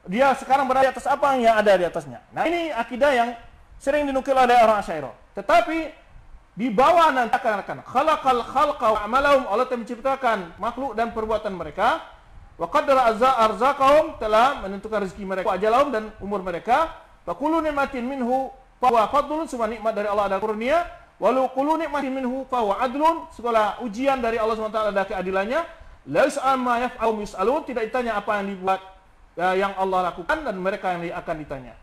dia sekarang berada di atas apa yang ada di atasnya. Nah, ini akidah yang sering dinukil oleh orang Asy'ariyah. Tetapi di bawah nanti akan khalaqal khalqa wa amalahum, Allah telah menciptakan makhluk dan perbuatan mereka. Wa qaddara arzaqahum, telah menentukan rezeki mereka, wa ajalahum, dan umur mereka. Fa kullu ni'matin minhu fa huwa fadlun, semua nikmat dari Allah ada kurnia. Walau kullu ni'matin minhu fa huwa adlun, segala ujian dari Allah SWT ada keadilannya. La yus'al ma yaf'alu yus'alun, tidak ditanya apa yang dibuat yang Allah lakukan, dan mereka yang akan ditanya.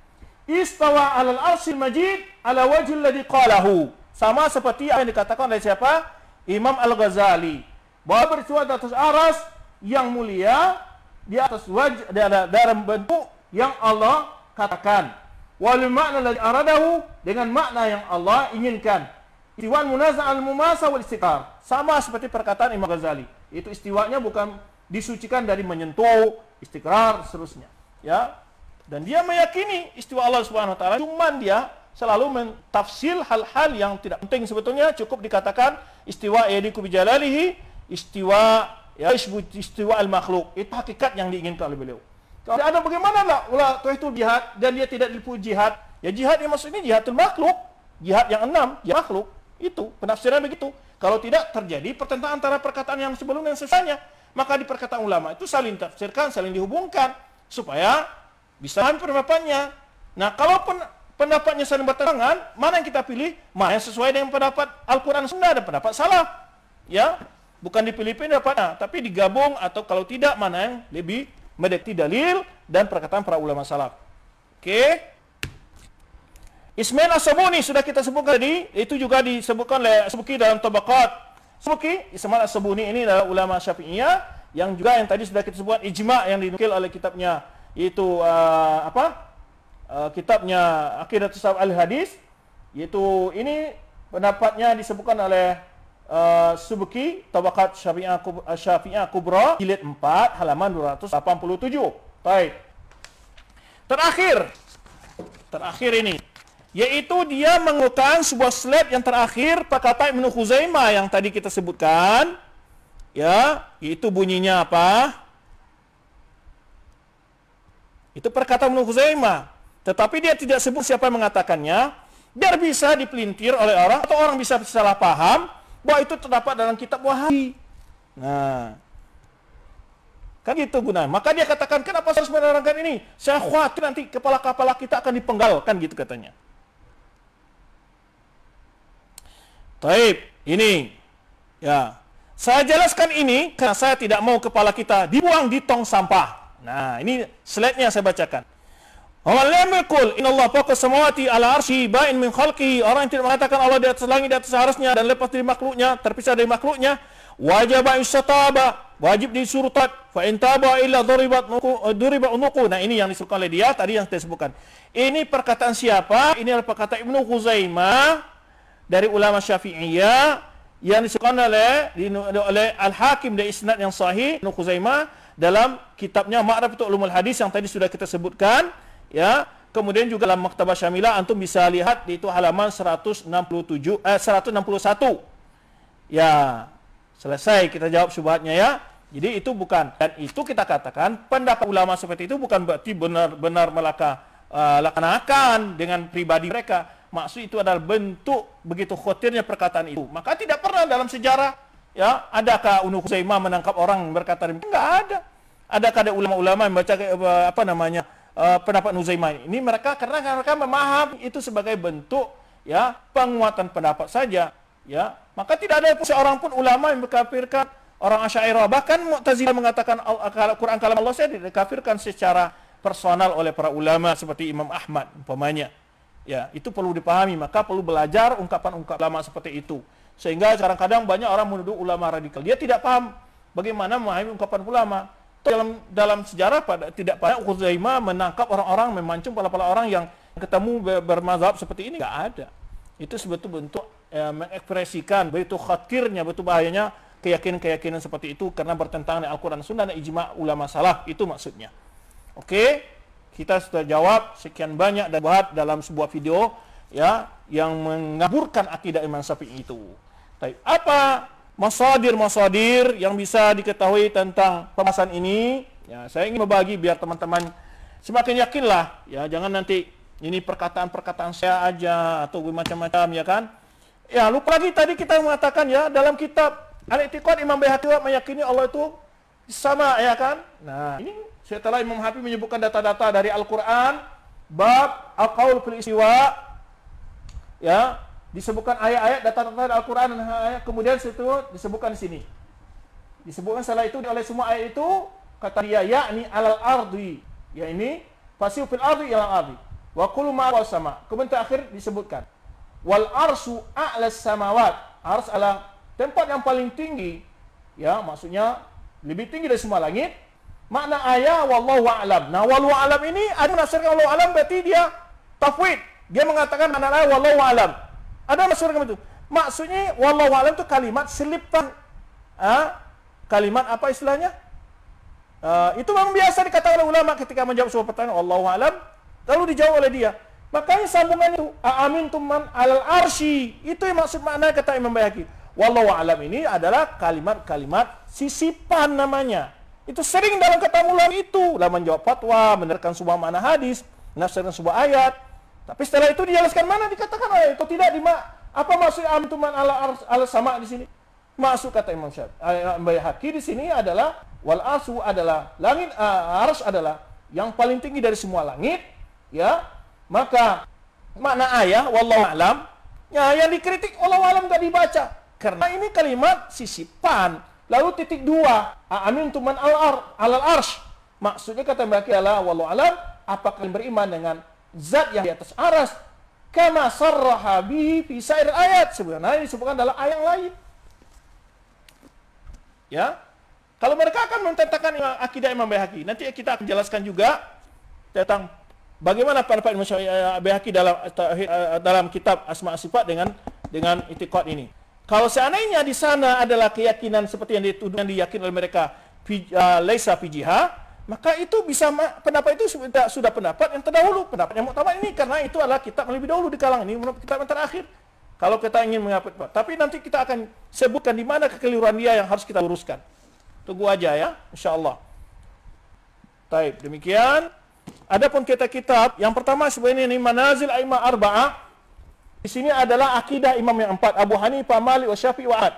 Istawa 'alal 'arsyil majid 'ala wajhil ladzi qalahu, sama seperti yang dikatakan oleh siapa? Imam Al-Ghazali, bahwa beristiwa di atas aras yang mulia, di atas wajh, dalam bentuk yang Allah katakan. Wal makna alladhi aradahu, dengan makna yang Allah inginkan. Istiwa munazza' al-mumasa wal istiqrar, sama seperti perkataan Imam Ghazali. Itu istiwanya bukan disucikan dari menyentuh, istiqrar, seterusnya. Ya. Dan dia meyakini istiwa Allah Subhanahu wa taala, cuman dia selalu mentafsir hal-hal yang tidak penting sebetulnya, cukup dikatakan istiwa yadiku bijalalihi, istiwa ya istiwa al-makhluk. Itu hakikat yang diinginkan oleh beliau. Kalau ada bagaimana lah ulah itu jihad dan dia tidak dipuji jihad. Ya jihad yang maksudnya jihadul makhluk, jihad yang 6, jihad makhluk. Itu penafsiran begitu. Kalau tidak terjadi pertentangan antara perkataan yang sebelum dan sesanya, maka di perkataan ulama itu saling tafsirkan, saling dihubungkan supaya bisa paham pendapatnya. Nah, kalaupun pendapatnya saling bertentangan, mana yang kita pilih? Mana yang sesuai dengan pendapat Al-Quran Sunnah dan pendapat salaf. Ya, bukan dipilih-pilih pendapatnya, tapi digabung atau kalau tidak mana yang lebih mendekati dalil dan perkataan para ulama salaf. Oke. Ismail As-Sabuni sudah kita sebutkan tadi, itu juga disebutkan oleh Subki dalam Tabaqat. Subki, Ismail As-Sabuni ini adalah ulama Syafi'iyah yang juga yang tadi sudah kita sebutkan ijma' yang dinukil oleh kitabnya yaitu kitabnya Aqidatus Al-Hadis, yaitu ini pendapatnya disebutkan oleh Subki, Tabaqat Syafi'iyah Kubra, jilid 4, halaman 287. Baik. Terakhir ini, yaitu dia mengulang sebuah slide yang terakhir perkataan Ibnu Khuzaimah yang tadi kita sebutkan, ya, yaitu bunyinya apa? Itu perkataan Ibnu Khuzaimah. Tetapi dia tidak sebut siapa yang mengatakannya, biar bisa dipelintir oleh orang atau orang bisa salah paham bahwa itu terdapat dalam kitab Wahabi. Nah, kan gitu gunanya. Maka dia katakan, kenapa harus menerangkan ini? Saya khawatir nanti kepala-kepala kita akan dipenggal, kan gitu katanya. Taib, ini ya. Saya jelaskan ini karena saya tidak mau kepala kita dibuang di tong sampah. Nah, ini slide-nya saya bacakan. Wa lam yaqul innallaha fawqa samawati ala arsy ba'in min khalqihi. Orang yang tidak mengatakan Allah di atas langit, di atas arasnya dan lepas dari makhluknya, terpisah dari makhluknya, wajib yusataba, wajib disuruh tat, fa in taba illa duriba unuqu. Nah, ini yang disebutkan oleh dia tadi yang saya sebutkan. Ini perkataan siapa? Ini adalah perkataan Ibnu Khuzaimah dari ulama Syafi'iyah yang disebutkan oleh Al-Hakim dari isnad yang sahih, Ibnu Khuzaimah dalam kitabnya Ma'rifatul Ulumul Hadis yang tadi sudah kita sebutkan, ya. Kemudian juga dalam Maktabah Syamilah antum bisa lihat di itu halaman 161. Ya, selesai kita jawab syubhatnya ya. Jadi itu bukan, dan itu kita katakan pendapat ulama seperti itu bukan berarti benar-benar laksanakan dengan pribadi mereka. Maksud itu adalah bentuk begitu khotirnya perkataan itu. Maka tidak pernah dalam sejarah, ya, adakah Ibnu Khuzaimah menangkap orang berkata demikian? Enggak ada. Adakah ada ulama-ulama yang baca pendapat Nuzaimah ini? Mereka karena mereka memahami itu sebagai bentuk, ya, penguatan pendapat saja, ya. Maka tidak ada seorang pun ulama yang mengkafirkan orang Asy'ariyah. Bahkan Mu'tazilah mengatakan Al-Quran kalam Allah, saya dikafirkan secara personal oleh para ulama seperti Imam Ahmad umpamanya. Ya, itu perlu dipahami, maka perlu belajar ungkapan-ungkapan ulama seperti itu. Sehingga kadang-kadang banyak orang menuduh ulama radikal. Dia tidak paham bagaimana memahami ungkapan ulama. Dalam sejarah tidak banyak Khuzaimah menangkap orang-orang, memancung kepala orang yang ketemu bermazhab seperti ini, enggak ada. Itu sebetulnya bentuk mengekspresikan begitu khatirnya, begitu bahayanya keyakinan-keyakinan seperti itu karena bertentangan dengan Al-Quran Sunnah dan ijma' ulama salaf, itu maksudnya. Oke, kita sudah jawab sekian banyak dan buat dalam sebuah video, ya, yang mengaburkan akidah Imam Syafi'i itu. Tapi apa masadir yang bisa diketahui tentang pembahasan ini? Ya, saya ingin membagi biar teman-teman semakin yakinlah, ya, jangan nanti ini perkataan-perkataan saya aja atau macam-macam, ya kan? Ya, lupa lagi tadi kita mengatakan, ya, dalam kitab Al-I'tiqad Imam Baihaqi meyakini Allah itu sama, ya kan? Nah, ini setelah Imam Hafiz menyebutkan data-data dari Al-Quran, bab Al-Qaul fil Istiwa, ya, disebutkan ayat-ayat data-data dari Al-Quran dan ayat, kemudian situ disebutkan di sini. Disebutkan setelah itu oleh semua ayat itu, kata dia, yakni alal ardi, ya, ini fasihu fil ardi ilal ardi wa kullu ma was sama. Kemudian terakhir disebutkan wal arsu a'las samawat, ars adalah tempat yang paling tinggi, ya, maksudnya lebih tinggi dari semua langit. Makna ayat wallahu a'lam. Nah, wallahu a'lam ini ada menafsirkan wallahu a'lam berarti dia tafwid. Dia mengatakan makna ayat wallahu a'lam. Ada menafsirkan itu. Maksudnya wallahu a'lam itu kalimat selipan. Kalimat apa istilahnya? Itu memang biasa dikatakan oleh ulama ketika menjawab sebuah pertanyaan, Allahu a'lam, lalu dijawab oleh dia. Makanya sambungan itu, aamintum man alal arsy, itu yang maksud makna kata Imam Baihaqi. Wallahu a'lam ini adalah kalimat-kalimat sisipan namanya. Itu sering dalam kata ulama itu, dalam menjawab fatwa, menerangkan sebuah makna hadis, menafsirkan sebuah ayat. Tapi setelah itu dijelaskan mana dikatakan ayat itu tidak apa maksud aamintum man alal sama di sini? Maksud kata Imam Baihaqi di sini adalah wal arsy adalah langit, arsy adalah yang paling tinggi dari semua langit, ya. Maka makna ayat wallahu a'lam, ya, yang dikritik wallahu a'lam enggak dibaca karena ini kalimat sisipan. Lalu titik 2, amintum man alal arsy. Maksudnya kata Baihaqi adalah wallahu a'lam, apakah kalian beriman dengan zat yang di atas arsy kama sarraha bihi fi sair ayat, sebenarnya disebutkan dalam ayat lain. Ya, kalau mereka akan mententangkan akidah Imam Baihaqi, nanti kita akan jelaskan juga tentang bagaimana pendapat Imam Baihaqi dalam kitab Asma' Sifat dengan i'tiqad ini. Kalau seandainya di sana adalah keyakinan seperti yang dituduhkan diyakini oleh mereka laisa fi jihah, maka itu bisa pendapat itu sudah pendapat yang terdahulu, pendapat yang muktamad ini, karena itu adalah kitab lebih dahulu di kalangan ini, kitab yang terakhir. Kalau kita ingin mengapa, tapi nanti kita akan sebutkan di mana kekeliruan dia yang harus kita luruskan. Tunggu aja ya, insyaallah. Baik, demikian. Adapun kitab yang pertama sebenarnya ini Manazil A'immah Arba'ah. Di sini adalah akidah imam yang 4, Abu Hanifah, Malik, Syafi'i wa Ahmad.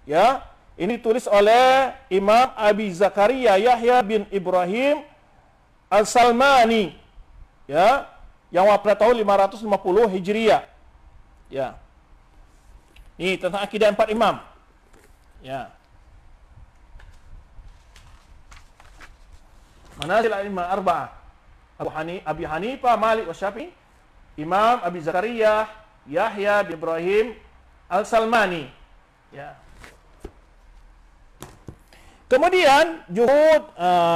Ya, ini ditulis oleh Imam Abi Zakaria Yahya bin Ibrahim Al-Salmani. Ya, yang wafat tahun 550 Hijriah. Ya. Ini tentang akidah 4 imam. Ya. Manazil A'immah Arba'ah. Abi Hanifah, Malik, Syafi'i, Imam Abi Zakaria Yahya bin Ibrahim Al-Salmani. Ya. Kemudian Juhud,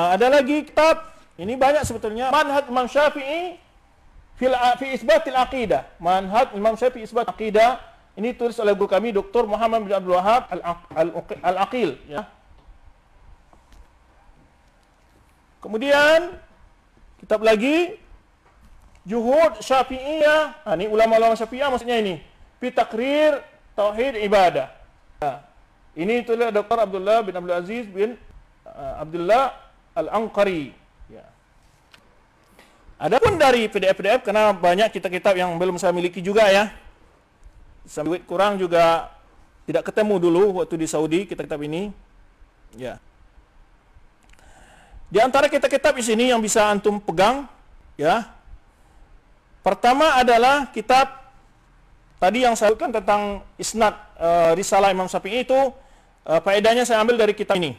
ada lagi kitab, ini banyak sebetulnya, Manhaj Imam Syafi'i fi isbatil aqidah. Manhaj Imam Syafi'i isbat aqidah. Ini tulis oleh guru kami Dr. Muhammad bin Abdul Wahab Al-Aqil, ya. Kemudian kitab lagi Juhud Syafi'iyah. Ini ulama-ulama Syafi'iyah maksudnya ini. Fi Taqrir Tauhid Ibadah. Ya. Ini tulis Dr. Abdullah bin Abdul Aziz bin Abdullah Al-Anqari. Adapun dari PDF, karena banyak kitab-kitab yang belum saya miliki juga ya. Duit kurang juga tidak ketemu dulu waktu di Saudi kitab-kitab ini. Ya. Di antara kitab-kitab di sini yang bisa antum pegang, ya. Pertama adalah kitab tadi yang saya sebutkan tentang isnad Risalah Imam Syafi'i itu, faedahnya saya ambil dari kitab ini.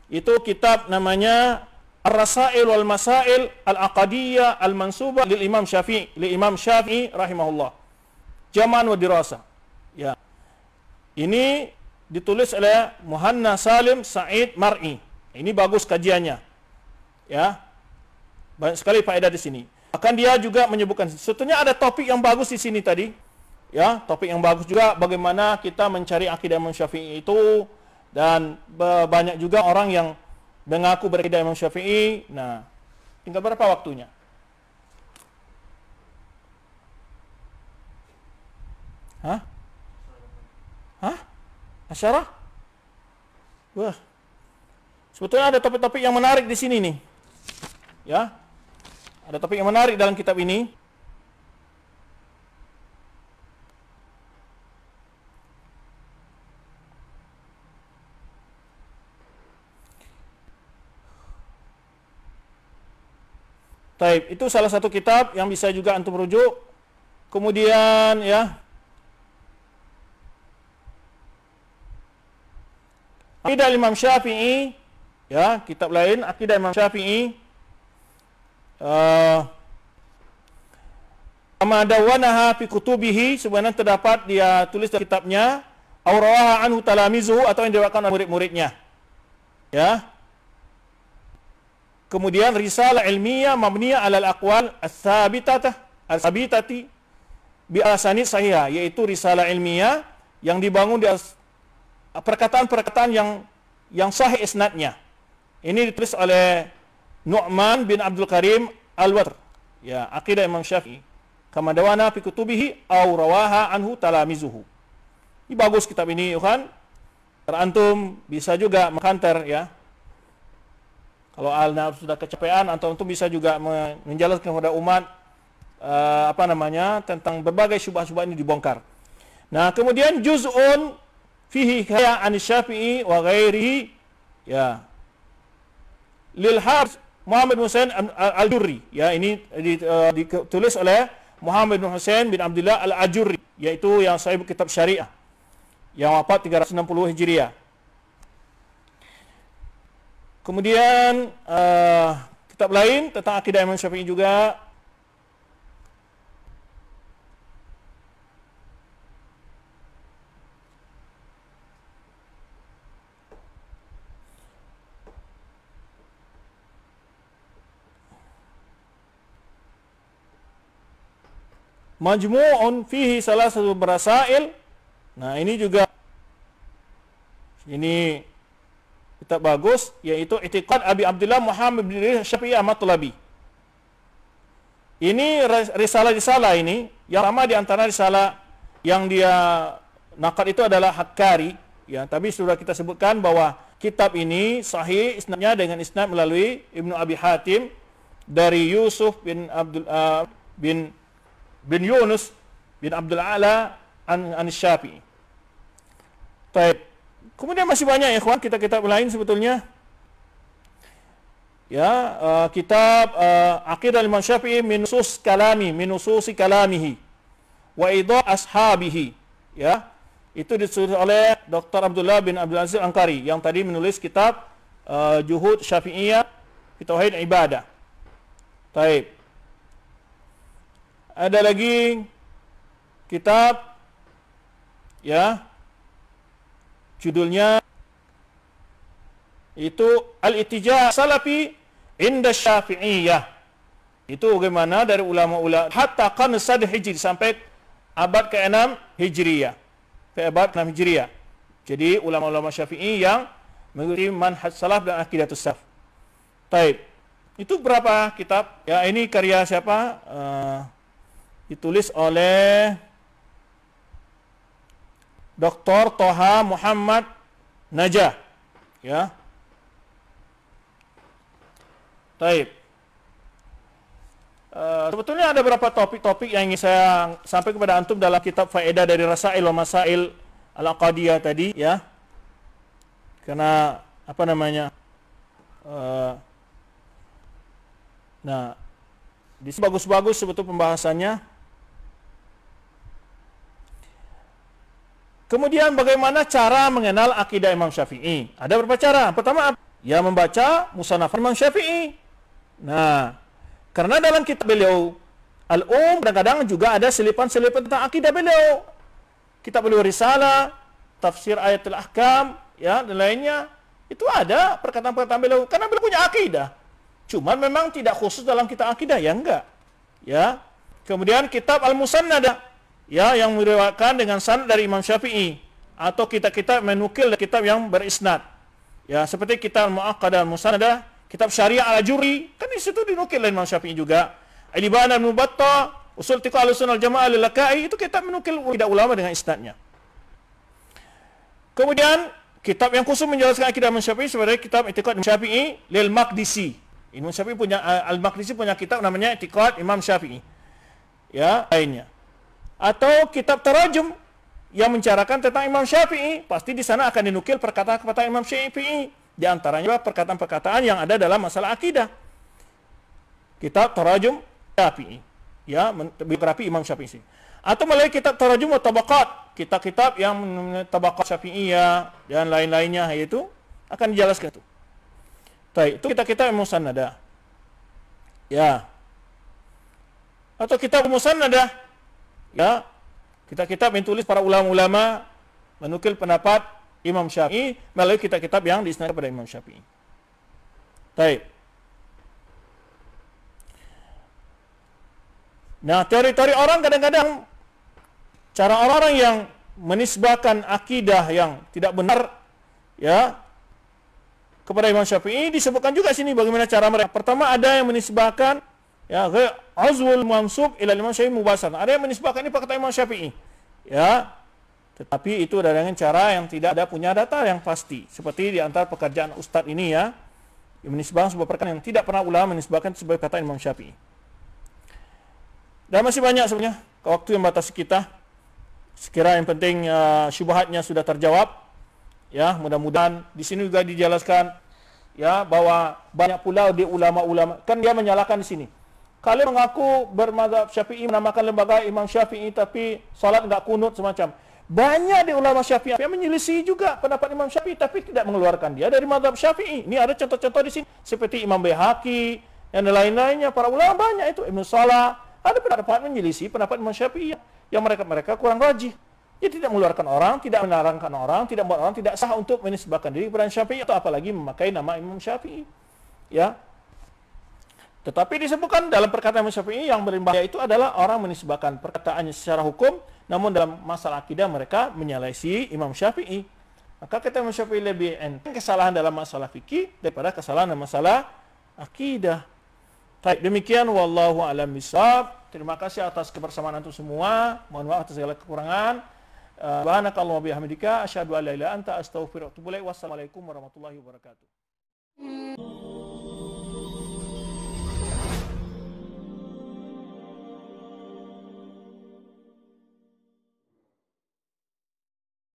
Itu kitab namanya Ar-Rasail wal Masail Al-Aqadiyah Al-Mansubah lil Imam Syafi'i rahimahullah. Jaman wa dirasa. Ya. Ini ditulis oleh Muhanna Salim Said Mar'i. Ini bagus kajiannya. Ya. Banyak sekali faedah di sini. Akan dia juga menyebutkan sebetulnya ada topik yang bagus di sini tadi. Ya, topik yang bagus juga bagaimana kita mencari akidah Imam Syafi'i itu, dan banyak juga orang yang mengaku berakidah Imam Syafi'i. Nah, tinggal berapa waktunya? Asyarah? Wah. Sebetulnya ada topik-topik yang menarik di sini nih. Ya. Ada topik yang menarik dalam kitab ini. Taib, itu salah satu kitab yang bisa juga antum rujuk. Kemudian ya, Aqidah Imam Syafi'i, ya, kitab lain Aqidah Imam Syafi'i. Amadawanaha fi kutubihi, sebenarnya terdapat dia tulis dalam kitabnya, aurawaha anhu talamizuhu, atau yang diriwayatkan oleh murid-muridnya. Ya. Kemudian risalah ilmiah mabniyah alal aqwal as-sabitati bi asanid sahihah, yaitu risalah ilmiah yang dibangun di perkataan-perkataan yang sahih isnadnya. Ini ditulis oleh Nu'man bin Abdul Karim Al-Watr. Ya, Aqidah Imam Syafi'i. Kama dawana fi kutubihi aw rawaha anhu talamizuhu. Ini bagus kitab ini, kan? Antum bisa juga mengkanter, ya. Kalau al-naf sudah kecapean, antum bisa juga menjelaskan kepada umat tentang berbagai syubhat-syubhat ini dibongkar. Nah, kemudian juz'un fihi kaya an Syafi'i wa ghairihi, ya. Lil Harith Muhammad bin Husain Al-Ajurri, ya, ini ditulis oleh Muhammad bin Husain bin Abdullah Al-Ajurri, yaitu yang sahib kitab syariah yang wafat 360 Hijriah. Kemudian kitab lain tentang akidah Imam Syafi'i juga, Majmu'un fihi salasatu barasail. Nah, ini juga ini kitab bagus, yaitu I'tiqad Abi Abdullah Muhammad bin Syafi'i Ahmad-Tulabi. Ini risalah-risalah ini, yang pertama di antara risalah yang dia nakal itu adalah Hakkari, ya, tapi sudah kita sebutkan bahwa kitab ini sahih isnadnya dengan isnad melalui Ibnu Abi Hatim dari Yusuf bin bin Yunus bin Abdul A'la an Syafi'i. Baik. Kemudian masih banyak ya ikhwan kitab-kitab lain sebetulnya. Ya, kitab Aqidah Imam Syafi'i min nususi kalamihi wa idha ashabihi. Ya. Itu ditulis oleh Dr. Abdullah bin Abdul Aziz Al-Ankari yang tadi menulis kitab Juhud Syafi'iyah fi Tauhid Ibadah. Baik. Ada lagi kitab, ya, judulnya itu Al-Ittija' Salafi Inda Syafi'iyah. Itu bagaimana dari ulama-ulama hatta qarn sadh Hijri sampai abad ke-6 Hijriyah. Abad ke-6 Hijriyah. Jadi ulama-ulama Syafi'i yang mengikuti manhaj salaf dan aqidatus salaf. Baik. Itu berapa kitab? Ya, ini karya siapa? Ditulis oleh Dr. Toha Muhammad Najah, ya. Baik. Sebetulnya ada beberapa topik-topik yang ingin saya sampaikan kepada antum dalam kitab Faedah dari Rasail wa Masail Al-Aqadiyah tadi, ya. Karena nah, di sini bagus-bagus sebetulnya pembahasannya. Kemudian bagaimana cara mengenal akidah Imam Syafi'i? Ada beberapa cara. Pertama, ya membaca musannaf Imam Syafi'i. Nah, karena dalam kitab beliau kadang-kadang juga ada selipan-selipan tentang akidah beliau. Kitab beliau Risalah, Tafsir Ayatul Ahkam, ya, dan lainnya. Itu ada perkataan-perkataan beliau karena beliau punya akidah. Cuman memang tidak khusus dalam kitab akidah, ya enggak. Ya. Kemudian kitab Al-Musannadah, ya, yang meriwayatkan dengan sanad dari Imam Syafi'i, atau kitab-kitab menukil dari kitab yang berisnad. Ya, seperti kitab Al-Mu'aqqadah Al-Musannadah, kitab Syariah Al-Ajurri, kan di situ dinukil dari Imam Syafi'i juga. Al-Ibana Ibnu Battah, Usul Tiqah Ahlussunnah wal Jamaah Al-Laka'i, itu kitab menukil tidak ulama dengan isnadnya. Kemudian kitab yang khusus menjelaskan akidah Imam Syafi'i seperti kitab I'tiqad Imam Syafi'i lil Maqdisi. Imam Syafi'i punya Al-Maqdisi punya kitab namanya I'tiqad Imam Syafi'i. Ya, lainnya. Atau kitab tarajum yang mencarakan tentang Imam Syafi'i, pasti di sana akan dinukil perkataan-perkataan Imam Syafi'i, di antaranya perkataan-perkataan yang ada dalam masalah akidah. Kitab tarajum Syafi'i, ya, biografi Imam Syafi'i. Atau melalui kitab tarajum wa tabaqat, kitab-kitab yang tabaqat Syafi'iyah dan lain-lainnya, yaitu akan dijelaskan itu. Baik, itu kitab-kitab Musannadah. Ya. Atau kitab Musannadah, ya, kitab-kitab yang tulis para ulama-ulama menukil pendapat Imam Syafi'i melalui kitab-kitab yang diisnadkan pada Imam Syafi'i. Baik. Nah, teori-teori orang kadang-kadang, cara orang-orang yang menisbahkan akidah yang tidak benar, ya, kepada Imam Syafi'i. Disebutkan juga sini bagaimana cara mereka. Pertama, ada yang menisbahkan ya azwul mansub ila Imam Syafi'i mubasyaratan. Ada yang menisbahkan ini perkataan Imam Syafi'i. Ya. Tetapi itu adalah dengan cara yang tidak ada punya data yang pasti. Seperti di antara pekerjaan ustadz ini ya, yang menisbahkan sebuah perkataan yang tidak pernah ulama menisbahkan sebagai perkataan Imam Syafi'i. Dan masih banyak sebenarnya waktu yang batasi kita. Sekiranya yang penting syubhatnya sudah terjawab. Ya, mudah-mudahan di sini juga dijelaskan ya bahwa banyak pula di ulama-ulama kan dia menyalahkan di sini. Kalian mengaku bermadzhab Syafi'i, menamakan lembaga Imam Syafi'i tapi salat enggak kunut semacam. Banyak di ulama Syafi'i yang menyelisih juga pendapat Imam Syafi'i tapi tidak mengeluarkan dia dari mazhab Syafi'i. Ini ada contoh-contoh di sini seperti Imam Baihaqi dan lain-lainnya, para ulama banyak itu, Ibnu Salah, ada pendapat menyelisih pendapat Imam Syafi'i yang mereka kurang rajih. Dia tidak mengeluarkan orang, tidak melarangkan orang, tidak membuat orang tidak sah untuk menisbahkan diri kepada Syafi'i atau apalagi memakai nama Imam Syafi'i. Ya. Tetapi disebutkan dalam perkataan Imam Syafi'i yang berbahaya itu adalah orang menisbahkan perkataannya secara hukum, namun dalam masalah akidah mereka menyalahi Imam Syafi'i. Maka kata Imam Syafi'i lebih enteng kesalahan dalam masalah fikih daripada kesalahan dalam masalah akidah. Baik, demikian wallahu a'lam bishawab. Terima kasih atas kebersamaan antum semua. Mohon maaf atas segala kekurangan. Subhanakallahumma bihamdika asyhadu an la ilaha illa anta astaghfiruka wa atubu ilaik. Wassalamualaikum warahmatullahi wabarakatuh.